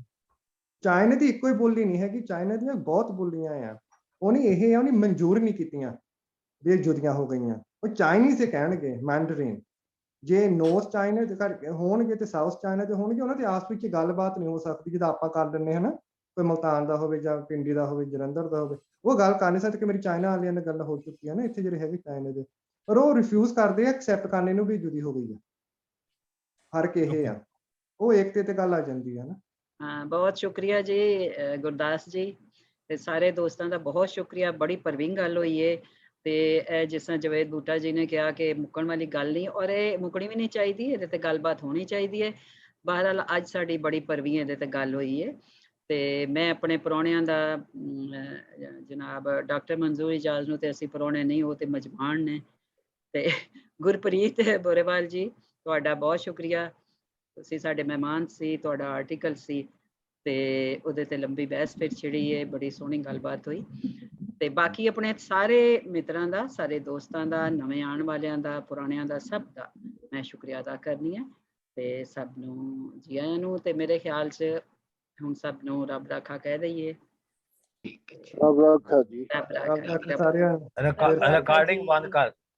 ਚਾਈਨਾ ਦੀ ਇੱਕੋ ਹੀ ਬੋਲੀ ਨਹੀਂ ਹੈਗੀ, ਚਾਈਨਾ ਦੀਆਂ ਬਹੁਤ ਬੋਲੀਆਂ ਆ, ਉਹਨੇ ਇਹ ਉਹਨੇ ਮਨਜ਼ੂਰ ਨਹੀਂ ਕੀਤੀਆਂ ਵੀ ਇਹ ਜੁਦੀਆਂ ਹੋ ਗਈਆਂ, ਉਹ ਚਾਈਨੀਜ਼ ਹੀ ਕਹਿਣਗੇ ਮੈਂਡਰੀਨ। ਜੇ ਨੌਰਥ ਚਾਈਨਾ ਦੇ ਕਰਕੇ ਹੋਣਗੇ ਤੇ ਸਾਊਥ ਚਾਈਨਾ ਦੇ ਹੋਣਗੇ, ਉਹਨਾਂ ਦੇ ਆਪਸ ਵਿੱਚ ਗੱਲਬਾਤ ਨਹੀਂ ਹੋ ਸਕਦੀ ਜਿੱਦਾਂ ਆਪਾਂ ਕਰ ਦਿੰਦੇ ਹਾਂ ਨਾ, ਕੋਈ ਮਲਤਾਨ ਦਾ ਹੋਵੇ ਜਾਂ ਪਿੰਡੀ ਦਾ ਹੋਵੇ, ਜਲੰਧਰ ਦਾ ਹੋਵੇ, ਉਹ ਗੱਲ ਕਰ ਨਹੀਂ ਸਕਦੇ ਕਿ ਮੇਰੀ ਚਾਈਨਾ ਵਾਲਿਆਂ ਨਾਲ ਗੱਲ ਹੋ ਚੁੱਕੀ ਹੈ ਨਾ, ਇੱਥੇ ਜਿਹੜੇ ਹੈਗੇ ਚਾਈਨਾ ਦੇ, ਪਰ ਉਹ ਰਿਫਿਊਜ਼ ਕਰਦੇ ਆ ਐਕਸੈਪਟ ਕਰਨੇ ਨੂੰ ਵੀ ਜੁਦੀ ਹੋ ਗਈ ਹੈ, ਫਰਕ ਇਹ ਆ, ਉਹ ਏਕਤੇ ਤੇ ਗੱਲ ਆ ਜਾਂਦੀ ਹੈ ਨਾ। ਹਾਂ ਬਹੁਤ ਸ਼ੁਕਰੀਆ ਜੀ ਗੁਰਦਾਸ ਜੀ, ਤੇ ਸਾਰੇ ਦੋਸਤਾਂ ਦਾ ਬਹੁਤ ਸ਼ੁਕਰੀਆ, ਬੜੀ ਪਰਵੀਨ ਗੱਲ ਹੋਈ ਹੈ, ਤੇ ਇਹ ਜਿਸ ਤਰ੍ਹਾਂ ਜਵੇਦ ਬੂਟਾ ਜੀ ਨੇ ਕਿਹਾ ਕਿ ਮੁੱਕਣ ਵਾਲੀ ਗੱਲ ਨਹੀਂ, ਔਰ ਇਹ ਮੁੱਕਣੀ ਵੀ ਨਹੀਂ ਚਾਹੀਦੀ, ਇਹਦੇ ਤੇ ਗੱਲਬਾਤ ਹੋਣੀ ਚਾਹੀਦੀ ਹੈ। ਬਹਰਹਾਲ ਅੱਜ ਸਾਡੀ ਬੜੀ ਪਰਵੀਨ ਇਹਦੇ ਤੇ ਗੱਲ ਹੋਈ ਹੈ, ਤੇ ਮੈਂ ਆਪਣੇ ਪ੍ਰਾਹੁਣਿਆਂ ਦਾ ਜਨਾਬ ਡਾਕਟਰ ਮਨਜ਼ੂਰ ਇਜਾਜ਼ ਨੂੰ ਤੇ ਅਸੀਂ ਪ੍ਰਾਹੁਣੇ ਨਹੀਂ, ਉਹ ਤੇ ਮਜਮਾਨ ਨੇ, ਤੇ ਗੁਰਪ੍ਰੀਤ ਬੋਰੇਵਾਲ ਜੀ ਤੁਹਾਡਾ ਬਹੁਤ ਸ਼ੁਕਰੀਆ, ਤੁਸੀਂ ਸਾਡੇ ਮਹਿਮਾਨ ਸੀ, ਤੁਹਾਡਾ ਆਰਟੀਕਲ ਸੀ ਤੇ ਉਹਦੇ ਤੇ ਲੰਬੀ ਬਹਿਸ ਫਿਰ ਛਿੜੀ ਹੈ, ਬੜੀ ਸੋਹਣੀ ਗੱਲਬਾਤ ਹੋਈ, ਤੇ ਬਾਕੀ ਆਪਣੇ ਸਾਰੇ ਮਿੱਤਰਾਂ ਦਾ, ਸਾਰੇ ਦੋਸਤਾਂ ਦਾ, ਨਵੇਂ ਆਉਣ ਵਾਲਿਆਂ ਦਾ, ਪੁਰਾਣਿਆਂ ਦਾ, ਸਭ ਦਾ ਮੈਂ ਸ਼ੁਕਰੀਆ ਅਦਾ ਕਰਨੀ ਹੈ, ਤੇ ਸਭ ਨੂੰ ਜੀ ਆਇਆਂ ਨੂੰ, ਤੇ ਮੇਰੇ ਖਿਆਲ 'ਚ ਹੁਣ ਸਭ ਨੂੰ ਰੱਬ ਰਾਖਾ ਕਹਿ ਦਈਏ। ਰੱਬ ਰਾਖਾ ਜੀ, ਰੱਬ ਰਾਖਾ ਸਾਰਿਆਂ ਨੂੰ। ਰਿਕਾਰਡਿੰਗ ਬੰਦ ਕਰ।